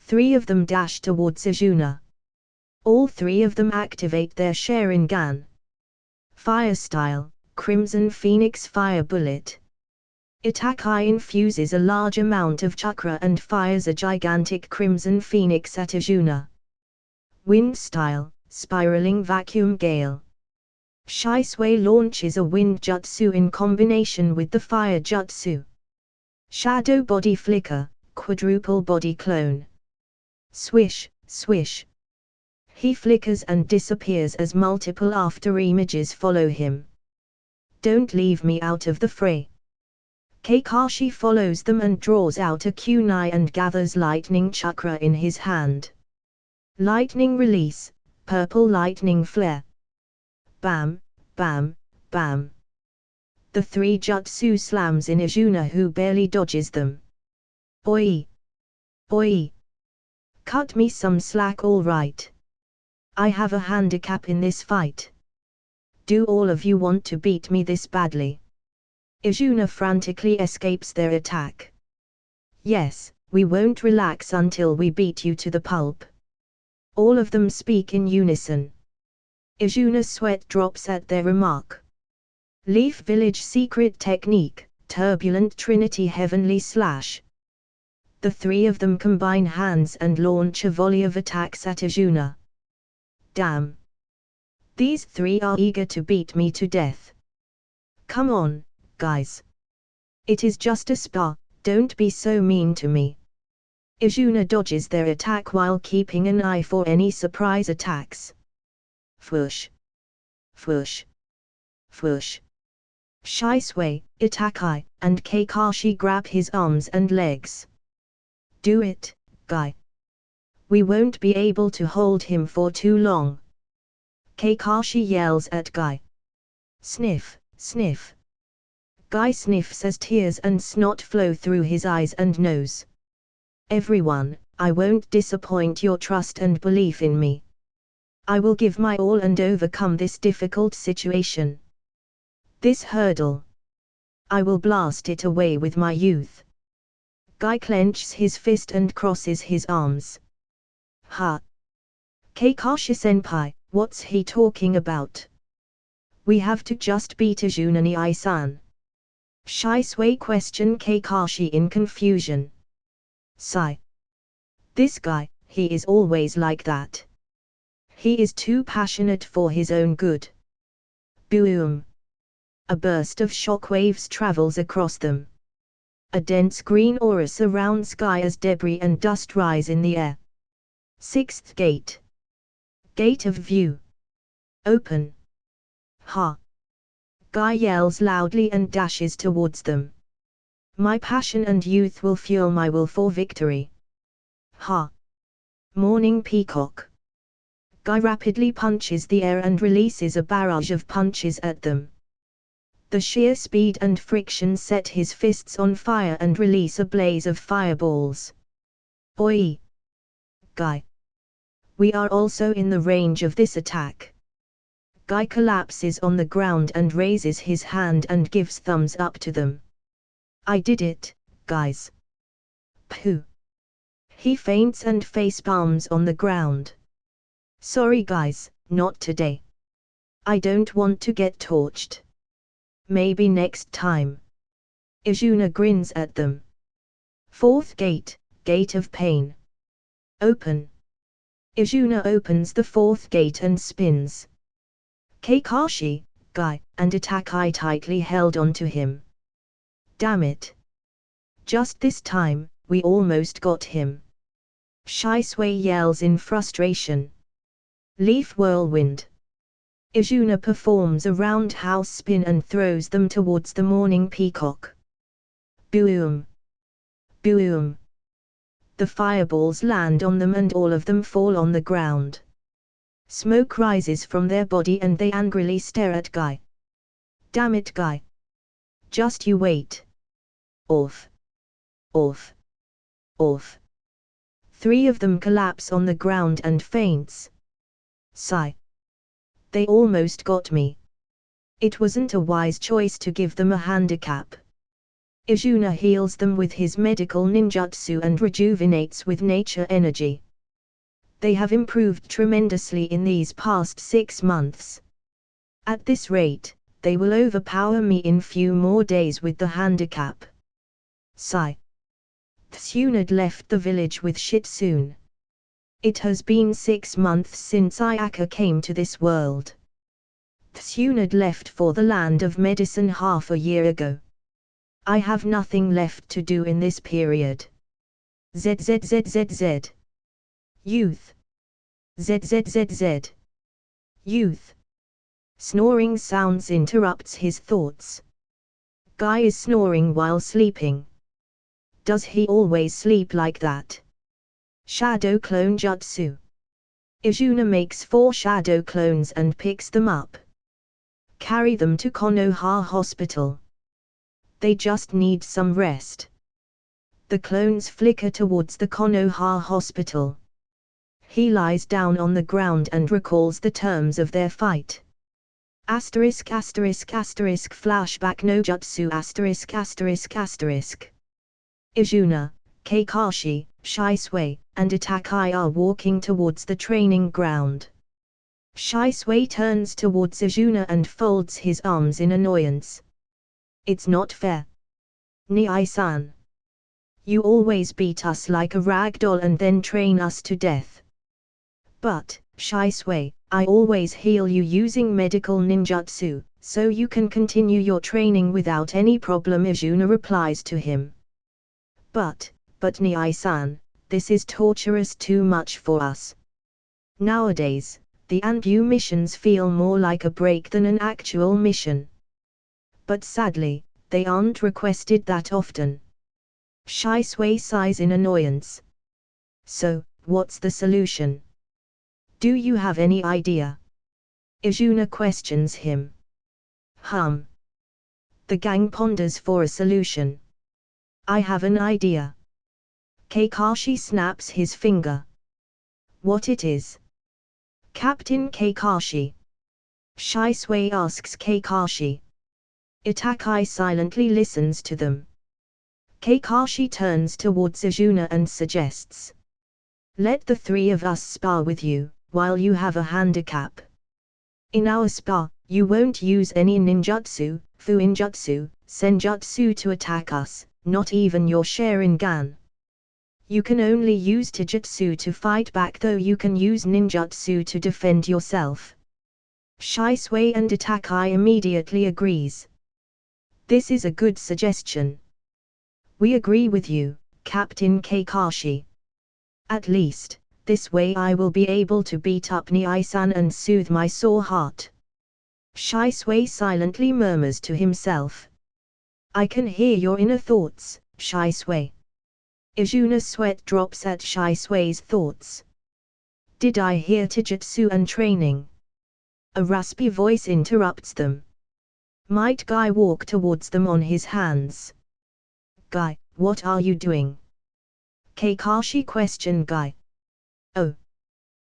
3 of them dash towards Izuna. All 3 of them activate their Sharingan. Fire style, Crimson Phoenix Fire Bullet. Itakai infuses a large amount of chakra and fires a gigantic Crimson Phoenix at Izuna. Wind style, Spiraling Vacuum Gale. Shisui launches a wind jutsu in combination with the fire jutsu. Shadow Body Flicker, Quadruple Body Clone. Swish, swish. He flickers and disappears as multiple after images follow him. Don't leave me out of the fray. Kakashi follows them and draws out a kunai and gathers lightning chakra in his hand. Lightning release, purple lightning flare. Bam, bam, bam. The 3 jutsu slams in Izuna, who barely dodges them. Oi! Oi! Cut me some slack, all right. I have a handicap in this fight. Do all of you want to beat me this badly? Izuna frantically escapes their attack. Yes, we won't relax until we beat you to the pulp. All of them speak in unison. Izuna's sweat drops at their remark. Leaf Village secret technique, Turbulent Trinity Heavenly Slash. The 3 of them combine hands and launch a volley of attacks at Izuna. Damn. These 3 are eager to beat me to death. Come on, guys. It is just a spar, don't be so mean to me. Izuna dodges their attack while keeping an eye for any surprise attacks. Fwoosh. Fwoosh. Fwoosh. Shisui, Itakai, and Kakashi grab his arms and legs. Do it, guy. We won't be able to hold him for too long. Kakashi yells at Guy. Sniff, sniff. Guy sniffs as tears and snot flow through his eyes and nose. Everyone, I won't disappoint your trust and belief in me. I will give my all and overcome this difficult situation. This hurdle. I will blast it away with my youth. Guy clenches his fist and crosses his arms. Ha! Kakashi-senpai, what's he talking about? We have to just beat Izuna ni-san. Shisui questioned Kakashi in confusion. Sigh. This guy, he is always like that. He is too passionate for his own good. Boom! A burst of shockwaves travels across them. A dense green aura surrounds Guy as debris and dust rise in the air. 6th gate. Gate of view. Open. Ha! Guy yells loudly and dashes towards them. My passion and youth will fuel my will for victory. Ha! Morning Peacock. Guy rapidly punches the air and releases a barrage of punches at them. The sheer speed and friction set his fists on fire and release a blaze of fireballs. Oi! Guy. We are also in the range of this attack. Guy collapses on the ground and raises his hand and gives thumbs up to them. I did it, guys. Pooh. He faints and face palms on the ground. Sorry guys, not today. I don't want to get torched. Maybe next time. Izuna grins at them. 4th gate, Gate of Pain. Open. Izuna opens the 4th gate and spins. Kakashi, Guy, and Itakai tightly held onto him. Damn it. Just this time, we almost got him. Shisui yells in frustration. Leaf Whirlwind. Izuna performs a roundhouse spin and throws them towards the Morning Peacock. Boom! Boom! The fireballs land on them and all of them fall on the ground. Smoke rises from their body and they angrily stare at Guy. Damn it, Guy. Just you wait. Off. Off. Off. 3 of them collapse on the ground and faints. Sigh. They almost got me. It wasn't a wise choice to give them a handicap. Izuna heals them with his medical ninjutsu and rejuvenates with nature energy. They have improved tremendously in these past 6 months. At this rate, they will overpower me in few more days with the handicap. Sigh. Tsunade left the village with Shitsune. It has been 6 months since Ayaka came to this world. Tsunade left for the land of medicine half a year ago. I have nothing left to do in this period. ZZZZZ. Youth. ZZZZ. Youth. Snoring sounds interrupts his thoughts. Guy is snoring while sleeping. Does he always sleep like that? Shadow Clone Jutsu. Izuna makes 4 shadow clones and picks them up. Carry them to Konoha Hospital. They just need some rest. The clones flicker towards the Konoha hospital. He lies down on the ground and recalls the terms of their fight. Asterisk asterisk asterisk flashback no jutsu asterisk asterisk asterisk. Izuna, Kakashi, Shisui, and Itakai are walking towards the training ground. Shisui turns towards Izuna and folds his arms in annoyance. It's not fair. Nii-san. You always beat us like a rag doll and then train us to death. But, Shisui, I always heal you using medical ninjutsu, so you can continue your training without any problem, Izuna replies to him. But Nii-san, this is torturous too much for us. Nowadays, the Anbu missions feel more like a break than an actual mission. But sadly, they aren't requested that often. Shisui sighs in annoyance. So, what's the solution? Do you have any idea? Izuna questions him. The gang ponders for a solution. I have an idea. Kakashi snaps his finger. What it is? Captain Kakashi. Shisui asks Kakashi. Itakai silently listens to them. Kakashi turns towards Izuna and suggests. Let the three of us spar with you, while you have a handicap. In our spar, you won't use any ninjutsu, fuinjutsu, senjutsu to attack us, not even your Sharingan. You can only use taijutsu to fight back, though you can use ninjutsu to defend yourself. Shisui and Itakai immediately agrees. This is a good suggestion. We agree with you, Captain Kakashi. At least, this way I will be able to beat up Nii-san and soothe my sore heart. Shisui silently murmurs to himself. I can hear your inner thoughts, Shisui. Izuna's sweat drops at Shisui's thoughts. Did I hear taijutsu and training? A raspy voice interrupts them. Might Guy walk towards them on his hands? Guy, what are you doing? Kakashi questioned Guy. Oh.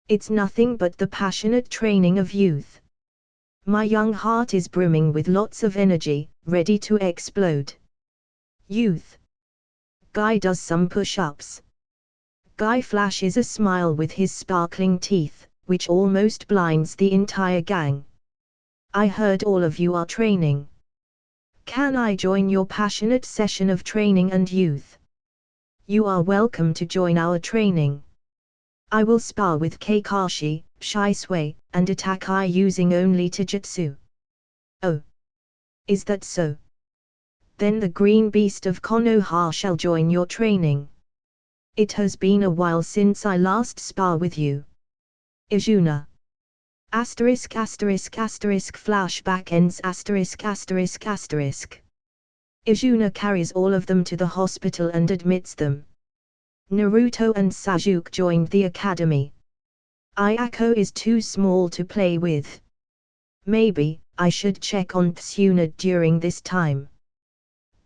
It's nothing but the passionate training of youth. My young heart is brimming with lots of energy, ready to explode. Youth. Guy does some push-ups. Guy flashes a smile with his sparkling teeth, which almost blinds the entire gang. I heard all of you are training. Can I join your passionate session of training and youth? You are welcome to join our training. I will spar with Kakashi, Shisui, and Itakai using only taijutsu. Oh. Is that so? Then the green beast of Konoha shall join your training. It has been a while since I last spar with you. Izuna. Asterisk asterisk asterisk flashback ends asterisk asterisk asterisk. Izuna carries all of them to the hospital and admits them. Naruto and Sasuke joined the academy. Ayako is too small to play with. Maybe I should check on Tsuna during this time.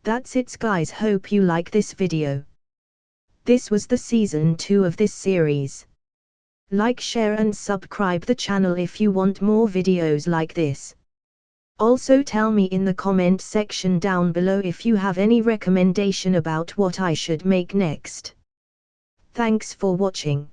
That's it guys, hope you like this video. This was the season 2 of this series. Like, share and subscribe the channel if you want more videos like this. Also tell me in the comment section down below if you have any recommendation about what I should make next. Thanks for watching.